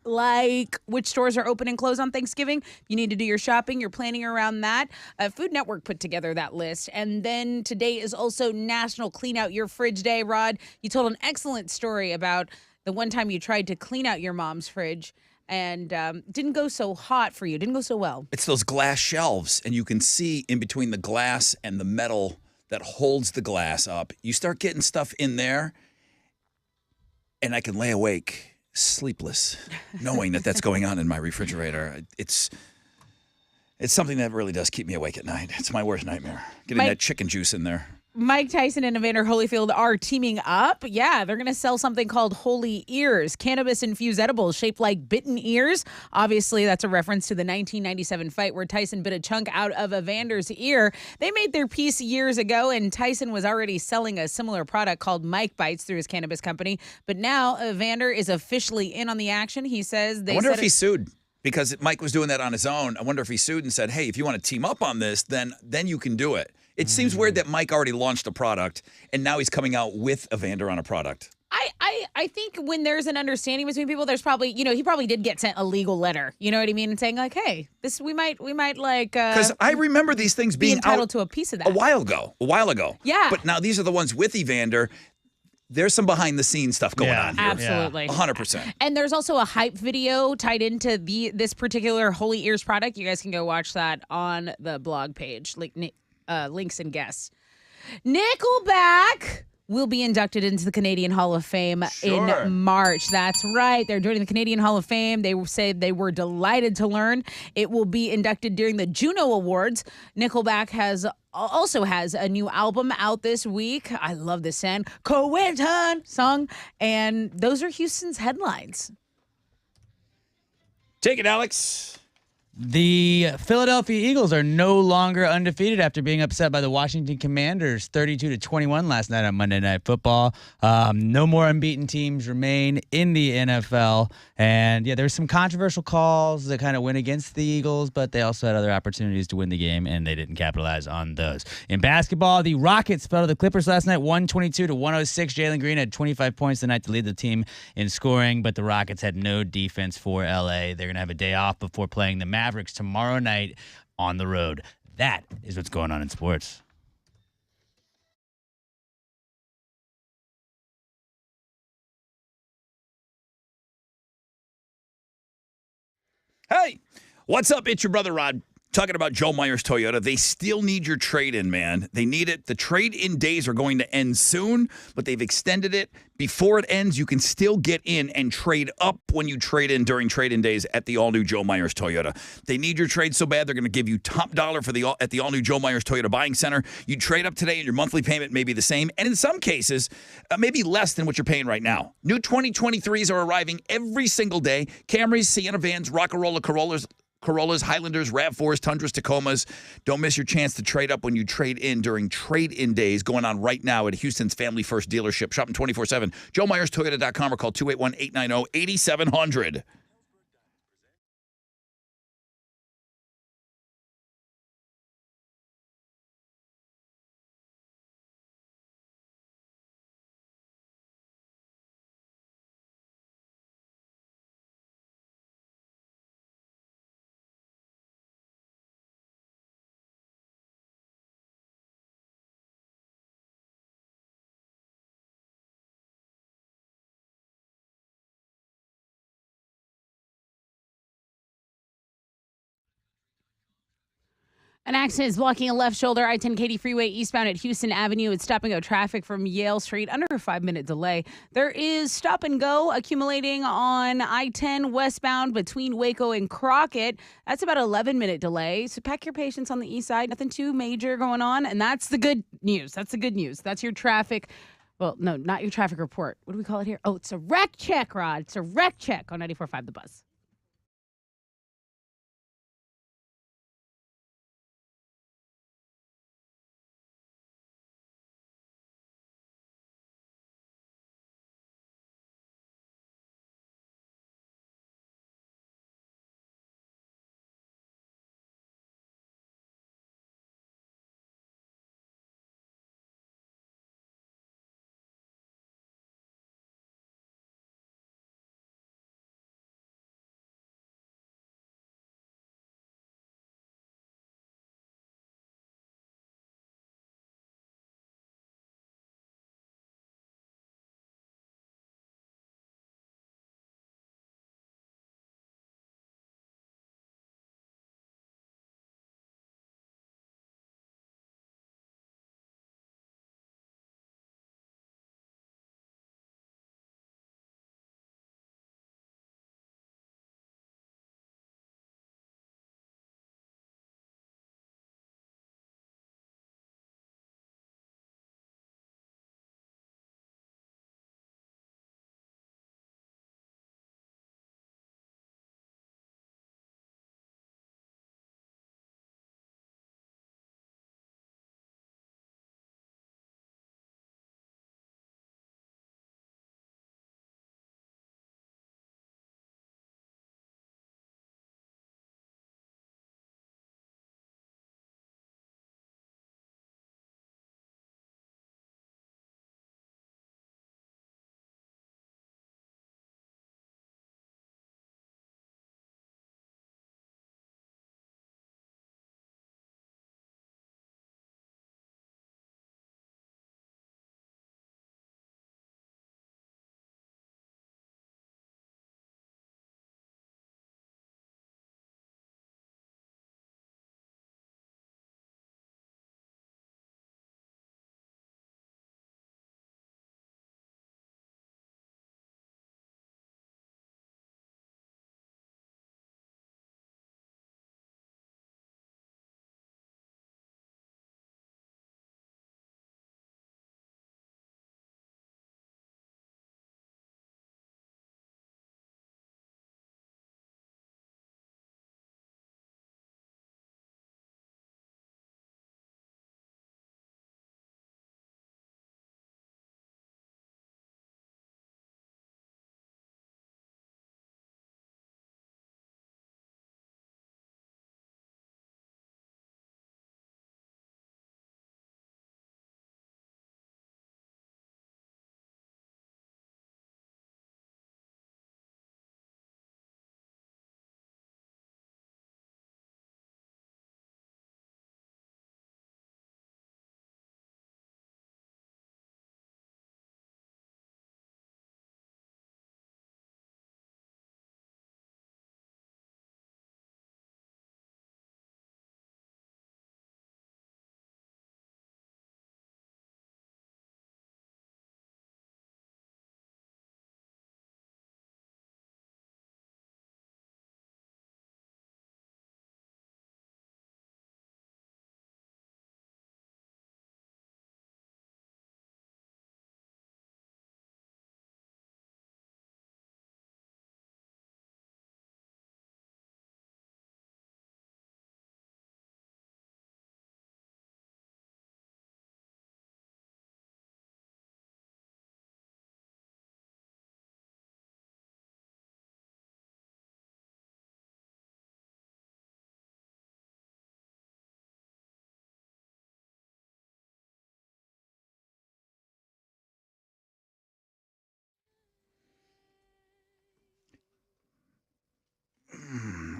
like which stores are open and closed on Thanksgiving. If you need to do your shopping, you're planning around that. Food Network put together that list. And then today is also National Clean Out Your Fridge Day. Rod, you told an excellent story about the one time you tried to clean out your mom's fridge and didn't go so hot for you, didn't go so well. It's those glass shelves, and you can see in between the glass and the metal that holds the glass up. You start getting stuff in there, and I can lay awake sleepless knowing that that's going on in my refrigerator. It's something that really does keep me awake at night. It's my worst nightmare, getting that chicken juice in there. Mike Tyson and Evander Holyfield are teaming up. Yeah, they're going to sell something called Holy Ears, cannabis-infused edibles shaped like bitten ears. Obviously, that's a reference to the 1997 fight where Tyson bit a chunk out of Evander's ear. They made their peace years ago, and Tyson was already selling a similar product called Mike Bites through his cannabis company. But now Evander is officially in on the action. He says I wonder if he sued. Because Mike was doing that on his own. I wonder if he sued and said, hey, if you want to team up on this, then you can do it. It seems weird that Mike already launched a product, and now he's coming out with Evander on a product. I think when there's an understanding between people, there's probably, he probably did get sent a legal letter, you know what I mean? And saying like, hey, this, we might like. Because I remember these things being entitled out to a piece of that. A while ago. Yeah. But now these are the ones with Evander. There's some behind-the-scenes stuff going on here. Absolutely. 100%. And there's also a hype video tied into this particular Holy Ears product. You guys can go watch that on the blog page. Links and guests. Nickelback will be inducted into the Canadian Hall of Fame in March. That's right. They're joining the Canadian Hall of Fame. They say they were delighted to learn it will be inducted during the Juno Awards. Nickelback also has a new album out this week. I love this song. And those are Houston's headlines. Take it, Alex. The Philadelphia Eagles are no longer undefeated after being upset by the Washington Commanders 32-21 last night on Monday Night Football. No more unbeaten teams remain in the NFL. And, there were some controversial calls that kind of went against the Eagles, but they also had other opportunities to win the game, and they didn't capitalize on those. In basketball, the Rockets fell to the Clippers last night, 122-106. Jalen Green had 25 points tonight to lead the team in scoring, but the Rockets had no defense for L.A. They're going to have a day off before playing the Mavericks tomorrow night on the road. That is what's going on in sports. Hey, what's up? It's your brother Rod. Talking about Joe Myers Toyota. They still need your trade-in, man. They need it. The trade-in days are going to end soon, but they've extended it. Before it ends, you can still get in and trade up when you trade in during trade-in days at the all-new Joe Myers Toyota. They need your trade so bad, they're going to give you top dollar at the all-new Joe Myers Toyota Buying Center. You trade up today, and your monthly payment may be the same, and in some cases, maybe less than what you're paying right now. New 2023s are arriving every single day. Camrys, Sienna vans, Rock-A-Rolla Corollas, Corollas, Highlanders, RAV4s, Tundras, Tacomas. Don't miss your chance to trade up when you trade in during trade-in days going on right now at Houston's Family First dealership. Shopping 24/7. JoeMyersToyota.com or call 281-890-8700. An accident is blocking a left shoulder I-10 Katy Freeway eastbound at Houston Avenue. It's stop and go traffic from Yale Street under a 5-minute delay. There is stop and go accumulating on I-10 westbound between Waco and Crockett. That's about 11-minute delay. So pack your patience on the east side. Nothing too major going on. And that's the good news. That's the good news. That's your traffic. Well, no, not your traffic report. What do we call it here? Oh, it's a wreck check, Rod. It's a wreck check on 94.5 The Buzz.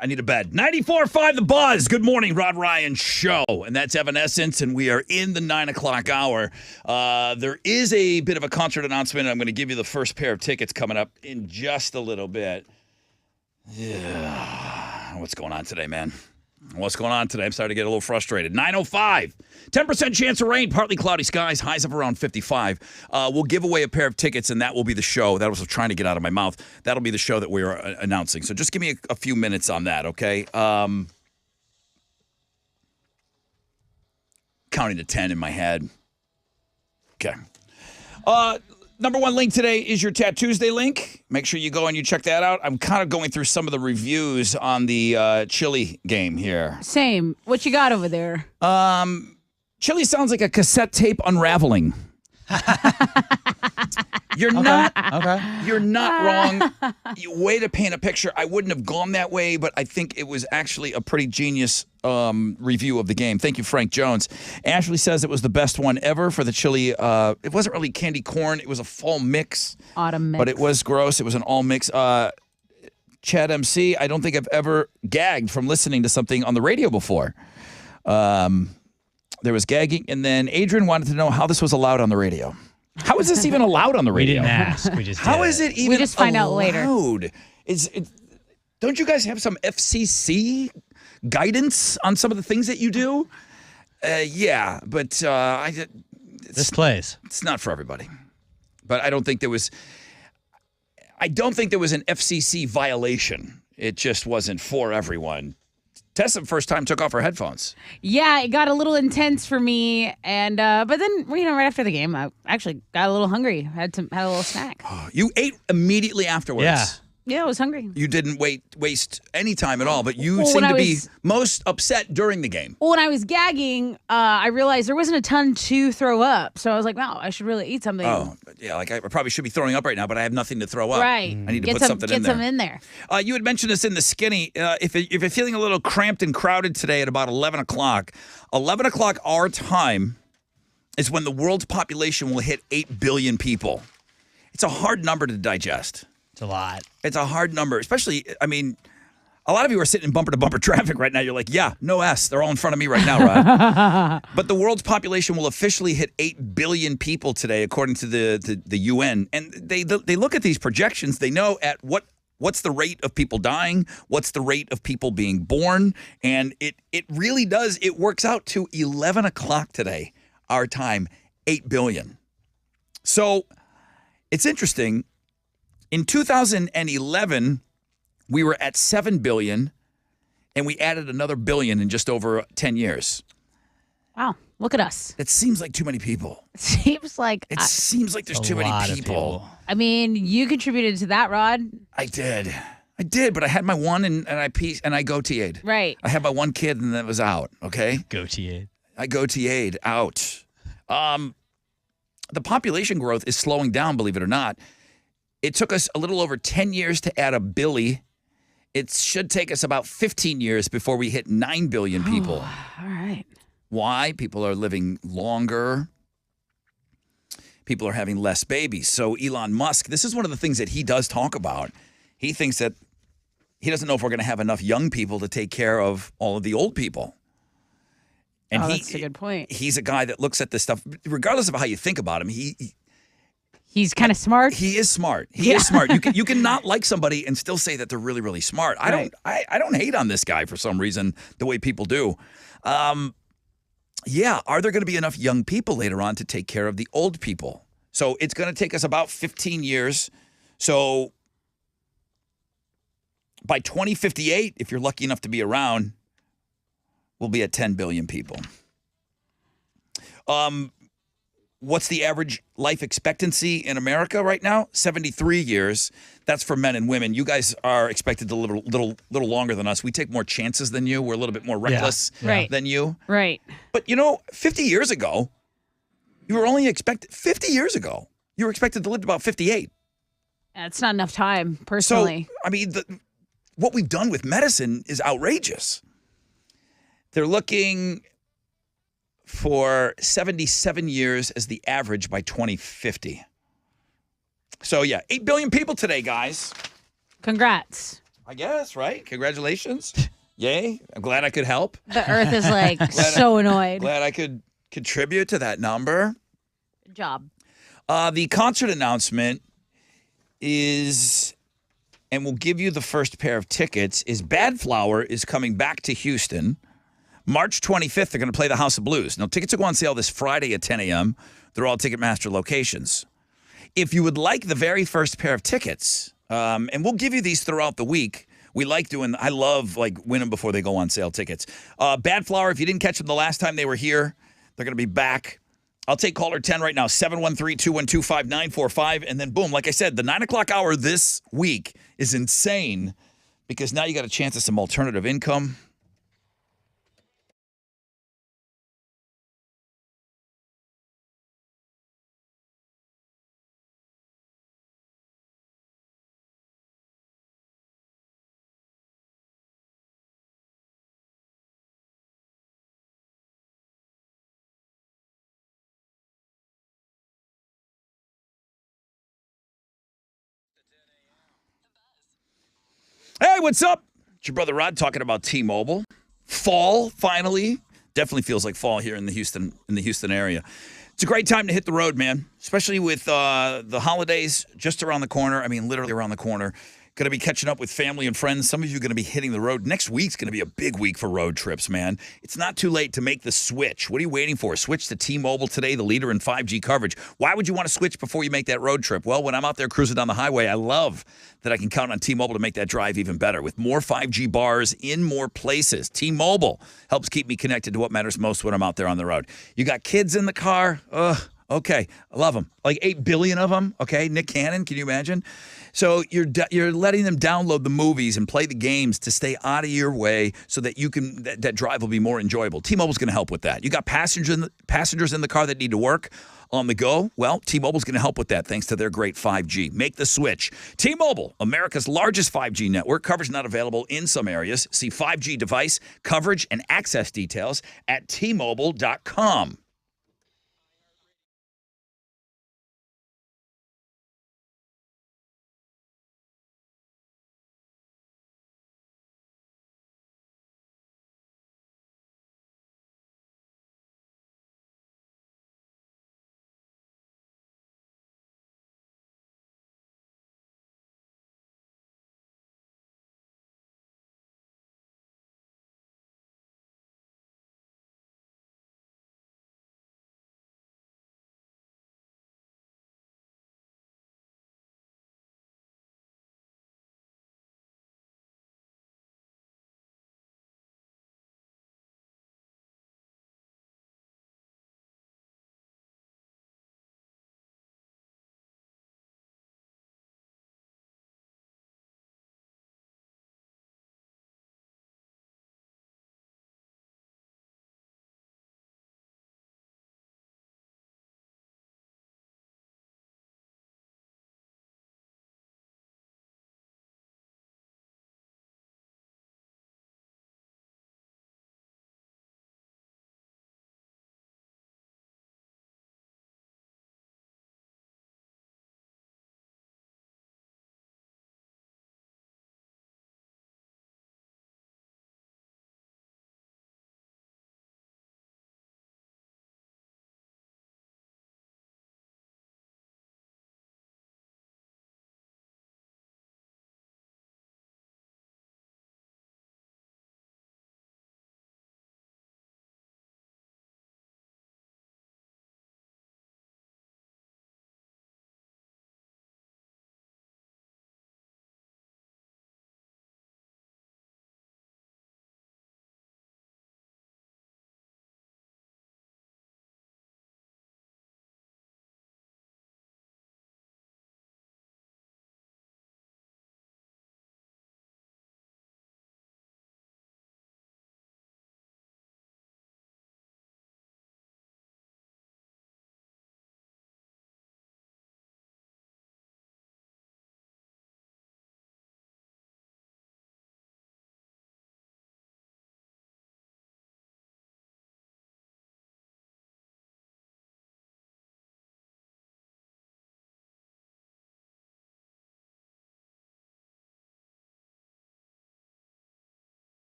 I need a bed. 94.5 The Buzz. Good morning, Rod Ryan Show. And that's Evanescence, and we are in the 9 o'clock hour. There is a bit of a concert announcement. I'm going to give you the first pair of tickets coming up in just a little bit. Yeah. What's going on today, man? What's going on today? I'm starting to get a little frustrated. 9:05. 10% chance of rain, partly cloudy skies, highs of around 55. We'll give away a pair of tickets, and that will be the show. That was trying to get out of my mouth. That'll be the show that we are announcing. So just give me a few minutes on that, okay? Counting to 10 in my head. Okay. Number one link today is your Tattoosday link. Make sure you go and you check that out. I'm kind of going through some of the reviews on the Chili game here. Same. What you got over there? Chili sounds like a cassette tape unraveling. You're not wrong. Way to paint a picture. I wouldn't have gone that way, but I think it was actually a pretty genius review of the game. Thank you, Frank Jones. Ashley says it was the best one ever for the chili. It wasn't really candy corn. It was a fall mix. Autumn mix. But it was gross. It was an all mix. Chad MC, I don't think I've ever gagged from listening to something on the radio before. There was gagging. And then Adrian wanted to know how this was allowed on the radio. How is this even allowed on the radio? We didn't ask. We just How did is it even We just find out later. allowed? Don't you guys have some FCC guidance on some of the things that you do? Yeah, but This plays. it's not for everybody. But I don't think there was an FCC violation. It just wasn't for everyone. Tessa first time took off her headphones. Yeah, it got a little intense for me, and but then right after the game, I actually got a little hungry. Had a little snack. You ate immediately afterwards. Yeah. Yeah, I was hungry. You didn't waste any time at all, but you Well, seemed when to I be was- most upset during the game. Well, when I was gagging, I realized there wasn't a ton to throw up, so I was like, "Wow, I should really eat something." Oh, yeah, like I probably should be throwing up right now, but I have nothing to throw up. Right. I need to Get put some, something get in there. some in there. You had mentioned this in the skinny. If you're feeling a little cramped and crowded today at about 11 o'clock, 11 o'clock our time is when the world's population will hit 8 billion people. It's a hard number to digest. It's a lot. It's a hard number, especially, I mean, a lot of you are sitting in bumper-to-bumper traffic right now. You're like, yeah, no S. They're all in front of me right now, Rod. But the world's population will officially hit 8 billion people today, according to the UN. And they look at these projections. They know at what's the rate of people dying, what's the rate of people being born. And it really does. It works out to 11 o'clock today, our time, 8 billion. So it's interesting. In 2011, we were at 7 billion, and we added another billion in just over 10 years. Wow, look at us. It seems like too many people. Seems like It seems like there's too many people. I mean, you contributed to that, Rod. I did, but I had my one, and I go-TA'd. Right. I had my one kid, and that was out, okay? Go-TA'd. I go-TA'd out. The population growth is slowing down, believe it or not. It took us a little over 10 years to add a billy. It should take us about 15 years before we hit 9 billion people. All right. Why? People are living longer. People are having less babies. So Elon Musk, this is one of the things that he does talk about. He thinks that he doesn't know if we're going to have enough young people to take care of all of the old people. And that's a good point. He's a guy that looks at this stuff, regardless of how you think about him, He's kind of smart. He is smart. He is smart. You can not like somebody and still say that they're really, really smart. I don't hate on this guy for some reason the way people do. Yeah, are there going to be enough young people later on to take care of the old people? So it's going to take us about 15 years. So by 2058, if you're lucky enough to be around, we'll be at 10 billion people. What's the average life expectancy in America right now? 73 years. That's for men and women. You guys are expected to live a little longer than us. We take more chances than you. We're a little bit more reckless than you. Right. But 50 years ago, you were expected to live to about 58. That's not enough time, personally. So, I mean, what we've done with medicine is outrageous. They're looking for 77 years as the average by 2050. So, yeah, 8 billion people today, guys. Congrats. I guess, right? Congratulations. Yay. I'm glad I could help. The Earth is like so annoyed. Glad I could contribute to that number. Good job. The concert announcement is, and we'll give you the first pair of tickets, is Bad Flower is coming back to Houston. March 25th, they're going to play the House of Blues. Now, tickets will go on sale this Friday at 10 a.m. They're all Ticketmaster locations. If you would like the very first pair of tickets, and we'll give you these throughout the week. I love like winning before they go on sale tickets. Bad Flower, if you didn't catch them the last time they were here, they're going to be back. I'll take caller 10 right now, 713-212-5945. And then boom, like I said, the 9 o'clock hour this week is insane because now you got a chance at some alternative income. Hey, what's up? It's your brother Rod talking about T-Mobile. Fall, finally. Definitely feels like fall here in the Houston area. It's a great time to hit the road, man, especially with the holidays just around the corner. I mean, literally around the corner. Going to be catching up with family and friends. Some of you are going to be hitting the road. Next week's going to be a big week for road trips, man. It's not too late to make the switch. What are you waiting for? Switch to T-Mobile today, the leader in 5G coverage. Why would you want to switch before you make that road trip? Well, when I'm out there cruising down the highway, I love that I can count on T-Mobile to make that drive even better. With more 5G bars in more places, T-Mobile helps keep me connected to what matters most when I'm out there on the road. You got kids in the car? Okay, I love them. Like 8 billion of them. Okay, Nick Cannon, can you imagine? So you're letting them download the movies and play the games to stay out of your way so that you can that drive will be more enjoyable. T-Mobile's going to help with that. You got passengers in the car that need to work on the go. Well, T-Mobile's going to help with that thanks to their great 5G. Make the switch. T-Mobile, America's largest 5G network. Coverage not available in some areas. See 5G device coverage and access details at T-Mobile.com.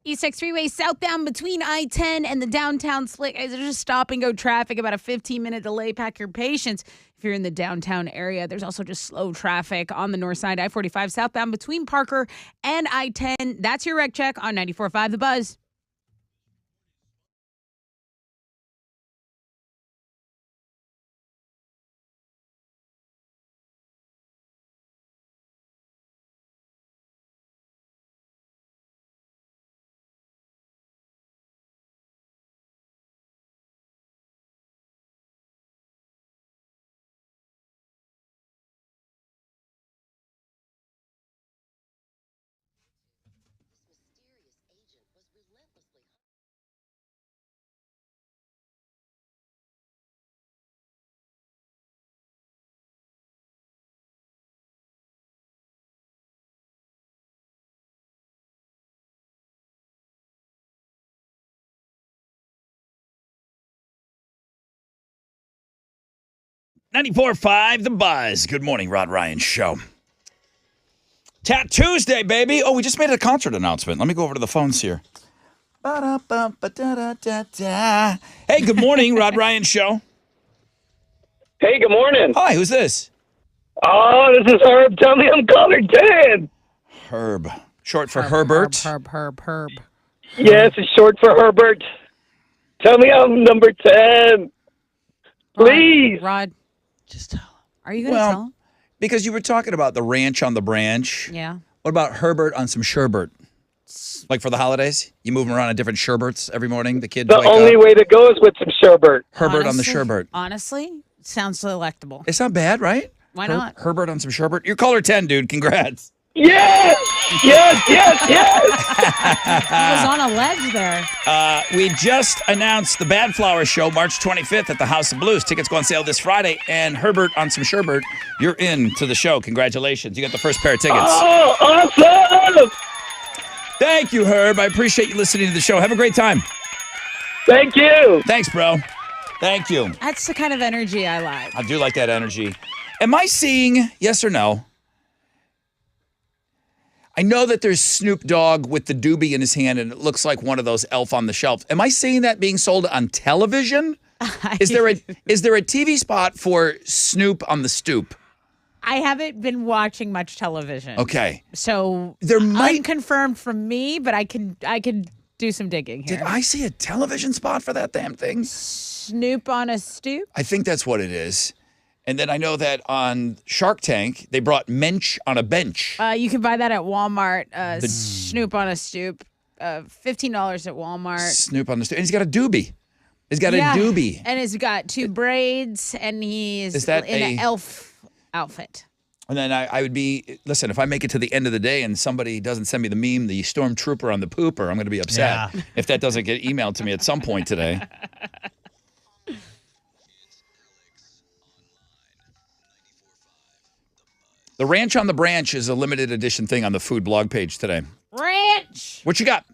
East X Freeway southbound between I-10 and the downtown split. Guys, there's just stop and go traffic, about a 15-minute delay. Pack your patience if you're in the downtown area. There's also just slow traffic on the north side, I-45 southbound between Parker and I-10. That's your wreck check on 94.5 The Buzz. .94.5 The Buzz. Good morning, Rod Ryan Show. Tat Tuesday, baby. Oh, we just made a concert announcement. Let me go over to the phones here. Ba-da-ba-ba-da-da-da-da. Hey, good morning, Rod Ryan Show. Hey, good morning. Hi, who's this? Oh, this is Herb. Tell me I'm caller 10. Herb. Short for Herbert. Herb. Yes, it's short for Herbert. Tell me I'm number 10. Please. Rod. Just tell him. Are you going to tell him? Because you were talking about the ranch on the branch. Yeah. What about Herbert on some sherbet? Like for the holidays? You move them around on different sherberts every morning? The kids The wake only up. way to go is with some sherbet. Herbert on the sherbet. Honestly, sounds delectable. It's not bad, right? Why not? Herbert on some sherbet. You're caller 10, dude. Congrats. Yes! Yes, yes, yes! I was on a ledge there. We just announced the Bad Flower Show, March 25th at the House of Blues. Tickets go on sale this Friday. And Herbert on some sherbet, you're in to the show. Congratulations. You got the first pair of tickets. Oh, awesome! Thank you, Herb. I appreciate you listening to the show. Have a great time. Thank you. Thanks, bro. Thank you. That's the kind of energy I like. I do like that energy. Am I seeing, yes or no? I know that there's Snoop Dogg with the doobie in his hand, and it looks like one of those Elf on the Shelf. Am I seeing that being sold on television? Is there a TV spot for Snoop on the stoop? I haven't been watching much television. Okay. So there might unconfirmed from me, but I could do some digging here. Did I see a television spot for that damn thing? Snoop on a stoop? I think that's what it is. And then I know that on Shark Tank, they brought Mensch on a bench. You can buy that at Walmart. Snoop on a stoop. $15 at Walmart. Snoop on the stoop. And he's got a doobie. He's got a doobie. And he's got two braids, and he's Is that in an elf outfit. And then I would be, listen, if I make it to the end of the day and somebody doesn't send me the meme, the stormtrooper on the pooper, I'm going to be upset if that doesn't get emailed to me at some point today. The Ranch on the Branch is a limited edition thing on the food blog page today. Ranch! What you got?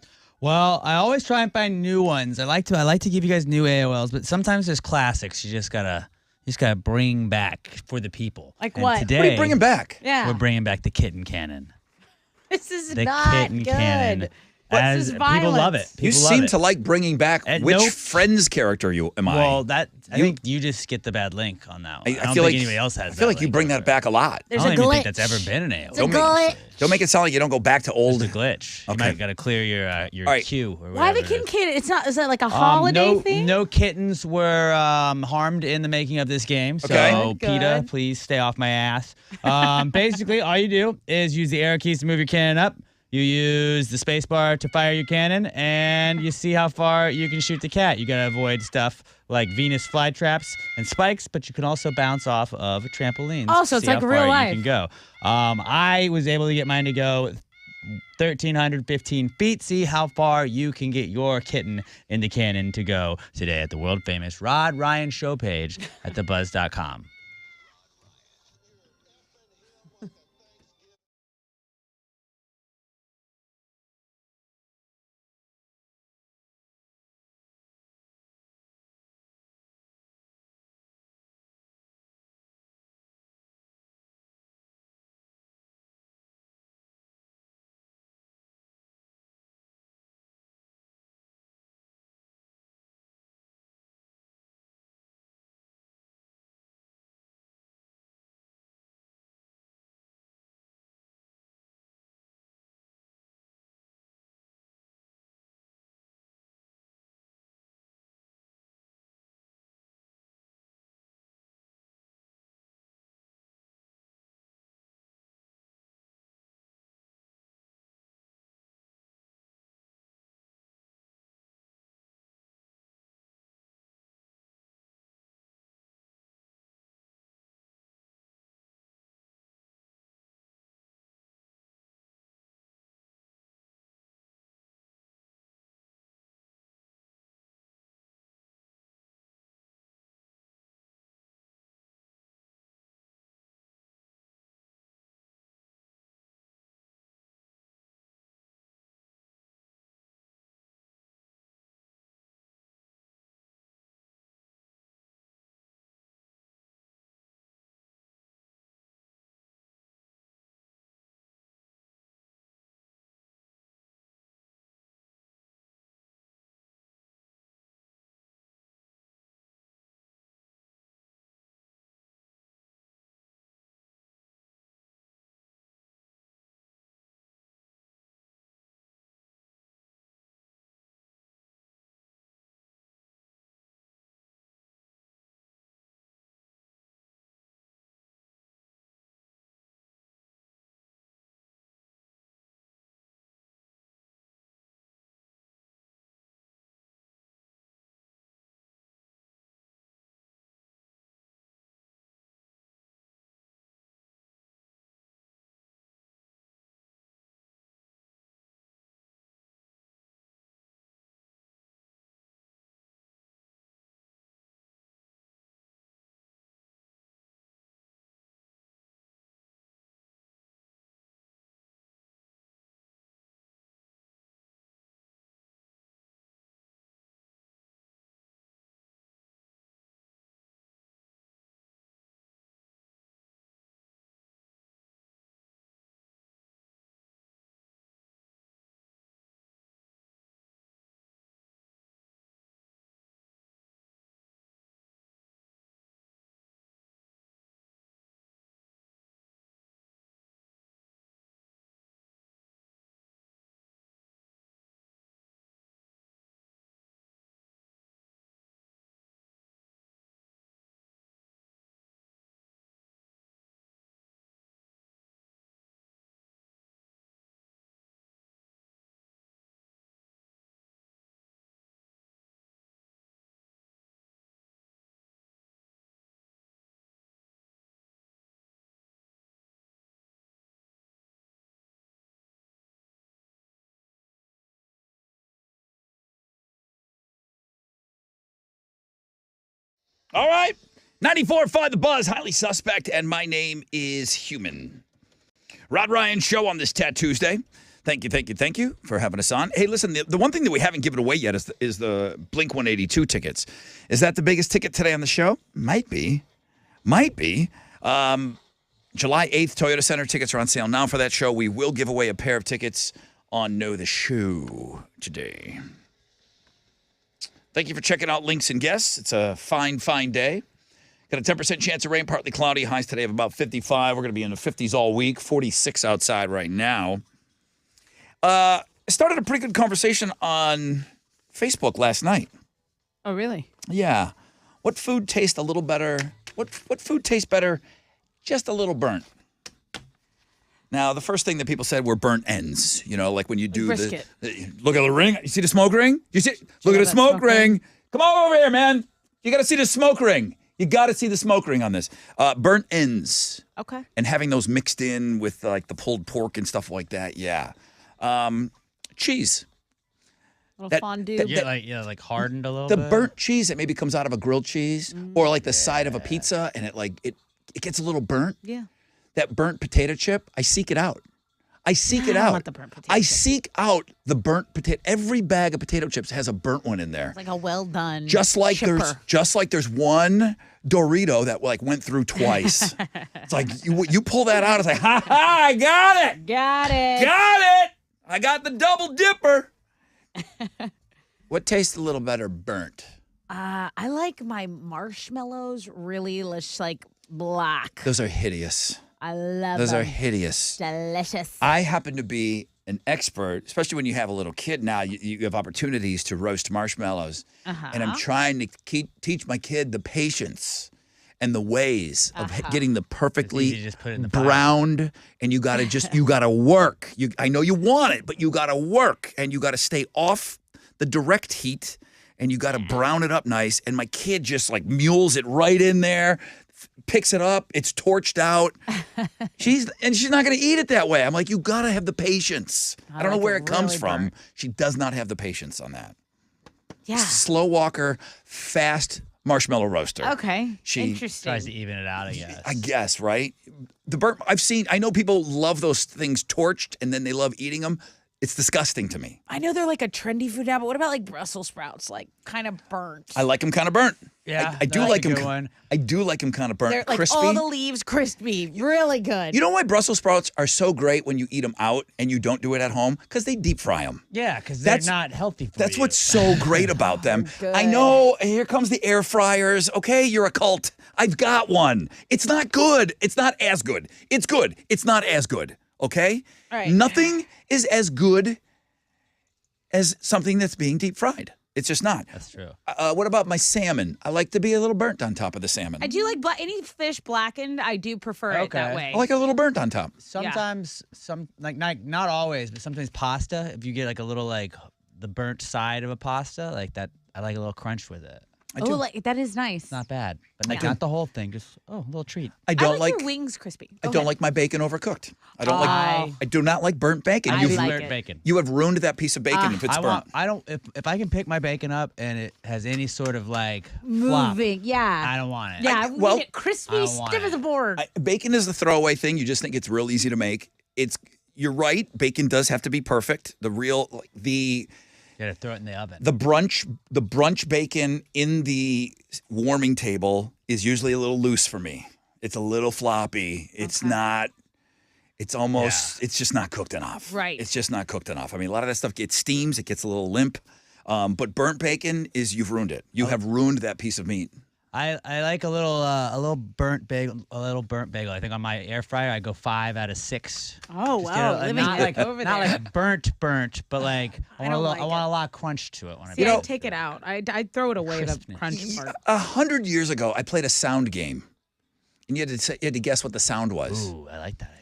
Well, I always try and find new ones. I like to give you guys new AOLs, but sometimes there's classics you just gotta bring back for the people. Like and what? Today, What are you bringing back? Yeah. we're bringing back the kitten cannon. This is The not kitten good. cannon. This is People love it. violence. You People love seem it. to like bringing back which nope. Friends character am I? Well, I think you just get the bad link on that one. I don't feel think like anybody else has. I feel like you bring that back a lot. There's I don't a even glitch. think that's ever been an AOL. It's a glitch. Don't make it sound like you don't go back to old. It's a glitch. You Okay. might got to clear your right. queue or Why the whatever it is. kitten? It's not. Is that like a holiday no, thing? No kittens were harmed in the making of this game. So, Okay. PETA, Good. please stay off my ass. Basically, all you do is use the arrow keys to move your cannon up. You use the space bar to fire your cannon, and you see how far you can shoot the cat. You got to avoid stuff like Venus flytraps and spikes, but you can also bounce off of trampolines. Oh, so it's See like how real far life. You can go. I was able to get mine to go 1,315 feet. See how far you can get your kitten in the cannon to go today at the world famous Rod Ryan Show page at thebuzz.com. All right. 94.5 The Buzz, highly suspect, and my name is Human. Rod Ryan Show on this Tat Tuesday. Thank you for having us on. Hey, listen, the one thing that we haven't given away yet is the Blink 182 tickets. Is that the biggest ticket today on the show? Might be. July 8th, Toyota Center tickets are on sale now for that show. We will give away a pair of tickets on Know the Show today. Thank you for checking out Links and Guests. It's a fine day. Got a 10% chance of rain, partly cloudy. Highs today of about 55. We're going to be in the 50s all week. 46 outside right now. Started a pretty good conversation on Facebook last night. Oh, really? Yeah. What food tastes a little better? What food tastes better just a little burnt? Now, the first thing that people said were burnt ends. You know, like when you do Brisket. look at the ring. You see the smoke ring? Look at the smoke ring. Come on over here, man. You got to see the smoke ring. You got to see the smoke ring on this. Burnt ends. Okay. And having those mixed in with like the pulled pork and stuff like that. Yeah. Cheese. Little fondue. Like hardened a little The bit. burnt cheese that maybe comes out of a grilled cheese or like the side of a pizza and it gets a little burnt. Yeah. That burnt potato chip, I seek it out. I seek it I out. want the burnt potato I chip. seek out the burnt potato. Every bag of potato chips has a burnt one in there. It's like a well done. Just like chipper. there's one Dorito that like went through twice. It's like you pull that out, it's like, ha ha, I got it. Got it. Got it. I got the double dipper. What tastes a little better burnt? I like my marshmallows really like black. Those are hideous. I love Those them. are hideous. Delicious. I happen to be an expert, especially when you have a little kid now. You have opportunities to roast marshmallows. And I'm trying to teach my kid the patience and the ways of getting the perfectly It's easy to just put it in the pot. browned. And you got to work. I know you want it, but you got to work. And you got to stay off the direct heat. And you got to brown it up nice. And my kid just like mules it right in there. Picks it up, it's torched out. She's not going to eat it that way. I'm like, you got to have the patience. I don't know where it comes from. burnt. She does not have the patience on that. Yeah. Slow walker, fast marshmallow roaster. Okay. She Interesting. Tries to even it out, I guess. I guess, right? The burnt, I know people love those things torched and then they love eating them. It's disgusting to me. I know they're like a trendy food now, but what about like Brussels sprouts, like kind of burnt? I like them kind of burnt. Yeah, I do that's like a them. good one. I do like them kind of burnt, They're like crispy. all the leaves crispy, really good. You know why Brussels sprouts are so great when you eat them out and you don't do it at home? Because they deep fry them. Yeah, because they're not healthy for That's you. what's so great about them. Good. I know, here comes the air fryers. Okay, you're a cult. I've got one. It's not good. It's not as good. It's good. It's not as good. Okay? All right. Nothing is as good as something that's being deep fried. It's just not. That's true. What about my salmon? I like to be a little burnt on top of the salmon. I do like any fish blackened. I do prefer it that way. I like a little burnt on top. Sometimes, not always, but sometimes pasta. If you get like a little like the burnt side of a pasta, like that, I like a little crunch with it. I do. Like that is nice. Not bad, but Yeah. not the whole thing. Just a little treat. I I don't like your wings crispy. I don't like my bacon overcooked. I do not like burnt bacon. I You've like Burnt it. bacon. You have ruined that piece of bacon if it's burnt. If I can pick my bacon up and it has any sort of like flop, Moving. Yeah. I don't want it. Yeah. I well, need it I crispy, don't want stiff as a board. Bacon is the throwaway thing. You just think it's real easy to make. You're right. Bacon does have to be perfect. You gotta throw it in the oven. The brunch bacon in the warming table is usually a little loose for me. It's a little floppy. It's not. It's almost. It's just not cooked enough. Right. It's just not cooked enough. I mean, a lot of that stuff gets steams. It gets a little limp. But burnt bacon you've ruined it. You have ruined that piece of meat. I like a little burnt bagel. I think on my air fryer I go 5 out of 6. Oh, Just wow. get Living not like like over not there. like burnt, but like I want don't like I want a lot of crunch to it when See, I I take it out. I throw it away, the Crispness. crunch part. 100 years ago, I played a sound game, and you had to guess what the sound was. Ooh, I like that.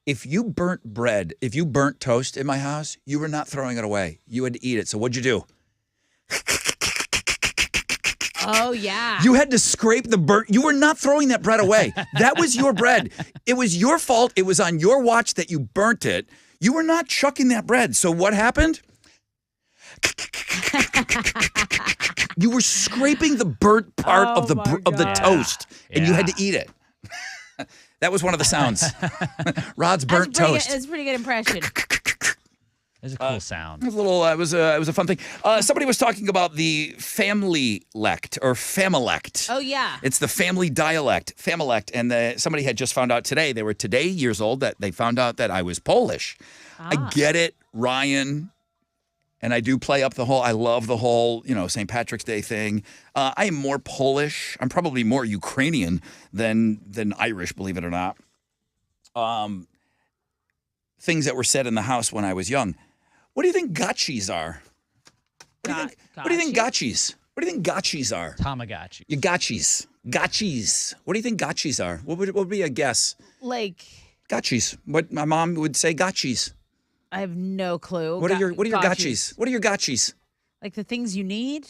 If you burnt toast in my house, you were not throwing it away. You had to eat it. So what'd you do? Oh, yeah. You had to scrape the burnt. You were not throwing that bread away. That was your bread. It was your fault. It was on your watch that you burnt it. You were not chucking that bread. So what happened? You were scraping the burnt part of the toast, and you had to eat it. That was one of the sounds. Rod's burnt toast. It's a pretty good impression. It's a cool sound. It was a little. It was a fun thing. Somebody was talking about the family-lect or familect. Oh yeah. It's the family dialect, familect, and somebody had just found out today. They were today years old that they found out that I was Polish. I get it, Ryan. And I do play up the whole, I love the whole, St. Patrick's Day thing. I am more Polish. I'm probably more Ukrainian than Irish, believe it or not. Things that were said in the house when I was young. What do you think gotchis are? What do you think gotchis? What do you think gotchis are? Tamagotchi. Your gotchis. Gotchis. What do you think gotchis are? What would be a guess? Like Gotchis. What my mom would say gotchis. I have no clue. What are your gotchis? What are your gotchis? Like the things you need?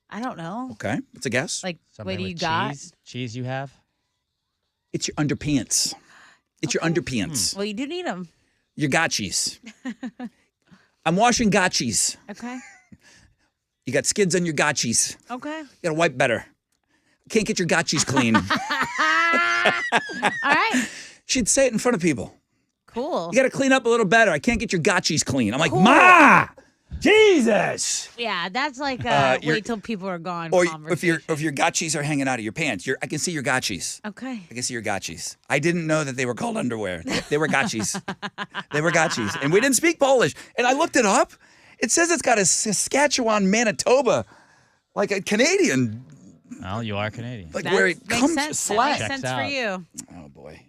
I don't know. Okay, it's a guess. Like Something what do with you got? Cheese you have? It's your underpants. It's your underpants. Well, you do need them. Your gotchis. I'm washing gotchis. Okay. You got skids on your gotchis. Okay. You gotta wipe better. Can't get your gotchis clean. All right. She'd say it in front of people. Cool. You gotta clean up a little better. I can't get your gotchis clean. I'm like, Ma! Jesus! Yeah, that's like wait till people are gone. Or if your gotchis are hanging out of your pants, I can see your gotchis. Okay. I can see your gotchis. I didn't know that they were called underwear. They were gotchis. They were gotchis. And we didn't speak Polish. And I looked it up. It says it's got a Saskatchewan, Manitoba, like a Canadian. Well, you are Canadian. Like where it comes slang. That makes Checks sense for out. you. Oh, boy.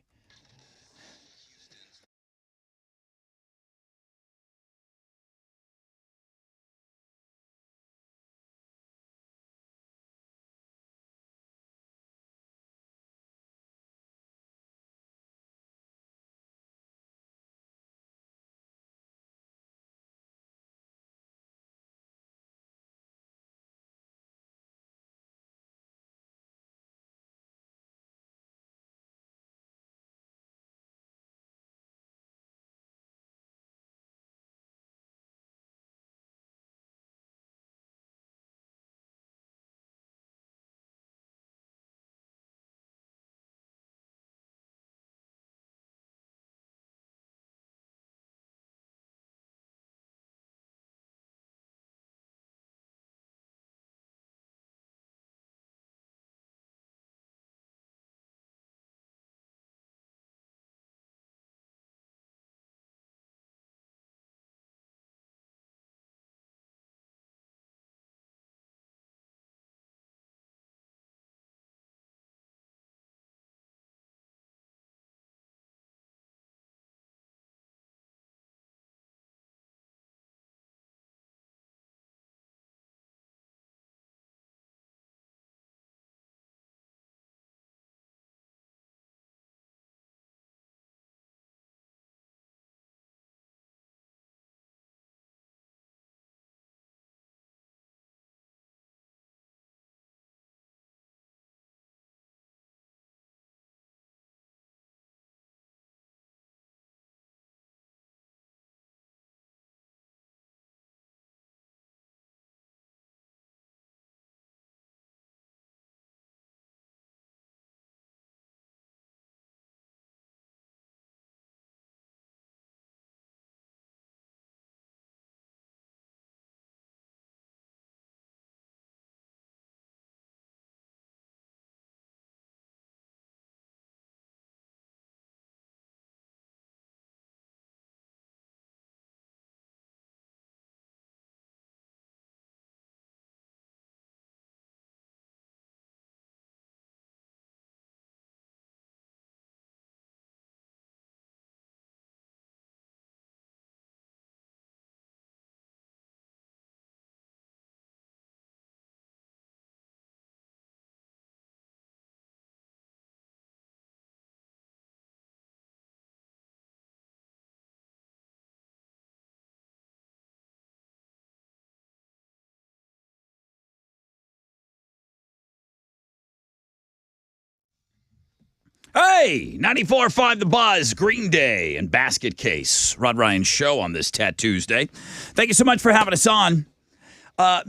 Hey, 94.5 The Buzz, Green Day, and Basket Case. Rod Ryan Show on this Tuesday. Thank you so much for having us on.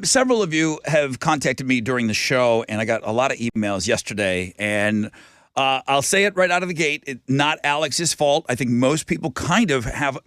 Several of you have contacted me during the show, and I got a lot of emails yesterday. And I'll say it right out of the gate: not Alex's fault. I think most people have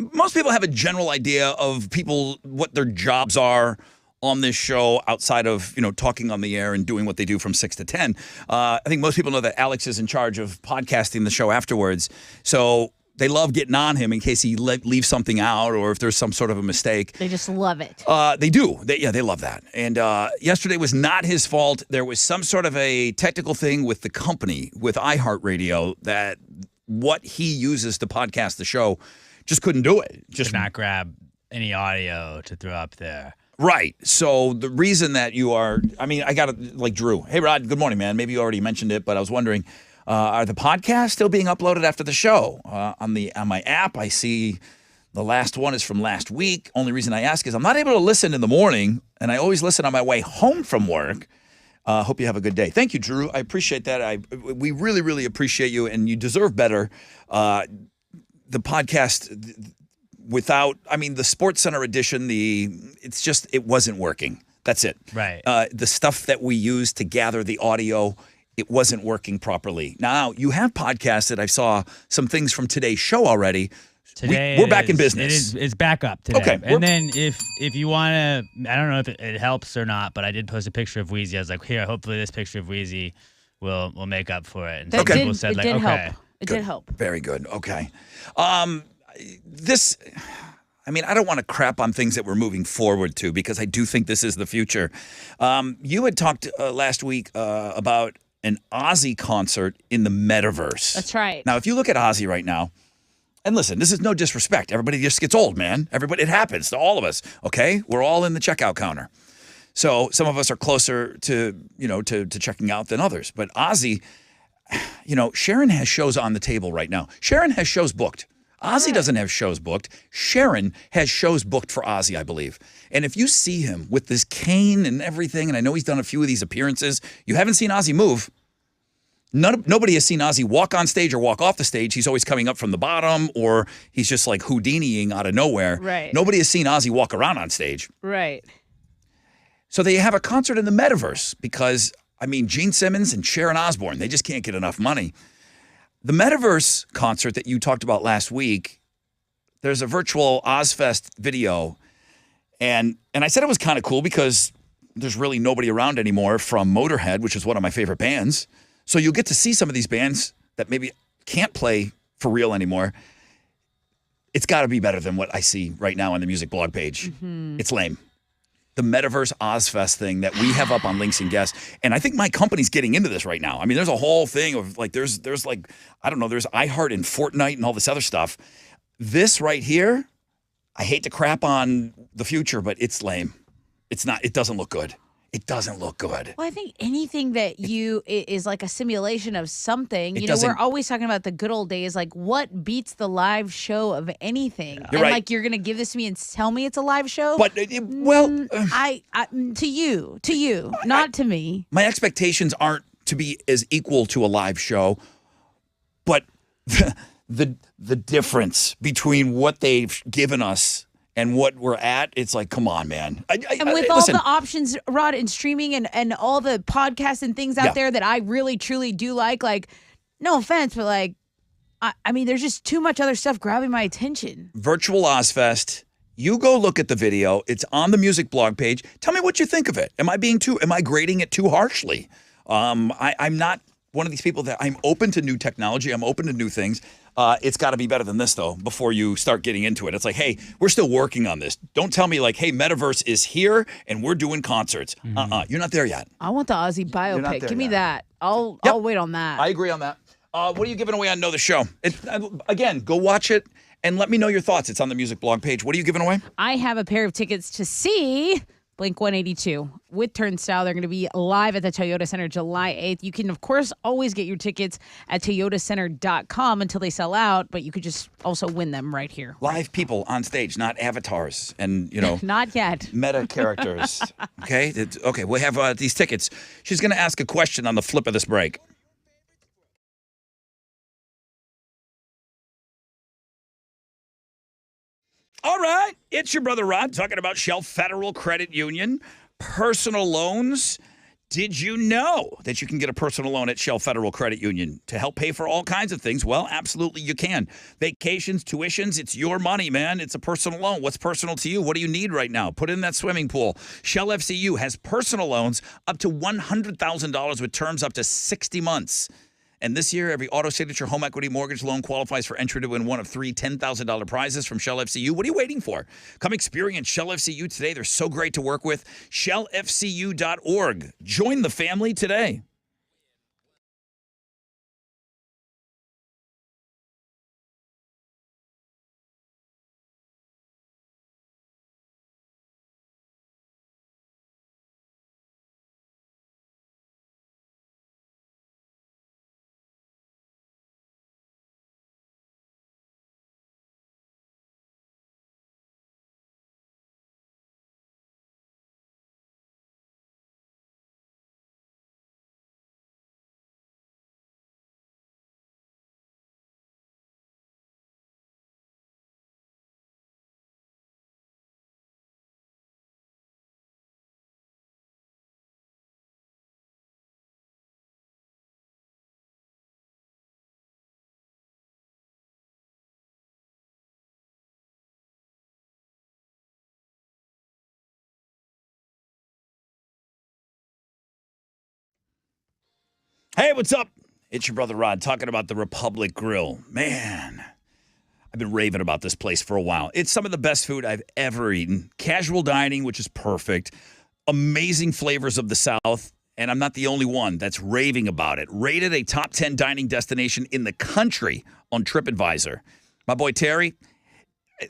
a general idea of people what their jobs are on this show outside of talking on the air and doing what they do from 6 to 10. I think most people know that Alex is in charge of podcasting the show afterwards, so they love getting on him in case he leaves something out or if there's some sort of a mistake. They just love it. They do. They love that. And yesterday was not his fault. There was some sort of a technical thing with the company, with iHeartRadio, that what he uses to podcast the show just couldn't do it. Just Could not grab any audio to throw up there. Right. So the reason that I got it like Drew. Hey, Rod, good morning, man. Maybe you already mentioned it, but I was wondering, are the podcasts still being uploaded after the show? On my app, I see the last one is from last week. Only reason I ask is I'm not able to listen in the morning, and I always listen on my way home from work. Hope you have a good day. Thank you, Drew. I appreciate that. We really, really appreciate you, and you deserve better. The podcast without, the Sports Center edition, it wasn't working. That's it. Right. The stuff that we use to gather the audio, it wasn't working properly. Now, you have podcasted. I saw some things from today's show already. We're back in business. It's back up today. Okay. And then if you want to, I don't know if it helps or not, but I did post a picture of Wheezy. I was like, here, hopefully this picture of Wheezy will make up for it. And That people said, did okay. help. It did help. Very good. Okay. I don't want to crap on things that we're moving forward to because I do think this is the future. You had talked last week about an Ozzy concert in the metaverse. That's right. Now, if you look at Ozzy right now, and listen, this is no disrespect. Everybody just gets old, man. It happens to all of us, okay? We're all in the checkout counter. So some of us are closer to checking out than others. But Ozzy, Sharon has shows on the table right now. Sharon has shows booked. Ozzy doesn't have shows booked. Sharon has shows booked for Ozzy, I believe. And if you see him with this cane and everything, and I know he's done a few of these appearances, you haven't seen Ozzy move. Nobody has seen Ozzy walk on stage or walk off the stage. He's always coming up from the bottom, or he's just like Houdiniing out of nowhere. Right. Nobody has seen Ozzy walk around on stage. Right. So they have a concert in the metaverse because, Gene Simmons and Sharon Osbourne, they just can't get enough money. The metaverse concert that you talked about last week, there's a virtual Ozfest video, and I said it was kind of cool because there's really nobody around anymore from Motorhead, which is one of my favorite bands. So you'll get to see some of these bands that maybe can't play for real anymore. It's got to be better than what I see right now on the music blog page. Mm-hmm. It's lame. The Metaverse Ozfest thing that we have up on Links and Guests. And I think my company's getting into this right now. There's a whole thing of there's iHeart and Fortnite and all this other stuff. This right here, I hate to crap on the future, but it's lame. It doesn't look good. It doesn't look good. Well, I think anything that is like a simulation of something. We're always talking about the good old days. Like, what beats the live show of anything? You're and right. You're gonna give this to me and tell me it's a live show? But to you, not to me. My expectations aren't to be as equal to a live show, but the difference between what they've given us and what we're at, it's like, come on, man. And with all the options, Rod, and streaming and all the podcasts and things out there that I really, truly do like, no offense, but there's just too much other stuff grabbing my attention. Virtual Ozfest. You go look at the video. It's on the music blog page. Tell me what you think of it. Am I grading it too harshly? I'm not one of these people that I'm open to new technology. I'm open to new things. It's got to be better than this, though, before you start getting into it. It's like, hey, we're still working on this. Don't tell me like, hey, Metaverse is here and we're doing concerts. You're not there yet. I want the Ozzy biopic. Give me that. I'll wait on that. I agree on that. What are you giving away on Know the Show? Again, go watch it and let me know your thoughts. It's on the music blog page. What are you giving away? I have a pair of tickets to see Blink-182 with Turnstile. They're going to be live at the Toyota Center July 8th. You can, of course, always get your tickets at toyotacenter.com until they sell out, but you could just also win them right here. Live people on stage, not avatars and, Not yet. Meta characters. Okay? Okay, we have these tickets. She's going to ask a question on the flip of this break. All right, it's your brother Rod talking about Shell Federal Credit Union. personal loans. Did you know that you can get a personal loan at Shell Federal Credit Union to help pay for all kinds of things? Well, absolutely you can. Vacations, tuitions, it's your money, man. It's a personal loan. What's personal to you? What do you need right now? Put in that swimming pool. Shell FCU has personal loans up to $100,000 with terms up to 60 months. And this year, every auto signature home equity mortgage loan qualifies for entry to win one of three $10,000 prizes from Shell FCU. What are you waiting for? Come experience Shell FCU today. They're so great to work with. ShellFCU.org. Join the family today. Hey, what's up? It's your brother Rod talking about the Republic Grill. Man, I've been raving about this place for a while. It's some of the best food I've ever eaten. Casual dining, which is perfect. Amazing flavors of the South. And I'm not the only one that's raving about it. Rated a top 10 dining destination in the country on TripAdvisor. My boy Terry,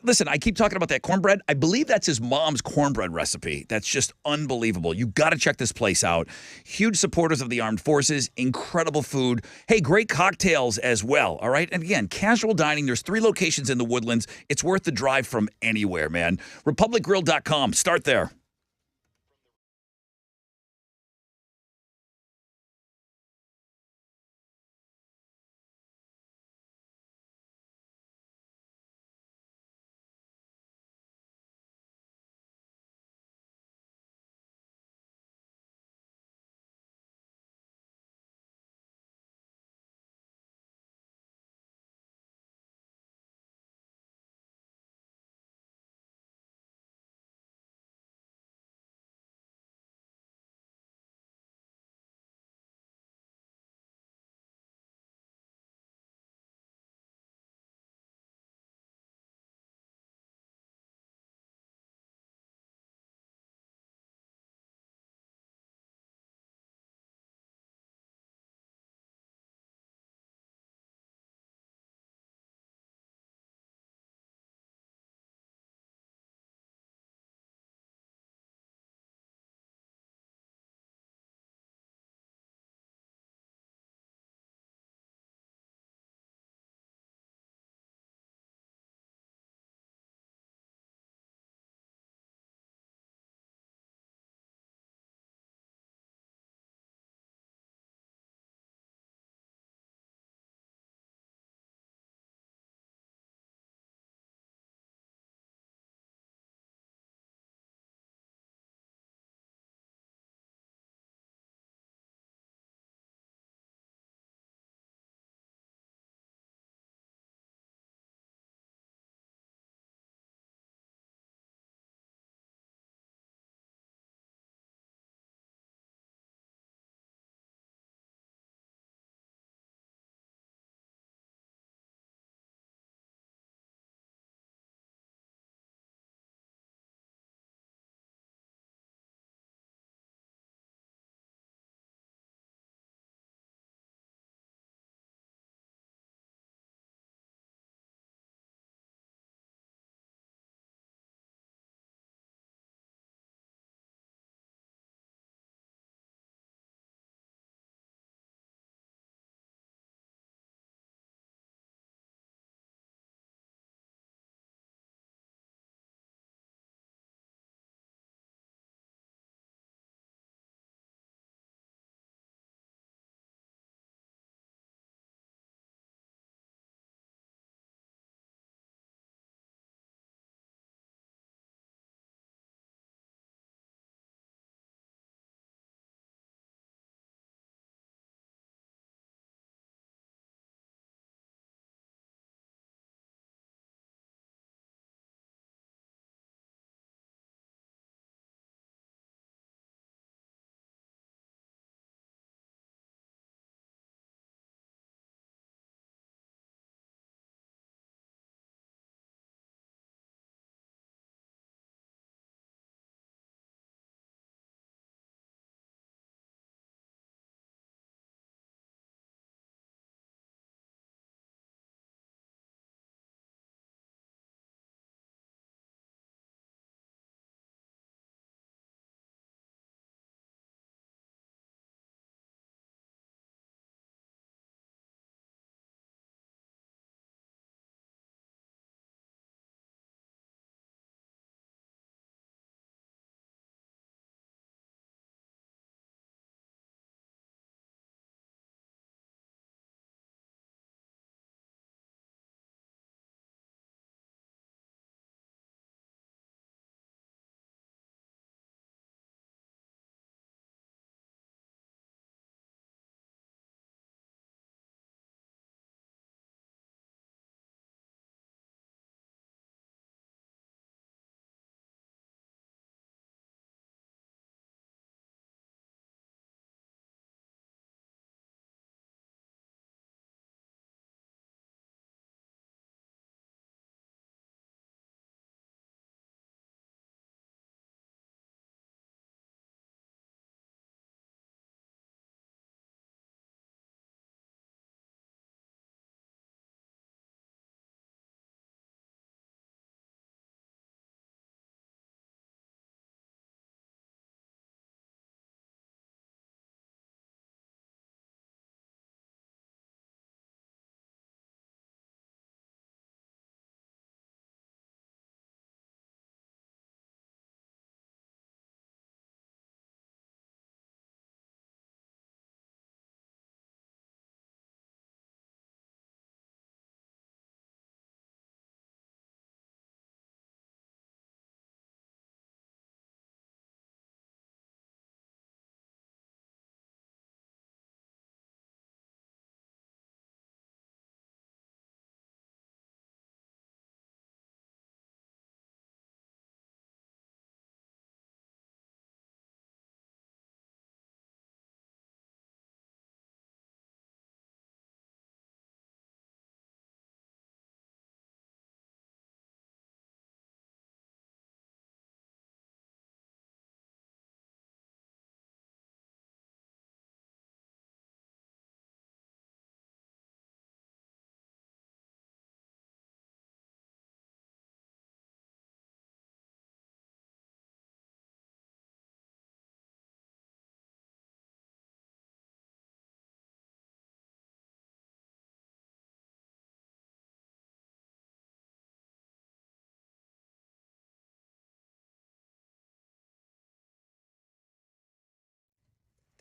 listen, I keep talking about that cornbread. I believe that's his mom's cornbread recipe. That's just unbelievable. You got to check this place out. Huge supporters of the armed forces, incredible food. Hey, great cocktails as well, all right? And again, casual dining. There's 3 locations in the Woodlands. It's worth the drive from anywhere, man. RepublicGrill.com. Start there.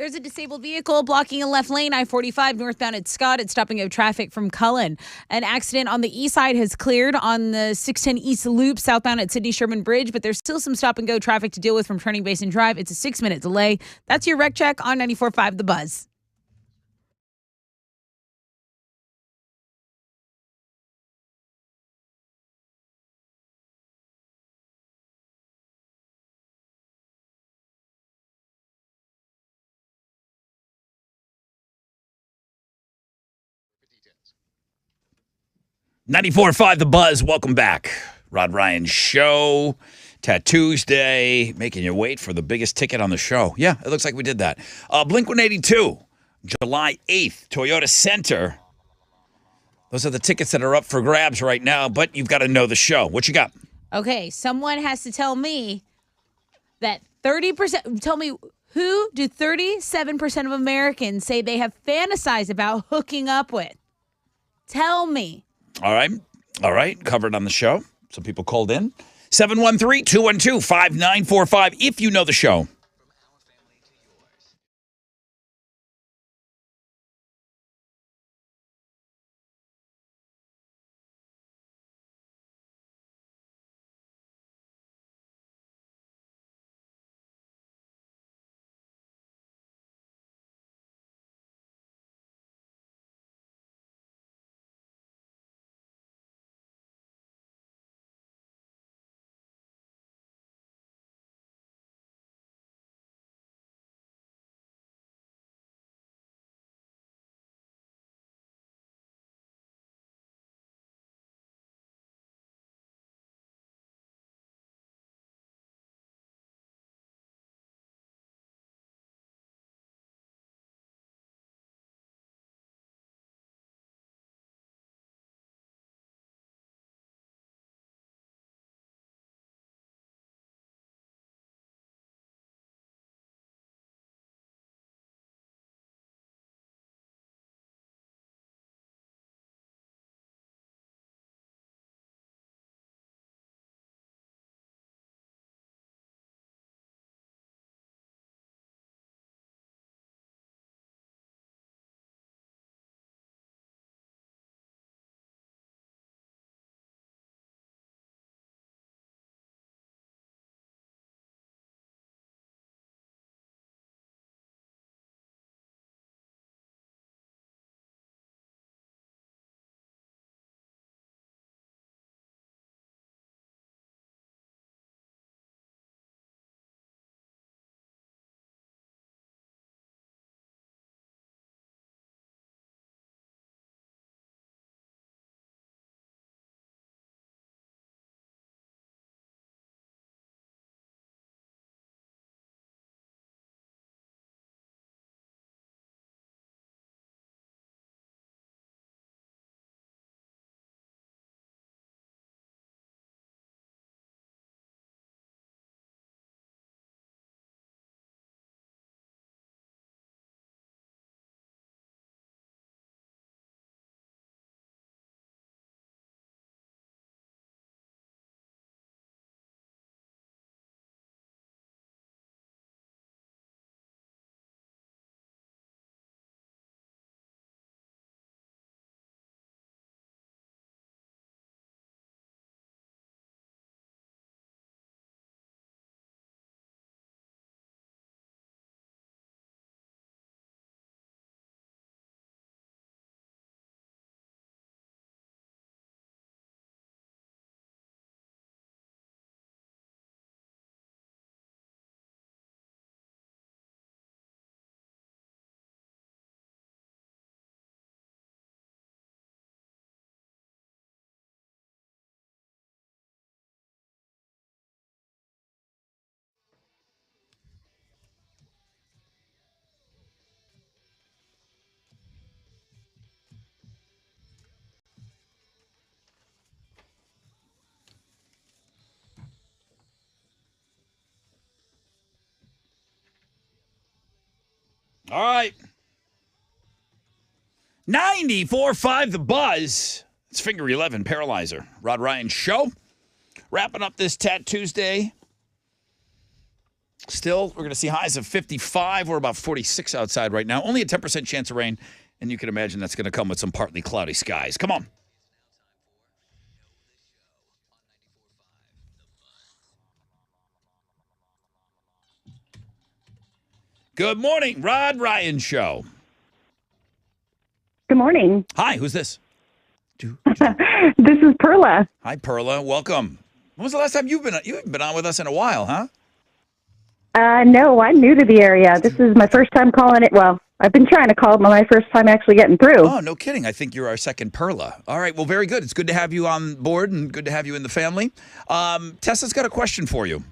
There's a disabled vehicle blocking a left lane, I-45 northbound at Scott. It's stopping up traffic from Cullen. An accident on the east side has cleared on the 610 East Loop southbound at Sidney Sherman Bridge, but there's still some stop-and-go traffic to deal with from Turning Basin Drive. It's a 6-minute delay. That's your wreck check on 94.5 The Buzz. .94.5 The Buzz. Welcome back. Rod Ryan Show. Tattoos Day. Making you wait for the biggest ticket on the show. Yeah, it looks like we did that. Blink-182. July 8th. Toyota Center. Those are the tickets that are up for grabs right now, but you've got to know the show. What you got? Okay, someone has to tell me that 30%, tell me, who do 37% of Americans say they have fantasized about hooking up with? Tell me. All right. Covered on the show. Some people called in. 713-212-5945 if you know the show. All right. 94.5 The Buzz. It's Finger 11 Paralyzer. Rod Ryan Show. Wrapping up this Tat Tuesday. Still, we're going to see highs of 55. We're about 46 outside right now. Only a 10% chance of rain. And you can imagine that's going to come with some partly cloudy skies. Come on. Good morning, Rod Ryan Show. Good morning. Hi, who's this? This is Perla. Hi, Perla. Welcome. When was the last time you haven't been on with us in a while, huh? No, I'm new to the area. This is my first time calling it. Well, I've been trying to call it, but my first time actually getting through. Oh, no kidding. I think you're our second Perla. All right. Well, very good. It's good to have you on board and good to have you in the family. Tessa's got a question for you.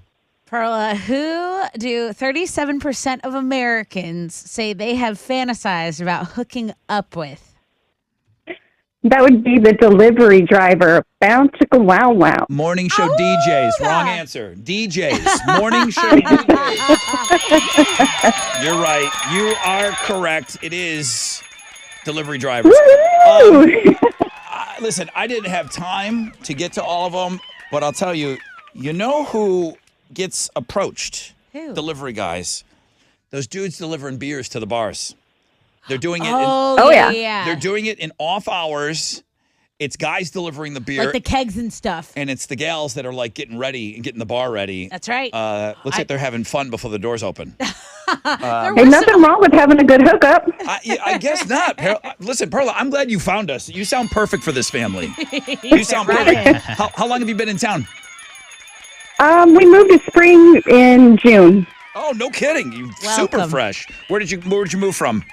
Perla, who do 37% of Americans say they have fantasized about hooking up with? That would be the delivery driver. Bound chicka wow wow. Morning show DJs. Wrong answer. DJs. Morning show DJs. You're right. You are correct. It is delivery drivers. Listen, I didn't have time to get to all of them, but I'll tell you, you know who gets approached? Who? Delivery guys. Those dudes delivering beers to the bars. They're doing it. Yeah. They're doing it in off hours. It's guys delivering the beer. Like the kegs and stuff. And it's the gals that are like getting ready and getting the bar ready. That's right. Looks like they're having fun before the doors open. Ain't nothing wrong with having a good hookup. I guess not. Listen, Perla, I'm glad you found us. You sound perfect for this family. You sound perfect. How long have you been in town? We moved to Spring in June. Oh, no kidding. You super fresh. Where did you move from?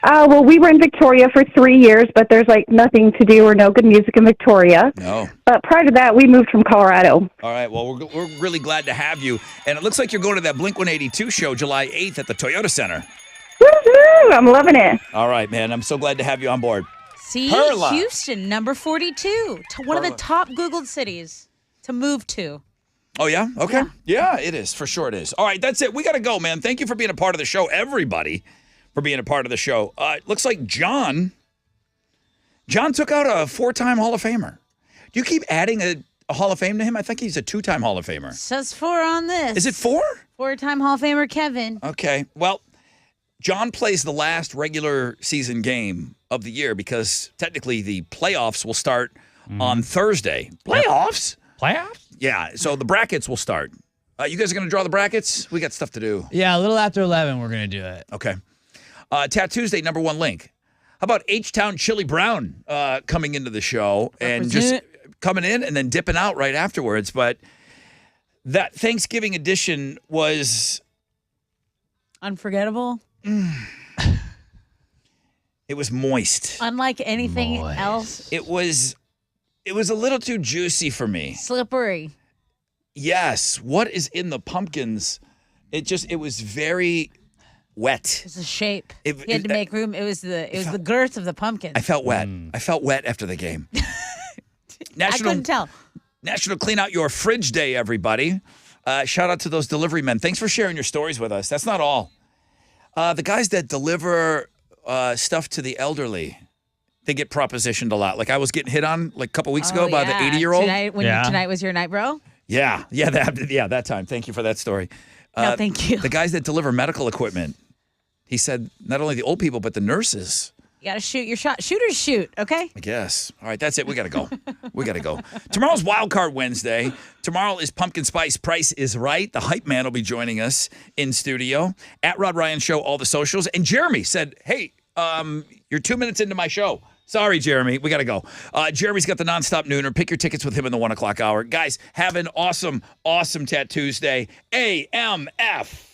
Well, we were in Victoria for 3 years, but there's like nothing to do or no good music in Victoria. No. But prior to that, we moved from Colorado. All right. Well, we're really glad to have you. And it looks like you're going to that Blink-182 show July 8th at the Toyota Center. Woo-hoo! I'm loving it. All right, man. I'm so glad to have you on board. See, Perla. Houston, number 42, to one of the top Googled cities to move to. Oh, yeah? Okay. Yeah, it is. For sure it is. All right, that's it. We got to go, man. Thank you for being a part of the show, everybody, for being a part of the show. It looks like John took out a 4-time Hall of Famer. Do you keep adding a Hall of Fame to him? I think he's a 2-time Hall of Famer. Says 4 on this. Is it 4? 4-time Hall of Famer Kevin. Okay. Well, John plays the last regular season game of the year because technically the playoffs will start on Thursday. Playoffs? Playoffs? Yeah. So the brackets will start. You guys are going to draw the brackets? We got stuff to do. Yeah, a little after 11, we're going to do it. Okay. Tattoo's number 1 link. How about H-Town Chili Brown coming into the show and just coming in and then dipping out right afterwards? But that Thanksgiving edition was unforgettable. It was moist. Unlike anything else. It was a little too juicy for me. Slippery. Yes. What is in the pumpkins? It was very wet. It's a shape. He had to make room. It was the girth of the pumpkin. I felt wet. I felt wet after the game. I couldn't tell. National Clean Out Your Fridge Day, everybody. Shout out to those delivery men. Thanks for sharing your stories with us. That's not all. The guys that deliver stuff to the elderly, they get propositioned a lot. Like I was getting hit on like a couple weeks ago by the 80-year-old. Tonight was your night, bro? Yeah, that time. Thank you for that story. No, thank you. The guys that deliver medical equipment, he said not only the old people, but the nurses. You got to shoot your shot. Shooters shoot, okay? I guess. All right, that's it. We got to go. We got to go. Tomorrow's Wild Card Wednesday. Tomorrow is Pumpkin Spice Price is Right. The Hype Man will be joining us in studio. At Rod Ryan Show, all the socials. And Jeremy said, hey, you're 2 minutes into my show. Sorry, Jeremy. We got to go. Jeremy's got the nonstop nooner. Pick your tickets with him in the 1 o'clock hour. Guys, have an awesome, awesome Tattoos Day. AMF.